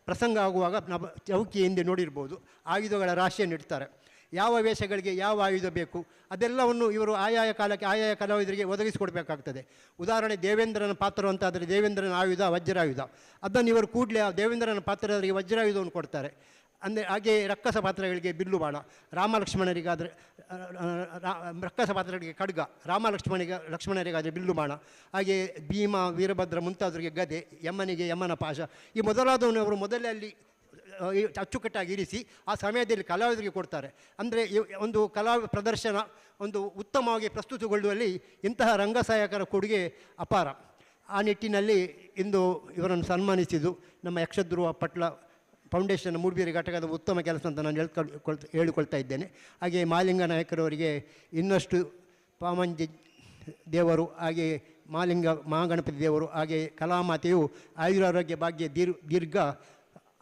ಪ್ರಸಂಗ ಆಗುವಾಗ ನಾವು ಚೌಕಿ ಹಿಂದೆ ನೋಡಿರ್ಬೋದು, ಆಯುಧಗಳ ರಾಶಿಯನ್ನು ಇಡ್ತಾರೆ. ಯಾವ ವೇಷಗಳಿಗೆ ಯಾವ ಆಯುಧ ಬೇಕು ಅದೆಲ್ಲವನ್ನು ಇವರು ಆಯಾಯ ಕಾಲಕ್ಕೆ ಆಯಾಯ ಕಲಾವಿದರಿಗೆ ಒದಗಿಸಿಕೊಡ್ಬೇಕಾಗ್ತದೆ. ಉದಾಹರಣೆ ದೇವೇಂದ್ರನ ಪಾತ್ರ ಅಂತಾದರೆ ದೇವೇಂದ್ರನ ಆಯುಧ ವಜ್ರಾಯುಧ, ಅದನ್ನು ಇವರು ಕೂಡಲೇ ಆ ದೇವೇಂದ್ರನ ಪಾತ್ರರಿಗೆ ವಜ್ರಾಯುಧವನ್ನು ಕೊಡ್ತಾರೆ. ಅಂದರೆ ಹಾಗೆ ರಕ್ಕಸ ಪಾತ್ರಗಳಿಗೆ ಬಿಲ್ಲು ಬಾಣ, ರಾಮಲಕ್ಷ್ಮಣರಿಗಾದರೆ ರಕ್ಕಸ ಪಾತ್ರಗಳಿಗೆ ಖಡ್ಗ, ಲಕ್ಷ್ಮಣರಿಗಾದರೆ ಬಿಲ್ಲು ಬಾಣ, ಹಾಗೆ ಭೀಮ, ವೀರಭದ್ರ ಮುಂತಾದವರಿಗೆ ಗದೆ, ಯಮನಿಗೆ ಯಮನ ಪಾಶ, ಈ ಮೊದಲಾದವನ್ನು ಅವರು ಮೊದಲೇ ಅಲ್ಲಿ ಅಚ್ಚುಕಟ್ಟಾಗಿ ಇರಿಸಿ ಆ ಸಮಯದಲ್ಲಿ ಕಲಾವಿದರಿಗೆ ಕೊಡ್ತಾರೆ. ಅಂದರೆ ಒಂದು ಪ್ರದರ್ಶನ ಒಂದು ಉತ್ತಮವಾಗಿ ಪ್ರಸ್ತುತಗೊಳ್ಳುವಲ್ಲಿ ಇಂತಹ ರಂಗಸಹಾಯಕರ ಕೊಡುಗೆ ಅಪಾರ. ಆ ನಿಟ್ಟಿನಲ್ಲಿ ಇಂದು ಇವರನ್ನು ಸನ್ಮಾನಿಸಿದ್ದು ನಮ್ಮ ಯಕ್ಷಧ್ರುವ ಪಟ್ಲ ಫೌಂಡೇಶನ್ ಮೂಡುಬಿದಿರೆ ಘಟಕದ ಉತ್ತಮ ಕೆಲಸ ಅಂತ ನಾನು ಹೇಳಿಕೊಳ್ತಾ ಇದ್ದೇನೆ. ಹಾಗೆ ಮಹಾಲಿಂಗ ನಾಯಕರವರಿಗೆ ಇನ್ನಷ್ಟು ಪಾವಂಜೆ ದೇವರು, ಹಾಗೆ ಮಹಾಗಣಪತಿ ದೇವರು, ಹಾಗೆ ಕಲಾಮಾತೆಯು ಆಯುರಾರೋಗ್ಯ ಭಾಗ್ಯ ದೀರ್ಘ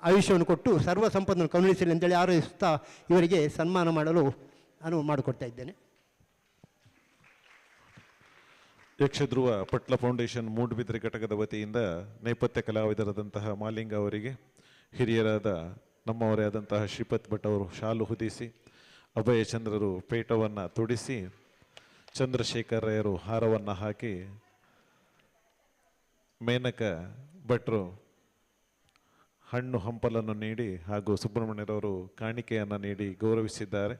ಆಯುಷ್ಯವನ್ನು ಕೊಟ್ಟು ಸರ್ವ ಸಂಪತ್ತನ್ನು ಕರುಣಿಸಲಿ ಅಂತೇಳಿ ಹಾರೈಸುತ್ತಾ ಇವರಿಗೆ ಸನ್ಮಾನ ಮಾಡಲು ನಾನು ಮಾಡಿಕೊಡ್ತಾ ಇದ್ದೇನೆ. ಯಕ್ಷಧ್ರುವ ಪಟ್ಲ ಫೌಂಡೇಶನ್ ಮೂಡುಬಿದಿರೆ ಘಟಕದ ವತಿಯಿಂದ ನೇಪಥ್ಯ ಕಲಾವಿದರಾದಂತಹ ಮಹಾಲಿಂಗ ಅವರಿಗೆ ಹಿರಿಯರಾದ ನಮ್ಮವರೇ ಆದಂತಹ ಶ್ರೀಪತ್ ಭಟ್ ಅವರು ಶಾಲು ಹೊದಿಸಿ, ಅಭಯಚಂದ್ರರು ಪೇಟವನ್ನು ತೊಡಿಸಿ, ಚಂದ್ರಶೇಖರಯ್ಯರು ಹಾರವನ್ನು ಹಾಕಿ, ಮೇನಕ ಭಟ್ರು ಹಣ್ಣು ಹಂಪಲನ್ನು ನೀಡಿ ಹಾಗೂ ಸುಬ್ರಹ್ಮಣ್ಯರವರು ಕಾಣಿಕೆಯನ್ನು ನೀಡಿ ಗೌರವಿಸಿದ್ದಾರೆ.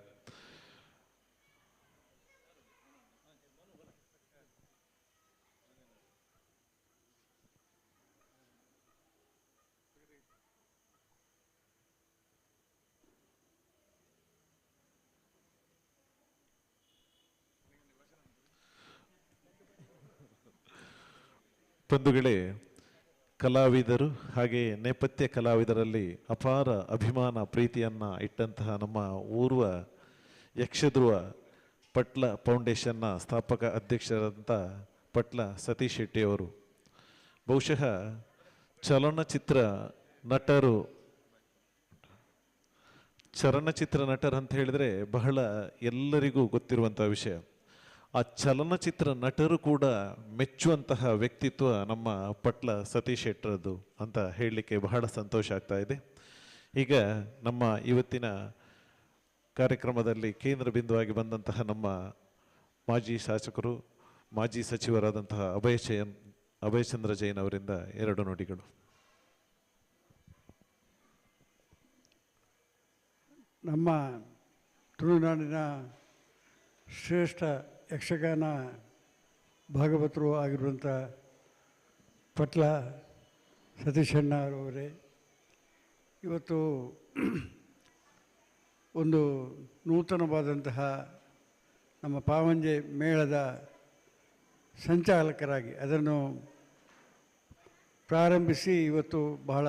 ಬಂಧುಗಳೇ, ಕಲಾವಿದರು ಹಾಗೆ ನೇಪಥ್ಯ ಕಲಾವಿದರಲ್ಲಿ ಅಪಾರ ಅಭಿಮಾನ ಪ್ರೀತಿಯನ್ನು ಇಟ್ಟಂತಹ ನಮ್ಮ ಊರ್ವ ಯಕ್ಷಧ್ರುವ ಪಟ್ಲ ಫೌಂಡೇಶನ್ನ ಸ್ಥಾಪಕ ಅಧ್ಯಕ್ಷರಾದಂಥ ಪಟ್ಲ ಸತೀಶ್ ಶೆಟ್ಟಿಯವರು ಬಹುಶಃ ಚಲನಚಿತ್ರ ನಟರು ಅಂತ ಹೇಳಿದರೆ ಬಹಳ ಎಲ್ಲರಿಗೂ ಗೊತ್ತಿರುವಂಥ ವಿಷಯ. ಆ ಚಲನಚಿತ್ರ ನಟರು ಕೂಡ ಮೆಚ್ಚುವಂತಹ ವ್ಯಕ್ತಿತ್ವ ನಮ್ಮ ಪಟ್ಲ ಸತೀಶ್ ಶೆಟ್ಟರದ್ದು ಅಂತ ಹೇಳಲಿಕ್ಕೆ ಬಹಳ ಸಂತೋಷ ಆಗ್ತಾ ಇದೆ. ಈಗ ನಮ್ಮ ಇವತ್ತಿನ ಕಾರ್ಯಕ್ರಮದಲ್ಲಿ ಕೇಂದ್ರ ಬಿಂದುವಾಗಿ ಬಂದಂತಹ ನಮ್ಮ ಮಾಜಿ ಶಾಸಕರು ಮಾಜಿ ಸಚಿವರಾದಂತಹ ಅಭಯಚಂದ್ರ ಜೈನ್ ಅವರಿಂದ 2 ನುಡಿಗಳು. ನಮ್ಮ ತುಳುನಾಡಿನ ಶ್ರೇಷ್ಠ ಯಕ್ಷಗಾನ ಭಾಗವತರು ಆಗಿರುವಂಥ ಪಟ್ಲ ಸತೀಶಣ್ಣ ಅವರೇ, ಇವತ್ತು ಒಂದು ನೂತನವಾದಂತಹ ನಮ್ಮ ಪಾವಂಜೆ ಮೇಳದ ಸಂಚಾಲಕರಾಗಿ ಅದನ್ನು ಪ್ರಾರಂಭಿಸಿ ಇವತ್ತು ಬಹಳ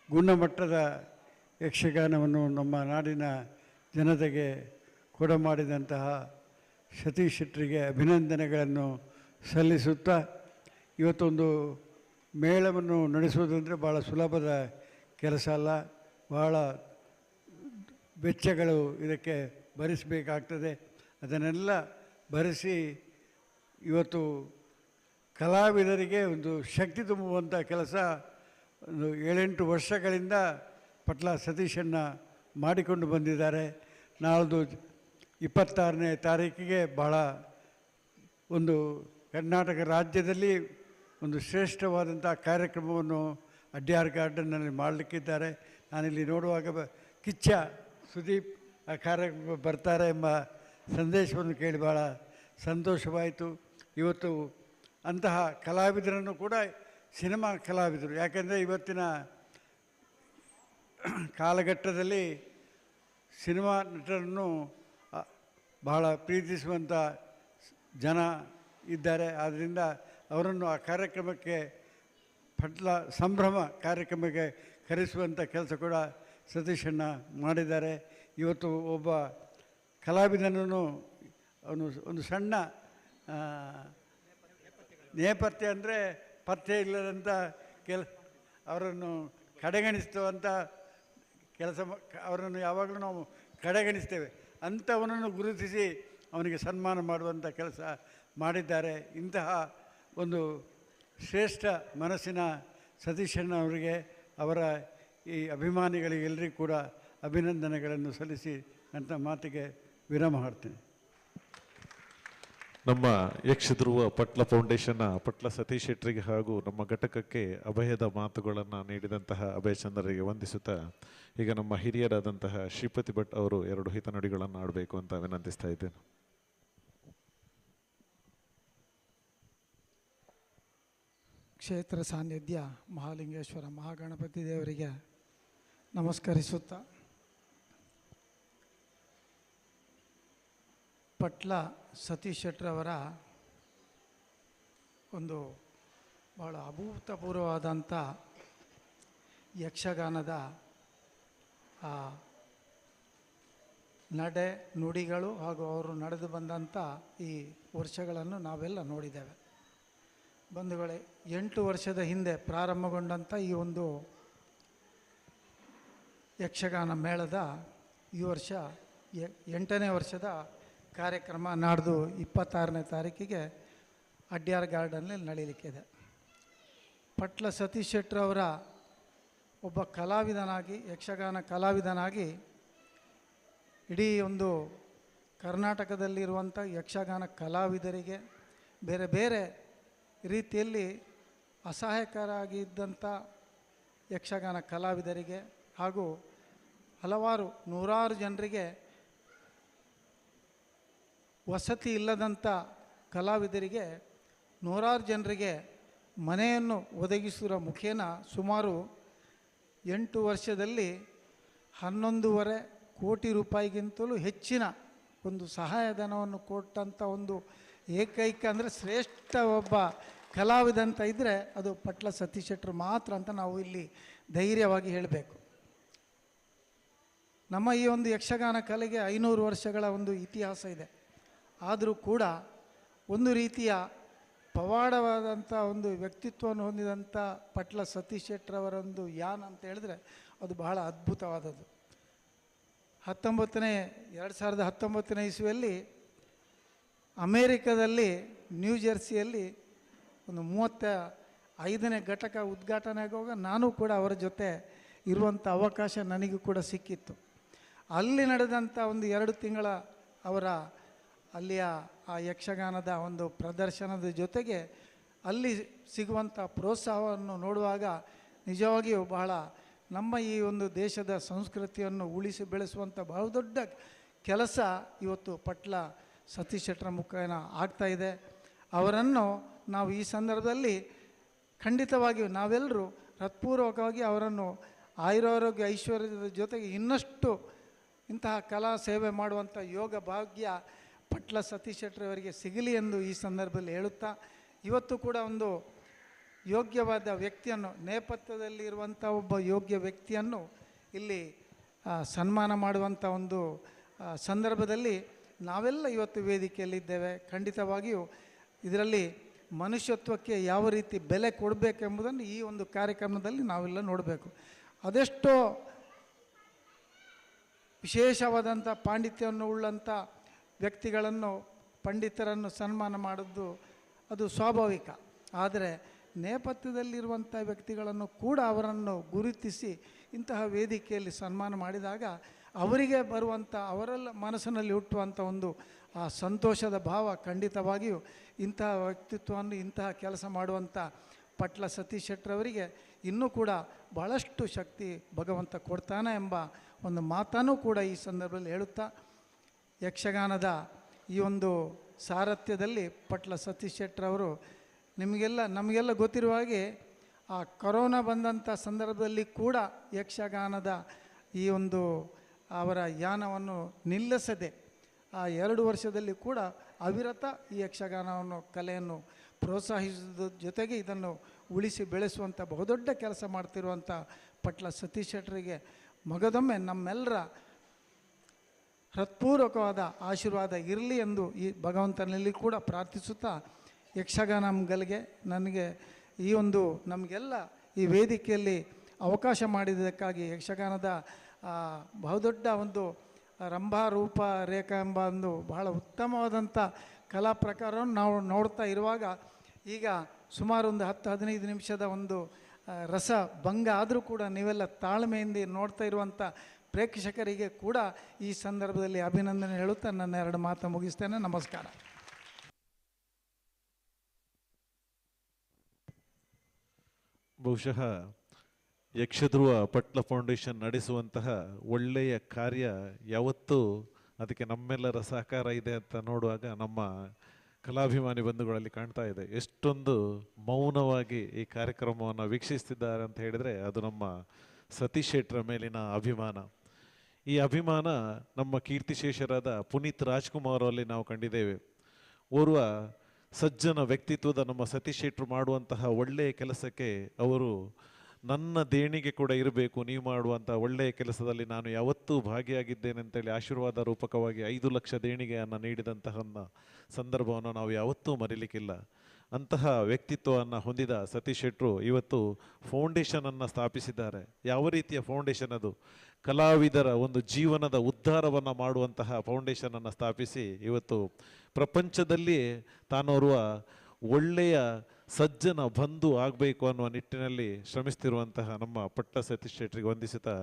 ಗುಣಮಟ್ಟದ ಯಕ್ಷಗಾನವನ್ನು ನಮ್ಮ ನಾಡಿನ ಜನತೆಗೆ ಕೊಡಮಾಡಿದಂತಹ ಸತೀಶ್ ಶೆಟ್ಟರಿಗೆ ಅಭಿನಂದನೆಗಳನ್ನು ಸಲ್ಲಿಸುತ್ತಾ, ಇವತ್ತೊಂದು ಮೇಳವನ್ನು ನಡೆಸುವುದಂದರೆ ಭಾಳ ಸುಲಭದ ಕೆಲಸ ಅಲ್ಲ. ಭಾಳ ವೆಚ್ಚಗಳು ಇದಕ್ಕೆ ಭರಿಸಬೇಕಾಗ್ತದೆ. ಅದನ್ನೆಲ್ಲ ಭರಿಸಿ ಇವತ್ತು ಕಲಾವಿದರಿಗೆ ಒಂದು ಶಕ್ತಿ ತುಂಬುವಂಥ ಕೆಲಸ ಒಂದು 7-8 ವರ್ಷಗಳಿಂದ ಪಟ್ಲ ಸತೀಶಣ್ಣ ಮಾಡಿಕೊಂಡು ಬಂದಿದ್ದಾರೆ. ನಾಳ್ದು 26ನೇ ತಾರೀಕಿಗೆ ಭಾಳ ಒಂದು ಕರ್ನಾಟಕ ರಾಜ್ಯದಲ್ಲಿ ಒಂದು ಶ್ರೇಷ್ಠವಾದಂಥ ಕಾರ್ಯಕ್ರಮವನ್ನು ಅಡ್ಯಾರ್ ಗಾರ್ಡನ್ನಲ್ಲಿ ಮಾಡಲಿಕ್ಕಿದ್ದಾರೆ. ನಾನಿಲ್ಲಿ ನೋಡುವಾಗ ಕಿಚ್ಚ ಸುದೀಪ್ ಆ ಕಾರ್ಯಕ್ರಮ ಬರ್ತಾರೆ ಎಂಬ ಸಂದೇಶವನ್ನು ಕೇಳಿ ಭಾಳ ಸಂತೋಷವಾಯಿತು. ಇವತ್ತು ಅಂತಹ ಕಲಾವಿದರನ್ನು ಕೂಡ ಸಿನಿಮಾ ಕಲಾವಿದರು, ಯಾಕೆಂದರೆ ಇವತ್ತಿನ ಕಾಲಘಟ್ಟದಲ್ಲಿ ಸಿನಿಮಾ ನಟರನ್ನು ಬಹಳ ಪ್ರೀತಿಸುವಂಥ ಜನ ಇದ್ದಾರೆ. ಆದ್ದರಿಂದ ಅವರನ್ನು ಆ ಕಾರ್ಯಕ್ರಮಕ್ಕೆ ಪಟ್ಲ ಸಂಭ್ರಮ ಕಾರ್ಯಕ್ರಮಕ್ಕೆ ಕರೆಸುವಂಥ ಕೆಲಸ ಕೂಡ ಸತೀಶಣ್ಣ ಮಾಡಿದ್ದಾರೆ. ಇವತ್ತು ಒಬ್ಬ ಕಲಾವಿದನನ್ನು ಅವನು ಒಂದು ಸಣ್ಣ ನೇಪಥ್ಯ ಅಂದರೆ ಪಥ್ಯ ಇಲ್ಲದಂಥ ಅವರನ್ನು ಕಡೆಗಣಿಸುವಂಥ ಕೆಲಸ ಅವರನ್ನು ಯಾವಾಗಲೂ ನಾವು ಕಡೆಗಣಿಸ್ತೇವೆ. ಅಂಥವನನ್ನು ಗುರುತಿಸಿ ಅವನಿಗೆ ಸನ್ಮಾನ ಮಾಡುವಂಥ ಕೆಲಸ ಮಾಡಿದ್ದಾರೆ. ಇಂತಹ ಒಂದು ಶ್ರೇಷ್ಠ ಮನಸ್ಸಿನ ಸತೀಶಣ್ಣ ಅವರಿಗೆ, ಅವರ ಈ ಅಭಿಮಾನಿಗಳಿಗೆ ಎಲ್ಲರಿಗೂ ಕೂಡ ಅಭಿನಂದನೆಗಳನ್ನು ಸಲ್ಲಿಸಿ ನನ್ನ ಮಾತಿಗೆ ವಿರಾಮ ಹಾಡ್ತೇನೆ. ನಮ್ಮ ಯಕ್ಷಧ್ರುವ ಪಟ್ಲ ಫೌಂಡೇಶನ್ನ ಪಟ್ಲ ಸತೀಶ್ ಶೆಟ್ಟರಿಗೆ ಹಾಗೂ ನಮ್ಮ ಘಟಕಕ್ಕೆ ಅಭಯದ ಮಾತುಗಳನ್ನು ನೀಡಿದಂತಹ ಅಭಯಚಂದ್ರರಿಗೆ ವಂದಿಸುತ್ತಾ, ಈಗ ನಮ್ಮ ಹಿರಿಯರಾದಂತಹ ಶ್ರೀಪತಿ ಭಟ್ ಅವರು 2 ಹಿತನುಡಿಗಳನ್ನು ಆಡಬೇಕು ಅಂತ ವಿನಂತಿಸ್ತಾ ಇದ್ದೇನೆ. ಕ್ಷೇತ್ರ ಸಾನ್ನಿಧ್ಯ ಮಹಾಲಿಂಗೇಶ್ವರ ಮಹಾಗಣಪತಿ ದೇವರಿಗೆ ನಮಸ್ಕರಿಸುತ್ತಾ, ಪಟ್ಲ ಸತೀಶ್ ಶೆಟ್ಟರವರ ಒಂದು ಭಾಳ ಅಭೂತಪೂರ್ವವಾದಂಥ ಯಕ್ಷಗಾನದ ನಡೆ ನುಡಿಗಳು ಹಾಗೂ ಅವರು ನಡೆದು ಬಂದಂಥ ಈ ವರ್ಷಗಳನ್ನು ನಾವೆಲ್ಲ ನೋಡಿದ್ದೇವೆ. ಬಂಧುಗಳೇ, 8 ವರ್ಷದ ಹಿಂದೆ ಪ್ರಾರಂಭಗೊಂಡಂಥ ಈ ಒಂದು ಯಕ್ಷಗಾನ ಮೇಳದ ಈ ವರ್ಷ 8ನೇ ವರ್ಷದ ಕಾರ್ಯಕ್ರಮ ನಾಡ್ದು 26ನೇ ತಾರೀಕಿಗೆ ಅಡ್ಯಾರ್ ಗಾರ್ಡನ್ನಲ್ಲಿ ನಡೀಲಿಕ್ಕಿದೆ. ಪಟ್ಲ ಸತೀಶ್ ಶೆಟ್ಟರವರ ಒಬ್ಬ ಕಲಾವಿದನಾಗಿ, ಯಕ್ಷಗಾನ ಕಲಾವಿದನಾಗಿ ಇಡೀ ಒಂದು ಕರ್ನಾಟಕದಲ್ಲಿರುವಂಥ ಯಕ್ಷಗಾನ ಕಲಾವಿದರಿಗೆ, ಬೇರೆ ಬೇರೆ ರೀತಿಯಲ್ಲಿ ಅಸಹಾಯಕರಾಗಿದ್ದಂಥ ಯಕ್ಷಗಾನ ಕಲಾವಿದರಿಗೆ ಹಾಗೂ ಹಲವಾರು 100 ಜನರಿಗೆ ವಸತಿ ಇಲ್ಲದಂಥ ಕಲಾವಿದರಿಗೆ 100 ಜನರಿಗೆ ಮನೆಯನ್ನು ಒದಗಿಸುವ ಮುಖೇನ ಸುಮಾರು 8 ವರ್ಷದಲ್ಲಿ 11.5 ಕೋಟಿ ರೂಪಾಯಿಗಿಂತಲೂ ಹೆಚ್ಚಿನ ಒಂದು ಸಹಾಯಧನವನ್ನು ಕೊಟ್ಟಂಥ ಒಂದು ಏಕೈಕ ಅಂದರೆ ಶ್ರೇಷ್ಠ ಒಬ್ಬ ಕಲಾವಿದ ಅಂತ ಇದ್ದರೆ ಅದು ಪಟ್ಲ ಸತೀಶ್ ಶೆಟ್ಟರು ಮಾತ್ರ ಅಂತ ನಾವು ಇಲ್ಲಿ ಧೈರ್ಯವಾಗಿ ಹೇಳಬೇಕು. ನಮ್ಮ ಈ ಒಂದು ಯಕ್ಷಗಾನ ಕಲೆಗೆ 500 ವರ್ಷಗಳ ಒಂದು ಇತಿಹಾಸ ಇದೆ. ಆದರೂ ಕೂಡ ಒಂದು ರೀತಿಯ ಪವಾಡವಾದಂಥ ಒಂದು ವ್ಯಕ್ತಿತ್ವವನ್ನು ಹೊಂದಿದಂಥ ಪಟ್ಲ ಸತೀಶ್ ಶೆಟ್ಟರವರೊಂದು ಯಾನ ಅಂತ ಹೇಳಿದ್ರೆ ಅದು ಬಹಳ ಅದ್ಭುತವಾದದ್ದು. 2019ನೇ ಇಸ್ವಿಯಲ್ಲಿ ಅಮೇರಿಕಾದಲ್ಲಿ ನ್ಯೂ ಜೆರ್ಸಿಯಲ್ಲಿ ಒಂದು 35ನೇ ಘಟಕ ಉದ್ಘಾಟನೆ ಆಗುವಾಗ ನಾನು ಕೂಡ ಅವರ ಜೊತೆ ಇರುವಂಥ ಅವಕಾಶ ನನಗೂ ಕೂಡ ಸಿಕ್ಕಿತ್ತು. ಅಲ್ಲಿ ನಡೆದಂಥ ಒಂದು 2 ತಿಂಗಳ ಅವರ ಅಲ್ಲಿಯ ಆ ಯಕ್ಷಗಾನದ ಒಂದು ಪ್ರದರ್ಶನದ ಜೊತೆಗೆ ಅಲ್ಲಿ ಸಿಗುವಂಥ ಪ್ರೋತ್ಸಾಹವನ್ನು ನೋಡುವಾಗ ನಿಜವಾಗಿಯೂ ಬಹಳ ನಮ್ಮ ಈ ಒಂದು ದೇಶದ ಸಂಸ್ಕೃತಿಯನ್ನು ಉಳಿಸಿ ಬೆಳೆಸುವಂಥ ಬಹುದೊಡ್ಡ ಕೆಲಸ ಇವತ್ತು ಪಟ್ಲ ಸತೀಶ್ ಶೆಟ್ಟರ ಮುಖೇನ ಆಗ್ತಾಯಿದೆ. ಅವರನ್ನು ನಾವು ಈ ಸಂದರ್ಭದಲ್ಲಿ ಖಂಡಿತವಾಗಿಯೂ ನಾವೆಲ್ಲರೂ ಹೃತ್ಪೂರ್ವಕವಾಗಿ ಅವರನ್ನು ಆಯುರಾರೋಗ್ಯ ಐಶ್ವರ್ಯದ ಜೊತೆಗೆ ಇನ್ನಷ್ಟು ಇಂತಹ ಕಲಾ ಸೇವೆ ಮಾಡುವಂಥ ಯೋಗ ಭಾಗ್ಯ ಪಟ್ಲ ಸತೀಶ್ ಶೆಟ್ಟರವರಿಗೆ ಸಿಗಲಿ ಎಂದು ಈ ಸಂದರ್ಭದಲ್ಲಿ ಹೇಳುತ್ತಾ, ಇವತ್ತು ಕೂಡ ಒಂದು ಯೋಗ್ಯವಾದ ವ್ಯಕ್ತಿಯನ್ನು, ನೇಪಥ್ಯದಲ್ಲಿರುವಂಥ ಒಬ್ಬ ಯೋಗ್ಯ ವ್ಯಕ್ತಿಯನ್ನು ಇಲ್ಲಿ ಸನ್ಮಾನ ಮಾಡುವಂಥ ಒಂದು ಸಂದರ್ಭದಲ್ಲಿ ನಾವೆಲ್ಲ ಇವತ್ತು ವೇದಿಕೆಯಲ್ಲಿದ್ದೇವೆ. ಖಂಡಿತವಾಗಿಯೂ ಇದರಲ್ಲಿ ಮನುಷ್ಯತ್ವಕ್ಕೆ ಯಾವ ರೀತಿ ಬೆಲೆ ಕೊಡಬೇಕೆಂಬುದನ್ನು ಈ ಒಂದು ಕಾರ್ಯಕ್ರಮದಲ್ಲಿ ನಾವೆಲ್ಲ ನೋಡಬೇಕು. ಅದೆಷ್ಟೋ ವಿಶೇಷವಾದಂಥ ಪಾಂಡಿತ್ಯವನ್ನು ಉಳ್ಳಂಥ ವ್ಯಕ್ತಿಗಳನ್ನು, ಪಂಡಿತರನ್ನು ಸನ್ಮಾನ ಮಾಡೋದು ಅದು ಸ್ವಾಭಾವಿಕ. ಆದರೆ ನೇಪಥ್ಯದಲ್ಲಿರುವಂಥ ವ್ಯಕ್ತಿಗಳನ್ನು ಕೂಡ ಅವರನ್ನು ಗುರುತಿಸಿ ಇಂತಹ ವೇದಿಕೆಯಲ್ಲಿ ಸನ್ಮಾನ ಮಾಡಿದಾಗ ಅವರಿಗೆ ಬರುವಂಥ, ಅವರೆಲ್ಲ ಮನಸ್ಸಿನಲ್ಲಿ ಹುಟ್ಟುವಂಥ ಒಂದು ಆ ಸಂತೋಷದ ಭಾವ ಖಂಡಿತವಾಗಿಯೂ ಇಂತಹ ವ್ಯಕ್ತಿತ್ವವನ್ನು, ಇಂತಹ ಕೆಲಸ ಮಾಡುವಂಥ ಪಟ್ಲ ಸತೀಶ್ ಶೆಟ್ಟರವರಿಗೆ ಇನ್ನೂ ಕೂಡ ಬಹಳಷ್ಟು ಶಕ್ತಿ ಭಗವಂತ ಕೊಡ್ತಾನೆ ಎಂಬ ಒಂದು ಮಾತನ್ನು ಕೂಡ ಈ ಸಂದರ್ಭದಲ್ಲಿ ಹೇಳುತ್ತಾ, ಯಕ್ಷಗಾನದ ಈ ಒಂದು ಸಾರಥ್ಯದಲ್ಲಿ ಪಟ್ಲ ಸತೀಶ್ ಶೆಟ್ಟರವರು ನಮಗೆಲ್ಲ ಗೊತ್ತಿರುವ ಹಾಗೆ ಆ ಕೊರೋನಾ ಬಂದಂಥ ಸಂದರ್ಭದಲ್ಲಿ ಕೂಡ ಯಕ್ಷಗಾನದ ಈ ಒಂದು ಅವರ ಯಾನವನ್ನು ನಿಲ್ಲಿಸದೆ ಆ 2 ವರ್ಷದಲ್ಲಿ ಕೂಡ ಅವಿರತ ಈ ಯಕ್ಷಗಾನವನ್ನು, ಕಲೆಯನ್ನು ಪ್ರೋತ್ಸಾಹಿಸುವುದರ ಜೊತೆಗೆ ಇದನ್ನು ಉಳಿಸಿ ಬೆಳೆಸುವಂಥ ಬಹುದೊಡ್ಡ ಕೆಲಸ ಮಾಡ್ತಿರುವಂಥ ಪಟ್ಲ ಸತೀಶ್ ಶೆಟ್ಟರಿಗೆ ಮಗದೊಮ್ಮೆ ನಮ್ಮೆಲ್ಲರ ಹೃತ್ಪೂರ್ವಕವಾದ ಆಶೀರ್ವಾದ ಇರಲಿ ಎಂದು ಈ ಭಗವಂತನಲ್ಲಿ ಕೂಡ ಪ್ರಾರ್ಥಿಸುತ್ತಾ, ಯಕ್ಷಗಾನಗಳಿಗೆ ನನಗೆ ಈ ಒಂದು ನಮಗೆಲ್ಲ ಈ ವೇದಿಕೆಯಲ್ಲಿ ಅವಕಾಶ ಮಾಡಿದ್ದಕ್ಕಾಗಿ ಯಕ್ಷಗಾನದ ಬಹುದೊಡ್ಡ ಒಂದು ರಂಭಾ ರೂಪ ರೇಖಾ ಎಂಬ ಒಂದು ಬಹಳ ಉತ್ತಮವಾದಂಥ ಕಲಾ ಪ್ರಕಾರವನ್ನು ನಾವು ನೋಡ್ತಾ ಇರುವಾಗ, ಈಗ ಸುಮಾರು ಒಂದು 10-15 ನಿಮಿಷದ ಒಂದು ರಸ ಭಂಗ ಆದರೂ ಕೂಡ ನೀವೆಲ್ಲ ತಾಳ್ಮೆಯಿಂದ ನೋಡ್ತಾ ಇರುವಂಥ ಪ್ರೇಕ್ಷಕರಿಗೆ ಕೂಡ ಈ ಸಂದರ್ಭದಲ್ಲಿ ಅಭಿನಂದನೆ ಹೇಳುತ್ತಾ ನನ್ನ 2 ಮಾತು ಮುಗಿಸ್ತೇನೆ. ನಮಸ್ಕಾರ. ಬಹುಶಃ ಯಕ್ಷಧ್ರುವ ಪಟ್ಲ ಫೌಂಡೇಶನ್ ನಡೆಸುವಂತಹ ಒಳ್ಳೆಯ ಕಾರ್ಯ ಯಾವತ್ತೂ ಅದಕ್ಕೆ ನಮ್ಮೆಲ್ಲರ ಸಹಕಾರ ಇದೆ ಅಂತ ನೋಡುವಾಗ ನಮ್ಮ ಕಲಾಭಿಮಾನಿ ಬಂಧುಗಳಲ್ಲಿ ಕಾಣ್ತಾ ಇದೆ. ಎಷ್ಟೊಂದು ಮೌನವಾಗಿ ಈ ಕಾರ್ಯಕ್ರಮವನ್ನು ವೀಕ್ಷಿಸ್ತಿದ್ದಾರೆ ಅಂತ ಹೇಳಿದರೆ ಅದು ನಮ್ಮ ಸತೀಶ್ ಶೆಟ್ಟರ ಮೇಲಿನ ಅಭಿಮಾನ. ಈ ಅಭಿಮಾನ ನಮ್ಮ ಕೀರ್ತಿಶೇಷರಾದ ಪುನೀತ್ ರಾಜ್ಕುಮಾರ್ ಅಲ್ಲಿ ನಾವು ಕಂಡಿದ್ದೇವೆ. ಓರ್ವ ಸಜ್ಜನ ವ್ಯಕ್ತಿತ್ವದ ನಮ್ಮ ಸತೀಶ್ ಶೆಟ್ಟರು ಮಾಡುವಂತಹ ಒಳ್ಳೆಯ ಕೆಲಸಕ್ಕೆ ಅವರು ನನ್ನ ದೇಣಿಗೆ ಕೂಡ ಇರಬೇಕು, ನೀವು ಮಾಡುವಂಥ ಒಳ್ಳೆಯ ಕೆಲಸದಲ್ಲಿ ನಾನು ಯಾವತ್ತೂ ಭಾಗಿಯಾಗಿದ್ದೇನೆ ಅಂತೇಳಿ ಆಶೀರ್ವಾದ ರೂಪಕವಾಗಿ 5 ಲಕ್ಷ ದೇಣಿಗೆಯನ್ನು ನೀಡಿದಂತಹ ಸಂದರ್ಭವನ್ನು ನಾವು ಯಾವತ್ತೂ ಮರೀಲಿಕ್ಕಿಲ್ಲ. ಅಂತಹ ವ್ಯಕ್ತಿತ್ವವನ್ನು ಹೊಂದಿದ ಸತೀಶ್ ಶೆಟ್ಟರು ಇವತ್ತು ಫೌಂಡೇಶನನ್ನು ಸ್ಥಾಪಿಸಿದ್ದಾರೆ. ಯಾವ ರೀತಿಯ ಫೌಂಡೇಶನ್ ಅದು? ಕಲಾವಿದರ ಒಂದು ಜೀವನದ ಉದ್ಧಾರವನ್ನು ಮಾಡುವಂತಹ ಫೌಂಡೇಶನನ್ನು ಸ್ಥಾಪಿಸಿ ಇವತ್ತು ಪ್ರಪಂಚದಲ್ಲಿ ತಾನೋರ್ವ ಒಳ್ಳೆಯ ಸಜ್ಜನ ಬಂಧು ಆಗಬೇಕು ಅನ್ನುವ ನಿಟ್ಟಿನಲ್ಲಿ ಶ್ರಮಿಸ್ತಿರುವಂತಹ ನಮ್ಮ ಪಟ್ಲ ಸತೀಶ್ ಶೆಟ್ಟರಿಗೆ ವಂದಿಸುತ್ತಾ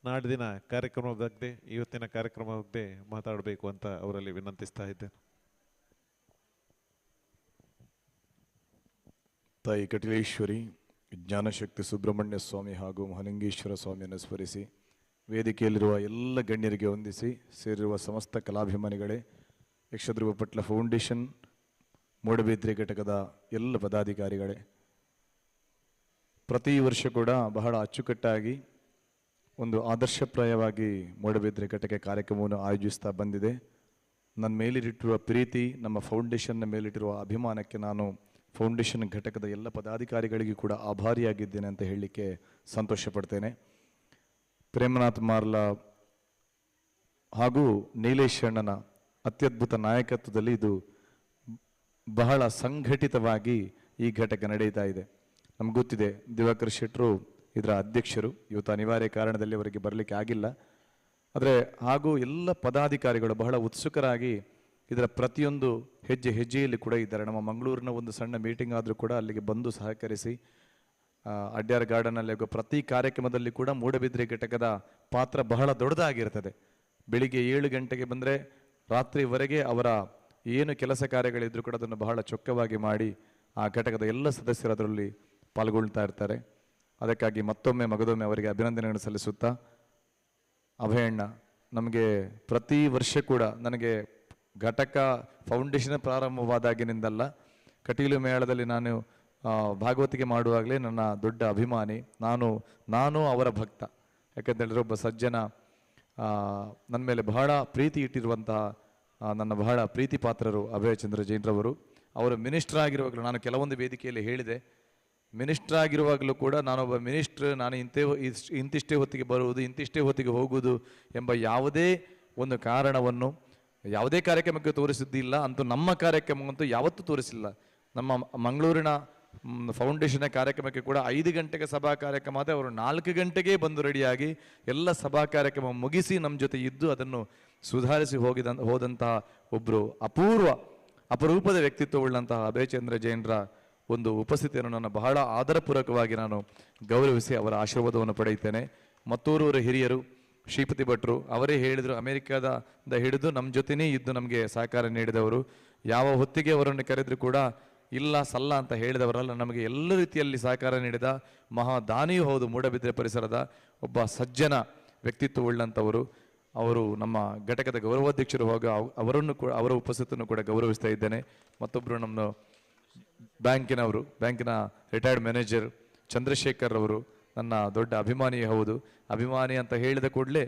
ನಾಡಿನ ಕಾರ್ಯಕ್ರಮದ ಬಗ್ಗೆ, ಇವತ್ತಿನ ಕಾರ್ಯಕ್ರಮದ ಬಗ್ಗೆ ಮಾತಾಡಬೇಕು ಅಂತ ಅವರಲ್ಲಿ ವಿನಂತಿಸ್ತಾ ಇದ್ದೇನೆ. ತಾಯಿ ಕಟಿಲೇಶ್ವರಿ, ಜ್ಞಾನಶಕ್ತಿ ಸುಬ್ರಹ್ಮಣ್ಯ ಸ್ವಾಮಿ ಹಾಗೂ ಮಹಾಲಿಂಗೇಶ್ವರ ಸ್ವಾಮಿಯನ್ನು ಸ್ಮರಿಸಿ, ವೇದಿಕೆಯಲ್ಲಿರುವ ಎಲ್ಲ ಗಣ್ಯರಿಗೆ ವಂದಿಸಿ, ಸೇರಿರುವ ಸಮಸ್ತ ಕಲಾಭಿಮಾನಿಗಳೇ, ಯಕ್ಷಧ್ರುವ ಪಟ್ಲ ಫೌಂಡೇಶನ್ ಮೂಡಬಿದ್ರೆ ಘಟಕದ ಎಲ್ಲ ಪದಾಧಿಕಾರಿಗಳೇ, ಪ್ರತಿ ವರ್ಷ ಕೂಡ ಬಹಳ ಅಚ್ಚುಕಟ್ಟಾಗಿ ಒಂದು ಆದರ್ಶಪ್ರಾಯವಾಗಿ ಮೂಡಬಿದ್ರೆ ಘಟಕ ಕಾರ್ಯಕ್ರಮವನ್ನು ಆಯೋಜಿಸ್ತಾ ಬಂದಿದೆ. ನನ್ನ ಮೇಲಿಟ್ಟಿರುವ ಪ್ರೀತಿ, ನಮ್ಮ ಫೌಂಡೇಶನ್ನ ಮೇಲಿಟ್ಟಿರುವ ಅಭಿಮಾನಕ್ಕೆ ನಾನು ಫೌಂಡೇಶನ್ ಘಟಕದ ಎಲ್ಲ ಪದಾಧಿಕಾರಿಗಳಿಗೂ ಕೂಡ ಆಭಾರಿಯಾಗಿದ್ದೇನೆ ಅಂತ ಹೇಳಲಿಕ್ಕೆ ಸಂತೋಷ ಪಡ್ತೇನೆ. ಪ್ರೇಮನಾಥ್ ಮಾರ್ಲಾ ಹಾಗೂ ನೀಲೇಶ್ ಅಣ್ಣನ ಅತ್ಯದ್ಭುತ ನಾಯಕತ್ವದಲ್ಲಿ ಇದು ಬಹಳ ಸಂಘಟಿತವಾಗಿ ಈ ಘಟಕ ನಡೀತಾ ಇದೆ. ನಮ್ಗೆ ಗೊತ್ತಿದೆ, ದಿವಾಕರ್ ಶೆಟ್ಟರು ಇದರ ಅಧ್ಯಕ್ಷರು, ಇವತ್ತು ಅನಿವಾರ್ಯ ಕಾರಣದಲ್ಲಿ ಅವರಿಗೆ ಬರಲಿಕ್ಕೆ ಆಗಿಲ್ಲ. ಆದರೆ ಹಾಗೂ ಎಲ್ಲ ಪದಾಧಿಕಾರಿಗಳು ಬಹಳ ಉತ್ಸುಕರಾಗಿ ಇದರ ಪ್ರತಿಯೊಂದು ಹೆಜ್ಜೆಯಲ್ಲಿ ಕೂಡ ಇದ್ದಾರೆ. ನಮ್ಮ ಮಂಗಳೂರಿನ ಒಂದು ಸಣ್ಣ ಮೀಟಿಂಗ್ ಆದರೂ ಕೂಡ ಅಲ್ಲಿಗೆ ಬಂದು ಸಹಕರಿಸಿ, ಅಡ್ಯಾರ್ ಗಾರ್ಡನಲ್ಲಿ ಪ್ರತಿ ಕಾರ್ಯಕ್ರಮದಲ್ಲಿ ಕೂಡ ಮೂಡಬಿದ್ರೆ ಘಟಕದ ಪಾತ್ರ ಬಹಳ ದೊಡ್ಡದಾಗಿರ್ತದೆ. ಬೆಳಿಗ್ಗೆ 7 ಗಂಟೆಗೆ ಬಂದರೆ ರಾತ್ರಿವರೆಗೆ ಅವರ ಏನು ಕೆಲಸ ಕಾರ್ಯಗಳಿದ್ರೂ ಕೂಡ ಅದನ್ನು ಬಹಳ ಚೊಕ್ಕವಾಗಿ ಮಾಡಿ ಆ ಘಟಕದ ಎಲ್ಲ ಸದಸ್ಯರು ಅದರಲ್ಲಿ ಪಾಲ್ಗೊಳ್ತಾ ಇರ್ತಾರೆ. ಅದಕ್ಕಾಗಿ ಮತ್ತೊಮ್ಮೆ ಮಗದೊಮ್ಮೆ ಅವರಿಗೆ ಅಭಿನಂದನೆಗಳನ್ನು ಸಲ್ಲಿಸುತ್ತಾ, ಅಭಯಣ್ಣ ನಮಗೆ ಪ್ರತಿ ವರ್ಷ ಕೂಡ ನನಗೆ ಘಟಕ ಫೌಂಡೇಶನ್ ಪ್ರಾರಂಭವಾದಾಗಿನಿಂದಲ್ಲ, ಕಟೀಲು ಮೇಳದಲ್ಲಿ ನಾನು ಭಾಗವತಿಕೆ ಮಾಡುವಾಗಲೇ ನನ್ನ ದೊಡ್ಡ ಅಭಿಮಾನಿ, ನಾನು ಅವರ ಭಕ್ತ. ಯಾಕಂತೇಳಿದ್ರೆ ಒಬ್ಬ ಸಜ್ಜನ ನನ್ನ ಮೇಲೆ ಬಹಳ ಪ್ರೀತಿ ಇಟ್ಟಿರುವಂತಹ ನನ್ನ ಬಹಳ ಪ್ರೀತಿ ಪಾತ್ರರು ಅಭಯಚಂದ್ರ ಜೈನ್ರವರು. ಅವರು ಮಿನಿಸ್ಟರ್ ಆಗಿರುವಾಗಲೂ, ನಾನು ಕೆಲವೊಂದು ವೇದಿಕೆಯಲ್ಲಿ ಹೇಳಿದೆ, ಮಿನಿಸ್ಟರ್ ಆಗಿರುವಾಗಲೂ ಕೂಡ ನಾನೊಬ್ಬ ಮಿನಿಸ್ಟ್ರ್, ನಾನು ಇಂತಿಷ್ಟೇ ಹೊತ್ತಿಗೆ ಬರುವುದು, ಇಂತಿಷ್ಟೇ ಹೊತ್ತಿಗೆ ಹೋಗುವುದು ಎಂಬ ಯಾವುದೇ ಒಂದು ಕಾರಣವನ್ನು ಯಾವುದೇ ಕಾರ್ಯಕ್ರಮಕ್ಕೆ ತೋರಿಸಿದ್ದಿಲ್ಲ. ಅಂತೂ ನಮ್ಮ ಕಾರ್ಯಕ್ರಮವಂತೂ ಯಾವತ್ತೂ ತೋರಿಸಿಲ್ಲ. ನಮ್ಮ ಮಂಗಳೂರಿನ ಫೌಂಡೇಶನ್ ಕಾರ್ಯಕ್ರಮಕ್ಕೆ ಕೂಡ 5 ಗಂಟೆಗೆ ಸಭಾ ಕಾರ್ಯಕ್ರಮ ಆದರೆ ಅವರು 4 ಗಂಟೆಗೆ ಬಂದು ರೆಡಿಯಾಗಿ ಎಲ್ಲ ಸಭಾ ಕಾರ್ಯಕ್ರಮ ಮುಗಿಸಿ ನಮ್ಮ ಜೊತೆ ಇದ್ದು ಅದನ್ನು ಸುಧಾರಿಸಿ ಹೋದಂತಹ ಒಬ್ಬರು ಅಪರೂಪದ ವ್ಯಕ್ತಿತ್ವವುಳ್ಳಂತಹ ಅಭಯಚಂದ್ರ ಜೈನ್ರ ಒಂದು ಉಪಸ್ಥಿತಿಯನ್ನು ನಾನು ಬಹಳ ಆದರಪೂರ್ವಕವಾಗಿ ನಾನು ಗೌರವಿಸಿ ಅವರ ಆಶೀರ್ವಾದವನ್ನು ಪಡೆಯುತ್ತೇನೆ. ಮತ್ತೂರೂರ ಹಿರಿಯರು ಶ್ರೀಪತಿ ಭಟ್ರು ಅವರೇ ಹೇಳಿದರು, ಅಮೆರಿಕಾದ ಹಿಡಿದು ನಮ್ಮ ಜೊತೆನೇ ಇದ್ದು ನಮಗೆ ಸಹಕಾರ ನೀಡಿದವರು. ಯಾವ ಹೊತ್ತಿಗೆ ಅವರನ್ನು ಕರೆದರೂ ಕೂಡ ಇಲ್ಲ ಸಲ್ಲ ಅಂತ ಹೇಳಿದವರಲ್ಲ, ನಮಗೆ ಎಲ್ಲ ರೀತಿಯಲ್ಲಿ ಸಹಕಾರ ನೀಡಿದ ಮಹಾದಾನಿಯೂ ಹೌದು. ಮೂಡಬಿದ್ರೆ ಪರಿಸರದ ಒಬ್ಬ ಸಜ್ಜನ ವ್ಯಕ್ತಿತ್ವವುಳ್ಳಂಥವರು. ಅವರು ನಮ್ಮ ಘಟಕದ ಗೌರವಾಧ್ಯಕ್ಷರು ಹೋಗ ಅವರ ಉಪಸ್ಥಿತಿಯನ್ನು ಕೂಡ ಗೌರವಿಸ್ತಾ ಇದ್ದೇನೆ. ಮತ್ತೊಬ್ಬರು ನಮ್ಮ ಬ್ಯಾಂಕಿನ ರಿಟೈರ್ಡ್ ಮ್ಯಾನೇಜರ್ ಚಂದ್ರಶೇಖರ್ ಅವರು ನನ್ನ ದೊಡ್ಡ ಅಭಿಮಾನಿಯೇ ಹೌದು. ಅಭಿಮಾನಿ ಅಂತ ಹೇಳಿದ ಕೂಡಲೇ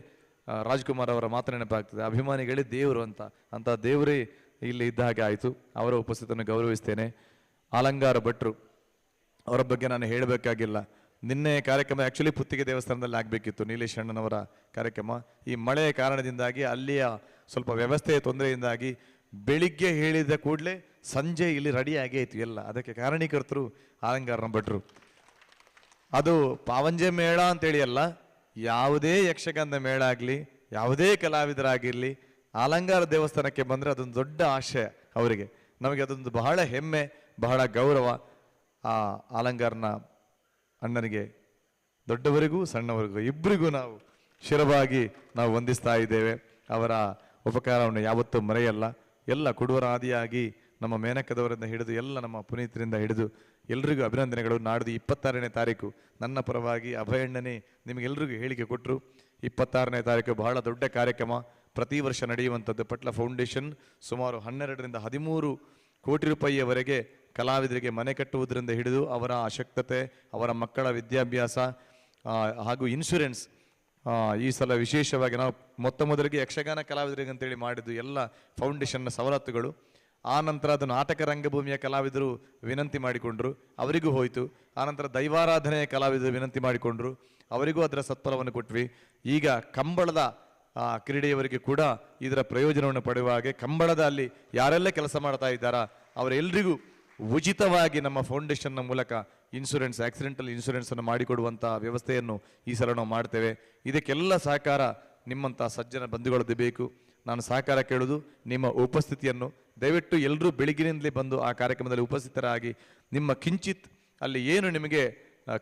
ರಾಜ್ಕುಮಾರ್ ಅವರ ಮಾತು ನೆನಪಾಗ್ತದೆ, ಅಭಿಮಾನಿಗಳೇ ದೇವರು ಅಂತ ದೇವರೇ ಇಲ್ಲಿ ಇದ್ದ ಹಾಗೆ ಆಯಿತು. ಅವರ ಉಪಸ್ಥಿತಿಯನ್ನು ಗೌರವಿಸ್ತೇನೆ. ಅಲಂಗಾರ ಭಟ್ರು ಅವರ ಬಗ್ಗೆ ನಾನು ಹೇಳಬೇಕಾಗಿಲ್ಲ. ನಿನ್ನೆ ಕಾರ್ಯಕ್ರಮ ಆ್ಯಕ್ಚುಲಿ ಪುತ್ತಿಗೆ ದೇವಸ್ಥಾನದಲ್ಲಿ ಆಗಬೇಕಿತ್ತು, ನೀಲೇಶ್ ಅಣ್ಣನವರ ಕಾರ್ಯಕ್ರಮ. ಈ ಮಳೆಯ ಕಾರಣದಿಂದಾಗಿ ಅಲ್ಲಿಯ ಸ್ವಲ್ಪ ವ್ಯವಸ್ಥೆಯ ತೊಂದರೆಯಿಂದಾಗಿ ಬೆಳಿಗ್ಗೆ ಹೇಳಿದ ಕೂಡಲೇ ಸಂಜೆ ಇಲ್ಲಿ ರೆಡಿಯಾಗೇ ಇತ್ತು ಎಲ್ಲ. ಅದಕ್ಕೆ ಕಾರಣೀಕರ್ತರು ಅಲಂಗಾರನ ಭಟ್ರು. ಅದು ಪಾವಂಜೆ ಮೇಳ ಅಂತೇಳಿ ಅಲ್ಲ, ಯಾವುದೇ ಯಕ್ಷಗಾನದ ಮೇಳ ಆಗಲಿ, ಯಾವುದೇ ಕಲಾವಿದರಾಗಿರಲಿ, ಅಲಂಗಾರ ದೇವಸ್ಥಾನಕ್ಕೆ ಬಂದರೆ ಅದೊಂದು ದೊಡ್ಡ ಆಶಯ ಅವರಿಗೆ. ನಮಗೆ ಅದೊಂದು ಬಹಳ ಹೆಮ್ಮೆ, ಬಹಳ ಗೌರವ. ಆ ಅಲಂಗಾರನ ಅಣ್ಣನಿಗೆ ದೊಡ್ಡವರಿಗೂ ಸಣ್ಣವರಿಗೂ ಇಬ್ಬರಿಗೂ ನಾವು ಶಿರವಾಗಿ ನಾವು ವಂದಿಸ್ತಾ ಇದ್ದೇವೆ. ಅವರ ಉಪಕಾರವನ್ನು ಯಾವತ್ತೂ ಮರೆಯಲ್ಲ. ಎಲ್ಲ ಕುಡುವರ ಆದಿಯಾಗಿ ನಮ್ಮ ಮೇನಕದವರಿಂದ ಹಿಡಿದು ಎಲ್ಲ ನಮ್ಮ ಪುನೀತರಿಂದ ಹಿಡಿದು ಎಲ್ರಿಗೂ ಅಭಿನಂದನೆಗಳು. ನಾಡ್ದು 26ನೇ ತಾರೀಕು ನನ್ನ ಪರವಾಗಿ ಅಭಯಣ್ಣನೇ ನಿಮಗೆಲ್ರಿಗೂ ಹೇಳಿಕೆ ಕೊಟ್ಟರು. 26ನೇ ತಾರೀಕು ಬಹಳ ದೊಡ್ಡ ಕಾರ್ಯಕ್ರಮ, ಪ್ರತಿ ವರ್ಷ ನಡೆಯುವಂಥದ್ದು. ಪಟ್ಲ ಫೌಂಡೇಶನ್ ಸುಮಾರು 12ರಿಂದ 13 ಕೋಟಿ ರೂಪಾಯಿಯವರೆಗೆ ಕಲಾವಿದರಿಗೆ ಮನೆ ಕಟ್ಟುವುದರಿಂದ ಹಿಡಿದು ಅವರ ಅಶಕ್ತತೆ, ಅವರ ಮಕ್ಕಳ ವಿದ್ಯಾಭ್ಯಾಸ ಹಾಗೂ ಇನ್ಶೂರೆನ್ಸ್. ಈ ಸಲ ವಿಶೇಷವಾಗಿ ನಾವು ಮೊದಲಿಗೆ ಯಕ್ಷಗಾನ ಕಲಾವಿದರಿಗೆ ಅಂತೇಳಿ ಮಾಡಿದ್ದು ಎಲ್ಲ ಫೌಂಡೇಶನ್ನ ಸವಲತ್ತುಗಳು. ಆ ನಂತರ ಅದು ನಾಟಕ ರಂಗಭೂಮಿಯ ಕಲಾವಿದರು ವಿನಂತಿ ಮಾಡಿಕೊಂಡ್ರು, ಅವರಿಗೂ ಹೋಯಿತು. ಆನಂತರ ದೈವಾರಾಧನೆಯ ಕಲಾವಿದರು ವಿನಂತಿ ಮಾಡಿಕೊಂಡ್ರು, ಅವರಿಗೂ ಅದರ ಸತ್ಫಲವನ್ನು ಕೊಟ್ವಿ. ಈಗ ಕಂಬಳದ ಕ್ರೀಡೆಯವರಿಗೆ ಕೂಡ ಇದರ ಪ್ರಯೋಜನವನ್ನು ಪಡೆಯುವ ಹಾಗೆ ಕಂಬಳದ ಅಲ್ಲಿ ಯಾರೆಲ್ಲ ಕೆಲಸ ಮಾಡ್ತಾ ಇದ್ದಾರಾ ಅವರೆಲ್ಲರಿಗೂ ಉಚಿತವಾಗಿ ನಮ್ಮ ಫೌಂಡೇಶನ್ನ ಮೂಲಕ ಇನ್ಶೂರೆನ್ಸ್, ಆಕ್ಸಿಡೆಂಟಲ್ ಇನ್ಶೂರೆನ್ಸನ್ನು ಮಾಡಿಕೊಡುವಂಥ ವ್ಯವಸ್ಥೆಯನ್ನು ಈ ಸಲ ನಾವು ಮಾಡ್ತೇವೆ. ಇದಕ್ಕೆಲ್ಲ ಸಹಕಾರ ನಿಮ್ಮಂಥ ಸಜ್ಜನ ಬಂಧುಗಳದ್ದು ಬೇಕು. ನಾನು ಸಹಕಾರ ಕೇಳೋದು ನಿಮ್ಮ ಉಪಸ್ಥಿತಿಯನ್ನು. ದಯವಿಟ್ಟು ಎಲ್ಲರೂ ಬೆಳಗಿನಿಂದಲೇ ಬಂದು ಆ ಕಾರ್ಯಕ್ರಮದಲ್ಲಿ ಉಪಸ್ಥಿತರಾಗಿ ನಿಮ್ಮ ಕಿಂಚಿತ್ ಅಲ್ಲಿ ಏನು ನಿಮಗೆ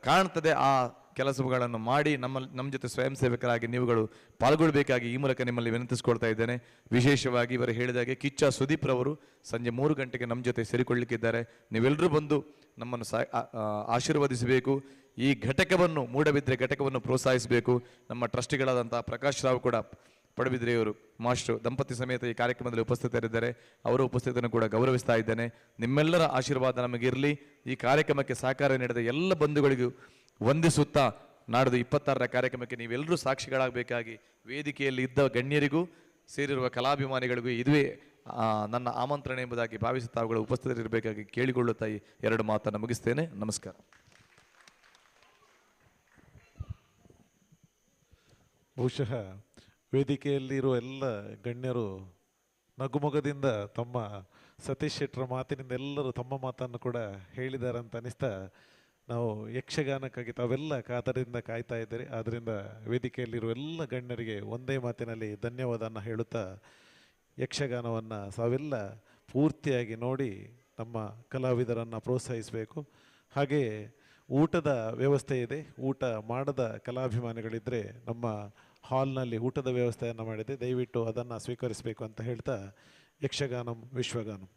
ಕಾಣ್ತದೆ ಆ ಕೆಲಸಗಳನ್ನು ಮಾಡಿ ನಮ್ಮ ಜೊತೆ ಸ್ವಯಂ ಸೇವಕರಾಗಿ ನೀವುಗಳು ಪಾಲ್ಗೊಳ್ಬೇಕಾಗಿ ಈ ಮೂಲಕ ನಿಮ್ಮಲ್ಲಿ ವಿನಂತಿಸ್ಕೊಳ್ತಾ ಇದ್ದೇನೆ. ವಿಶೇಷವಾಗಿ ಇವರು ಹೇಳಿದಾಗೆ ಕಿಚ್ಚ ಸುದೀಪ್ ರವರು ಸಂಜೆ 3 ಗಂಟೆಗೆ ನಮ್ಮ ಜೊತೆ ಸೇರಿಕೊಳ್ಳಲಿಕ್ಕಿದ್ದಾರೆ. ನೀವೆಲ್ಲರೂ ಬಂದು ನಮ್ಮನ್ನು ಆಶೀರ್ವದಿಸಬೇಕು. ಈ ಘಟಕವನ್ನು, ಮೂಡಬಿದ್ರೆ ಘಟಕವನ್ನು ಪ್ರೋತ್ಸಾಹಿಸಬೇಕು. ನಮ್ಮ ಟ್ರಸ್ಟಿಗಳಾದಂಥ ಪ್ರಕಾಶ್ ರಾವ್ ಕೂಡ ಪಡುಬಿದ್ರೆಯವರು ಮಾಸ್ಟರ್ ದಂಪತಿ ಸಮೇತ ಈ ಕಾರ್ಯಕ್ರಮದಲ್ಲಿ ಉಪಸ್ಥಿತರಿದ್ದಾರೆ. ಅವರ ಉಪಸ್ಥಿತಿಯನ್ನು ಕೂಡ ಗೌರವಿಸ್ತಾ ಇದ್ದೇನೆ. ನಿಮ್ಮೆಲ್ಲರ ಆಶೀರ್ವಾದ ನಮಗಿರಲಿ. ಈ ಕಾರ್ಯಕ್ರಮಕ್ಕೆ ಸಹಕಾರ ನೀಡಿದ ಎಲ್ಲ ಬಂಧುಗಳಿಗೂ ವಂದಿಸುತ್ತಾ, ನಾಡ್ದು 26ರ ಕಾರ್ಯಕ್ರಮಕ್ಕೆ ನೀವೆಲ್ಲರೂ ಸಾಕ್ಷಿಗಳಾಗಬೇಕಾಗಿ ವೇದಿಕೆಯಲ್ಲಿ ಇದ್ದ ಗಣ್ಯರಿಗೂ ಸೇರಿರುವ ಕಲಾಭಿಮಾನಿಗಳಿಗೂ ಇದುವೇ ನನ್ನ ಆಮಂತ್ರಣ ಎಂಬುದಾಗಿ ಭಾವಿಸುತ್ತಾ ಅವುಗಳ ಉಪಸ್ಥಿತರಿರಬೇಕಾಗಿ ಕೇಳಿಕೊಳ್ಳುತ್ತಾ ಈ 2 ಮಾತನ್ನು ಮುಗಿಸ್ತೇನೆ. ನಮಸ್ಕಾರ. ಬಹುಶಃ ವೇದಿಕೆಯಲ್ಲಿರುವ ಎಲ್ಲ ಗಣ್ಯರು ನಗುಮೊಗದಿಂದ ತಮ್ಮ ಸತೀಶ್ ಶೆಟ್ಟರ ಮಾತಿನಿಂದ ಎಲ್ಲರೂ ತಮ್ಮ ಮಾತನ್ನು ಕೂಡ ಹೇಳಿದ್ದಾರೆ ಅಂತ ಅನಿಸ್ತಾ, ನಾವು ಯಕ್ಷಗಾನಕ್ಕಾಗಿ ತಾವೆಲ್ಲ ಕಾತರದಿಂದ ಕಾಯ್ತಾ ಇದ್ದೀರಿ. ಆದ್ದರಿಂದ ವೇದಿಕೆಯಲ್ಲಿರುವ ಎಲ್ಲ ಗಣ್ಯರಿಗೆ ಒಂದೇ ಮಾತಿನಲ್ಲಿ ಧನ್ಯವಾದವನ್ನು ಹೇಳುತ್ತಾ, ಯಕ್ಷಗಾನವನ್ನು ತಾವೆಲ್ಲ ಪೂರ್ತಿಯಾಗಿ ನೋಡಿ ನಮ್ಮ ಕಲಾವಿದರನ್ನು ಪ್ರೋತ್ಸಾಹಿಸಬೇಕು. ಹಾಗೆಯೇ ಊಟದ ವ್ಯವಸ್ಥೆ ಇದೆ. ಊಟ ಮಾಡದ ಕಲಾಭಿಮಾನಿಗಳಿದ್ದರೆ ನಮ್ಮ ಹಾಲ್ನಲ್ಲಿ ಊಟದ ವ್ಯವಸ್ಥೆಯನ್ನು ಮಾಡಿದೆ. ದಯವಿಟ್ಟು ಅದನ್ನು ಸ್ವೀಕರಿಸಬೇಕು ಅಂತ ಹೇಳ್ತಾ ಯಕ್ಷಗಾನಂ ವಿಶ್ವಗಾನಂ.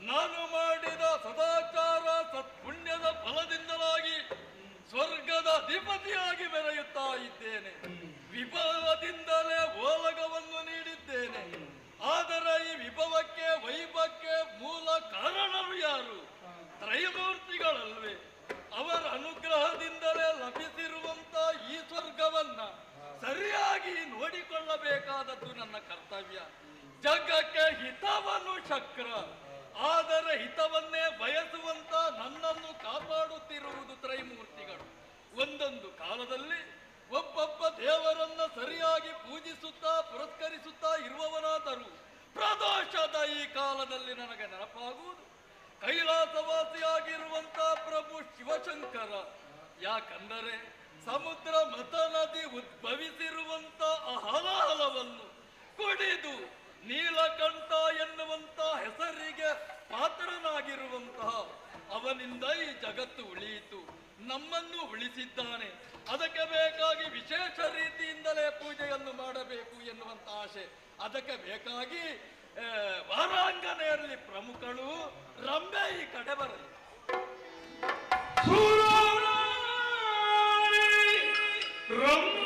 ನಾನು ಮಾಡಿದ ಸದಾಚಾರ ಸತ್ಪುಣ್ಯದ ಫಲದಿಂದಲಾಗಿ ಸ್ವರ್ಗದ ಅಧಿಪತಿಯಾಗಿ ಮೆರೆಯುತ್ತಾ ಇದ್ದೇನೆ. ವಿಭವದಿಂದಲೇ ಓಲಗವನ್ನು ನೀಡಿದ್ದೇನೆ. ಆದರೆ ಈ ವಿಭವಕ್ಕೆ ವೈಭವಕ್ಕೆ ಮೂಲ ಕಾರಣರು ಯಾರು? ತ್ರಯಮೂರ್ತಿಗಳಲ್ವೇ? ಅವರ ಅನುಗ್ರಹದಿಂದಲೇ ಲಭಿಸಿರುವಂತ ಈ ಸ್ವರ್ಗವನ್ನ ಸರಿಯಾಗಿ ನೋಡಿಕೊಳ್ಳಬೇಕಾದದ್ದು ನನ್ನ ಕರ್ತವ್ಯ. ಜಗಕ್ಕೆ ಹಿತವನ್ನು ಚಕ್ರ, ಆದರೆ ಹಿತವನ್ನೇ ಬಯಸುವಂತ ನನ್ನನ್ನು ಕಾಪಾಡುತ್ತಿರುವುದು ತ್ರೈಮೂರ್ತಿಗಳು. ಒಂದೊಂದು ಕಾಲದಲ್ಲಿ ಒಬ್ಬೊಬ್ಬ ದೇವರನ್ನ ಸರಿಯಾಗಿ ಪೂಜಿಸುತ್ತಾ ಪುರಸ್ಕರಿಸುತ್ತಾ ಇರುವವನಾದರೂ ಪ್ರದೋಷದ ಈ ಕಾಲದಲ್ಲಿ ನನಗೆ ನೆನಪಾಗುವುದು ಕೈಲಾಸವಾಸಿಯಾಗಿರುವಂತ ಪ್ರಭು ಶಿವಶಂಕರ. ಯಾಕಂದರೆ ಸಮುದ್ರ ಮಥನದಿ ಉದ್ಭವಿಸಿರುವಂತ ಹಲಹಲವನ್ನು ಕುಡಿದು ನೀಲಕಂಠ ಎನ್ನುವಂತ ಹೆಸರಿಗೆ ಪಾತ್ರನಾಗಿರುವಂತಹ ಅವನಿಂದ ಈ ಜಗತ್ತು ಉಳಿಯಿತು, ನಮ್ಮನ್ನು ಉಳಿಸಿದ್ದಾನೆ. ಅದಕ್ಕೆ ಬೇಕಾಗಿ ವಿಶೇಷ ರೀತಿಯಿಂದಲೇ ಪೂಜೆಯನ್ನು ಮಾಡಬೇಕು ಎನ್ನುವಂತ ಆಶೆ. ಅದಕ್ಕೆ ಬೇಕಾಗಿ ವಾರಾಂಗನೆಯಲ್ಲಿ ಪ್ರಮುಖಳು ರಂಬೆ ಈ ಕಡೆ ಬರಲಿ. ರಂಬೆ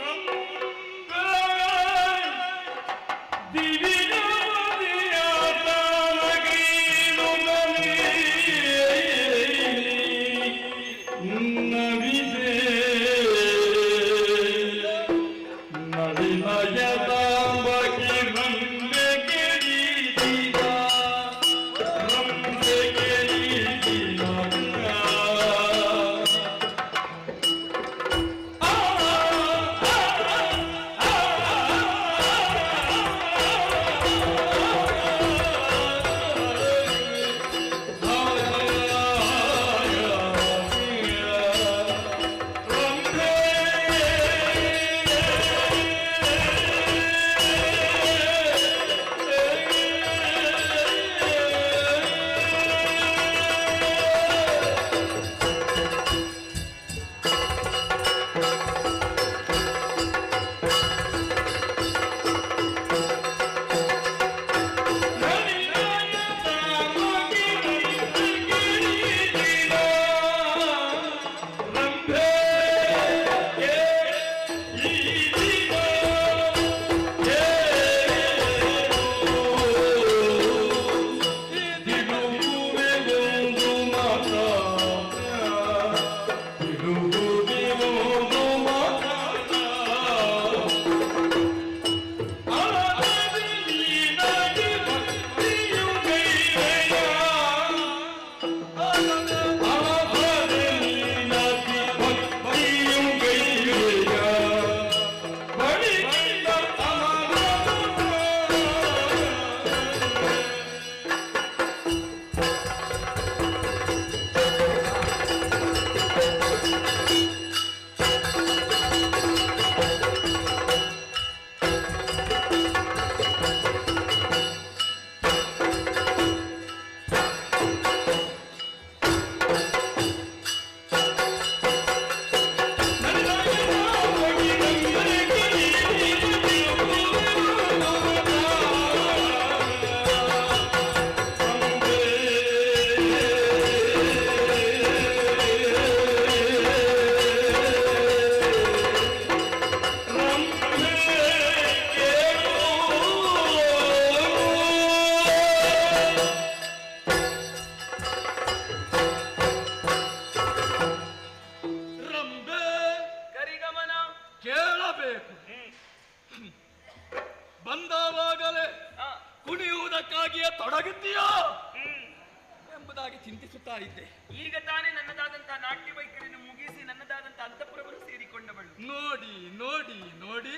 ಇದ್ದೆ. ಈಗ ತಾನೇ ನನ್ನದಾದಂತಹ ನಾಟ್ಯ ವೈಖರಿಯನ್ನು ಮುಗಿಸಿ ನನ್ನದಾದಂತಹ ಅಂತಃಪುರವನ್ನು ಸೇರಿಕೊಂಡವಳು. ನೋಡಿ ನೋಡಿ ನೋಡಿ,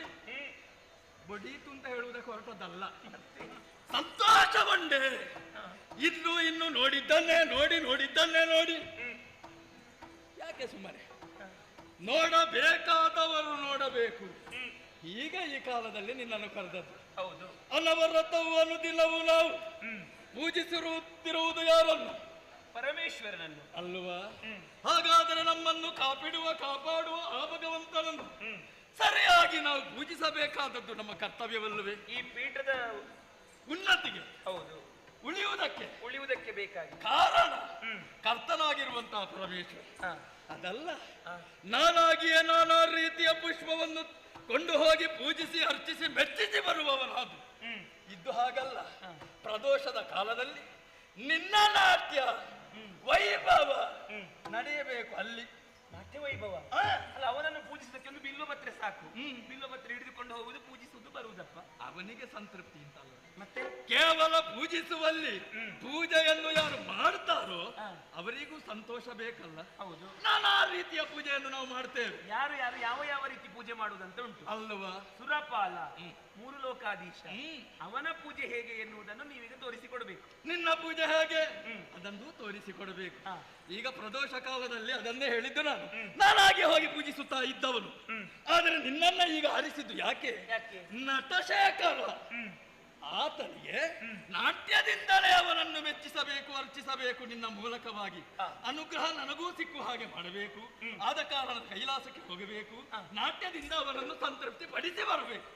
ಬಡೀತು ಅಂತ ಹೇಳುವುದಕ್ಕೆ ಹೊರಟದಲ್ಲ, ಸಂತೋಷಗೊಂಡೆ. ಇನ್ನು ನೋಡಿದ್ದನ್ನೇ ನೋಡಿ ಯಾಕೆ ಸುಮ್ಮನೆ, ನೋಡಬೇಕಾದವರು ನೋಡಬೇಕು. ಈಗ ಈ ಕಾಲದಲ್ಲಿ ನಿನ್ನನ್ನು ಕರೆದದ್ದು. ಹೌದು, ಅನವರತವು ಅನುದಿನವೂ ನಾವು ಪೂಜಿಸಿರುತ್ತಿರುವುದು ಯಾರನ್ನು? ಪರಮೇಶ್ವರನನ್ನು ಅಲ್ವಾ? ಹಾಗಾದರೆ ನಮ್ಮನ್ನು ಕಾಪಾಡುವ ಆ ಭಗವಂತನನ್ನು ಸರಿಯಾಗಿ ನಾವು ಪೂಜಿಸಬೇಕಾದದ್ದು ನಮ್ಮ ಕರ್ತವ್ಯವಲ್ಲವೇ? ಈ ಪೀಠದ ಉನ್ನತಿಗೆ, ಹೌದು, ಉಳಿಯುವುದಕ್ಕೆ ಬೇಕಾಗಿ ಕಾರಣ ಕರ್ತನಾಗಿರುವಂತಹ ಪರಮೇಶ್ವರ. ಅದಲ್ಲ, ನಾನಾಗಿಯೇ ನಾನಾ ರೀತಿಯ ಪುಷ್ಪವನ್ನು ಕೊಂಡು ಹೋಗಿ ಪೂಜಿಸಿ ಅರ್ಚಿಸಿ ಮೆಚ್ಚಿಸಿ ಬರುವವನಾದು. ಇದ್ದು ಹಾಗಲ್ಲ, ಪ್ರದೋಷದ ಕಾಲದಲ್ಲಿ ನಿನ್ನ ನಾಟ್ಯ ವೈಭವ ನಡೆಯಬೇಕು. ಅಲ್ಲಿ ನಾಟ್ಯ ವೈಭವ ಅಲ್ಲ, ಅವನನ್ನು ಪೂಜಿಸೋದಕ್ಕೆ ಒಂದು ಬಿಲ್ವಪತ್ರೆ ಸಾಕು. ಬಿಲ್ವಪತ್ರೆ ಹಿಡಿದುಕೊಂಡು ಹೋಗುವುದು, ಪೂಜಿಸುವುದು, ಬರುವುದಪ್ಪ. ಅವನಿಗೆ ಸಂತೃಪ್ತಿ ಅಂತಲ್ಲ, ಮತ್ತೆ ಕೇವಲ ಪೂಜಿಸುವಲ್ಲಿ ಪೂಜೆಯನ್ನು ಯಾರು ಮಾಡ್ತಾರೋ ಅವರಿಗೂ ಸಂತೋಷ ಬೇಕಲ್ಲ. ಹೌದು, ನಾನಾ ರೀತಿಯ ಪೂಜೆಯನ್ನು ನಾವು ಮಾಡ್ತೇವೆ. ಯಾರು ಯಾವ ರೀತಿ ಪೂಜೆ ಮಾಡುವುದಂತ ಉಂಟು ಅಲ್ವಾ? ಸುರಪಾಲ, ಮೂರು ಲೋಕಾಧೀಶ, ಅವನ ಪೂಜೆ ಹೇಗೆ ಎನ್ನುವುದನ್ನು ನೀವೀಗ ತೋರಿಸಿಕೊಡ್ಬೇಕು. ನಿನ್ನ ಪೂಜೆ ಹೇಗೆ ಅದನ್ನು ತೋರಿಸಿಕೊಡಬೇಕು. ಈಗ ಪ್ರದೋಷ ಕಾಲದಲ್ಲಿ ಅದನ್ನೇ ಹೇಳಿದ್ದು ನಾನು. ನಾನಾಗಿ ಹೋಗಿ ಪೂಜಿಸುತ್ತಾ ಇದ್ದವನು, ಆದರೆ ನಿನ್ನನ್ನ ಈಗ ಆರಿಸಿದ್ದು ಯಾಕೆ? ನಟಶೇಖರ ಆತನಿಗೆ ನಾಟ್ಯದಿಂದಲೇ ಅವನನ್ನು ಮೆಚ್ಚಿಸಬೇಕು, ಅರ್ಚಿಸಬೇಕು. ನಿನ್ನ ಮೂಲಕವಾಗಿ ಅನುಗ್ರಹ ನನಗೂ ಸಿಕ್ಕು ಹಾಗೆ ಮಾಡಬೇಕು. ಆದ ಕಾರಣ ಕೈಲಾಸಕ್ಕೆ ಹೋಗಬೇಕು, ನಾಟ್ಯದಿಂದ ಅವನನ್ನು ಸಂತೃಪ್ತಿ ಪಡಿಸಿ ಬರಬೇಕು.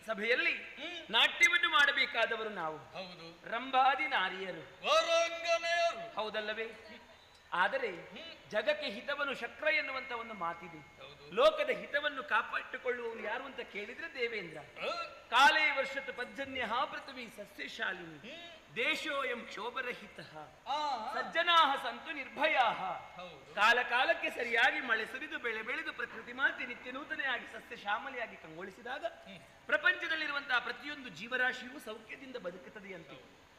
ಸಭೆಯಲ್ಲಿ ನಾಟ್ಯವನ್ನು ಮಾಡಬೇಕಾದವರು ನಾವು. ಹೌದು. ರಂಭಾದಿ ನಾರಿಯರು, ವರಾಂಗನೆಯರು. ಹೌದಲ್ಲವೇ? ಆದರೆ ಜಗಕ್ಕೆ ಹಿತವನ್ನು ಶಕ್ರ ಎನ್ನುವಂತ ಒಂದು ಮಾತಿದೆ. ಲೋಕದ ಹಿತವನ್ನು ಕಾಪಾಡಿಕೊಳ್ಳುವವನು ಯಾರು ಅಂತ ಕೇಳಿದ್ರೆ ದೇವೇಂದ್ರ. ಕಾಲೇ ವರ್ಷದ ಪರ್ಜನ್ಯ ಪೃಥ್ವಿ ಸಸ್ಯಶಾಲಿನಿ ದೇಶೋಯಂ ಕ್ಷೋಭರಹಿತ ಸಜ್ಜನಾಹ ಸಂತು ನಿರ್ಭಯಾಹ. ಕಾಲ ಕಾಲಕ್ಕೆ ಸರಿಯಾಗಿ ಮಳೆ ಸುರಿದು ಬೆಳೆ ಬೆಳೆದು ಪ್ರಕೃತಿ ಮಾತೆ ನಿತ್ಯ ನೂತನೆಯಾಗಿ ಸಸ್ಯ ಶ್ಯಾಮಲೆಯಾಗಿ ಕಂಗೊಳಿಸಿದಾಗ ಪ್ರಪಂಚದಲ್ಲಿರುವಂತಹ ಪ್ರತಿಯೊಂದು ಜೀವರಾಶಿಯು ಸೌಖ್ಯದಿಂದ ಬದುಕುತ್ತದೆಯಂತೆ.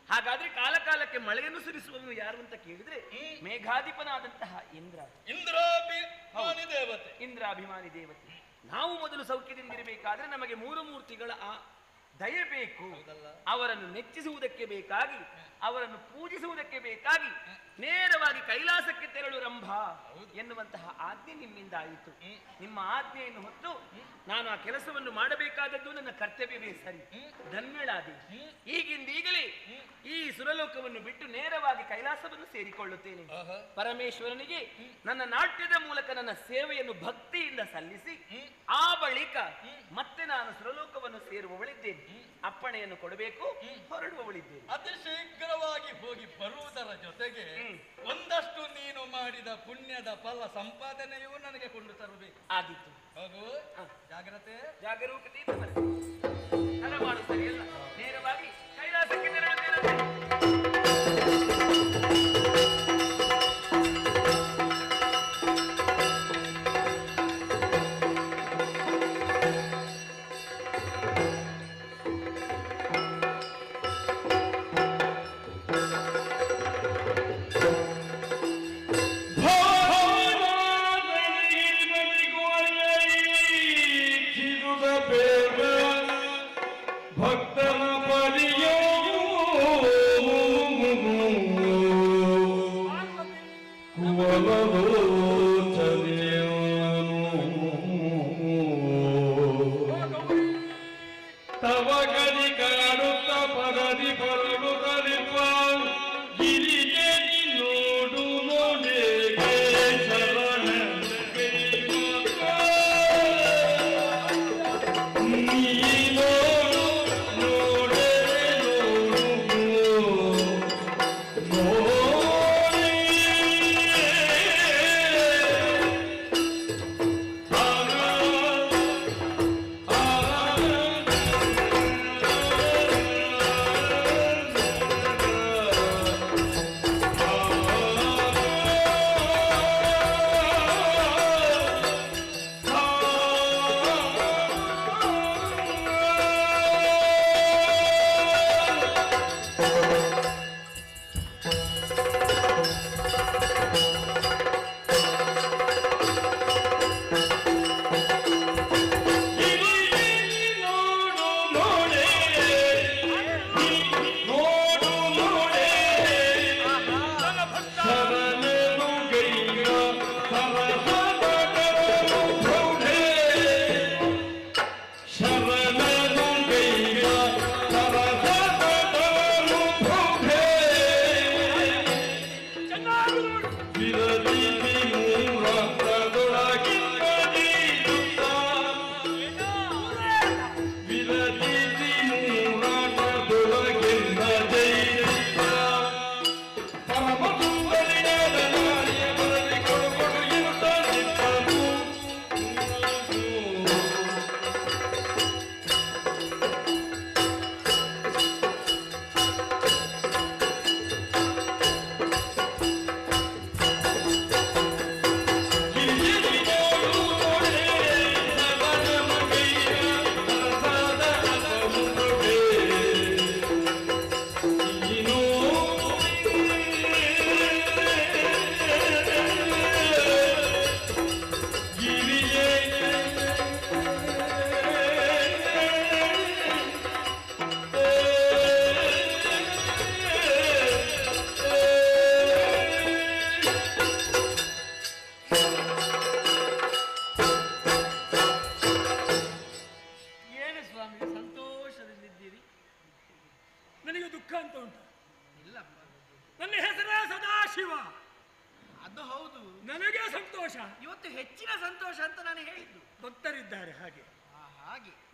ಹಾಗಾದ್ರೆ ಕಾಲ ಕಾಲಕ್ಕೆ ಮಳೆಯನ್ನು ಸುರಿಸುವವನು ಯಾರು ಅಂತ ಕೇಳಿದ್ರೆ ಮೇಘಾಧಿಪನಾದಂತಹ ಇಂದ್ರ. ಇಂದ್ರಾಭಿಮಾನಿ ದೇವತೆ. ನಾವು ಮೊದಲು ಸೌಖ್ಯದಿಂದಿರಬೇಕಾದ್ರೆ ನಮಗೆ ಮೂರು ಮೂರ್ತಿಗಳ ದಯೆ ಬೇಕು. ಅವರನ್ನು ನೆಚ್ಚಿಸುವುದಕ್ಕೆ ಬೇಕಾಗಿ, ಅವರನ್ನು ಪೂಜಿಸುವುದಕ್ಕೆ ಬೇಕಾಗಿ ನೇರವಾಗಿ ಕೈಲಾಸಕ್ಕೆ ತೆರಳು ರಂಭ ಎನ್ನುವಂತಹ ಆಜ್ಞೆ ನಿಮ್ಮಿಂದ ಆಯಿತು. ನಿಮ್ಮ ಆಜ್ಞೆಯನ್ನು ಹೊತ್ತು ನಾನು ಆ ಕೆಲಸವನ್ನು ಮಾಡಬೇಕಾದದ್ದು ನನ್ನ ಕರ್ತವ್ಯವೇ ಸರಿ. ಧನ್ಯಳಾದೆ. ಈಗಿಂದೀಗಲೇ ಈ ಸುರಲೋಕವನ್ನು ಬಿಟ್ಟು ನೇರವಾಗಿ ಕೈಲಾಸವನ್ನು ಸೇರಿಕೊಳ್ಳುತ್ತೇನೆ. ಪರಮೇಶ್ವರನಿಗೆ ನನ್ನ ನಾಟ್ಯದ ಮೂಲಕ ನನ್ನ ಸೇವೆಯನ್ನು ಭಕ್ತಿಯಿಂದ ಸಲ್ಲಿಸಿ ಆ ಬಳಿಕ ಮತ್ತೆ ನಾನು ಸುರಲೋಕವನ್ನು ಸೇರುವವಳಿದ್ದೇನೆ. ಅಪ್ಪಣೆಯನ್ನು ಕೊಡಬೇಕು, ಹೊರಡುವವಳಿದ್ದೇನೆ. ಅತಿ ಶೀಘ್ರವಾಗಿ ಹೋಗಿ ಬರುವುದರ ಜೊತೆಗೆ ಒಂದಷ್ಟು ನೀನು ಮಾಡಿದ ಪುಣ್ಯದ ಫಲ ಸಂಪಾದನೆಯೂ ನನಗೆ ಕೊಂಡು ತರಬೇಕು. ಆದಿತ್ತು. ಹೋಗು, ಜಾಗ್ರತೆ, ಜಾಗರೂಕತೆಯಿಂದ ಹಣ ಮಾಡು ಸರಿಯಲ್ಲ. ನೇರವಾಗಿ ಕೈಲಾಸಕ್ಕೆ ತೆರಳುತ್ತೇನೆ.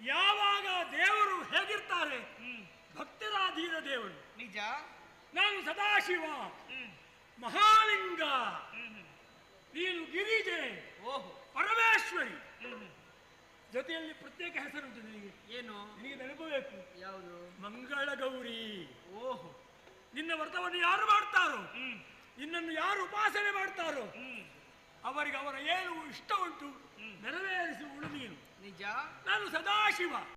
ಯಾವಾಗ ದೇವರು ಹೇಗಿರ್ತಾರೆ, ಭಕ್ತರಾಧೀನ ದೇವರು. ನಿಜ. ನಾನು ಸದಾಶಿವ ಮಹಾಲಿಂಗ, ನೀನು ಗಿರಿಜೆ, ಪರಮೇಶ್ವರಿ. ಜೊತೆಯಲ್ಲಿ ಪ್ರತ್ಯೇಕ ಹೆಸರುಂಟು ನಿನಗೆ. ಏನು? ನಿನಗೆ ನೆನಪಬೇಕು. ಯಾವುದು? ಮಂಗಳ ಗೌರಿ. ಓಹೋ. ನಿನ್ನ ವ್ರತವನ್ನು ಯಾರು ಮಾಡ್ತಾರೋ, ನಿನ್ನನ್ನು ಯಾರು ಉಪಾಸನೆ ಮಾಡ್ತಾರೋ ಅವರಿಗೆ ಅವರ ಏನು ಇಷ್ಟ ಉಂಟು ನೆರವೇರಿಸುವಳು ನೀನು. ನಿಜ. ನಾನು ಸದಾಶಿವ.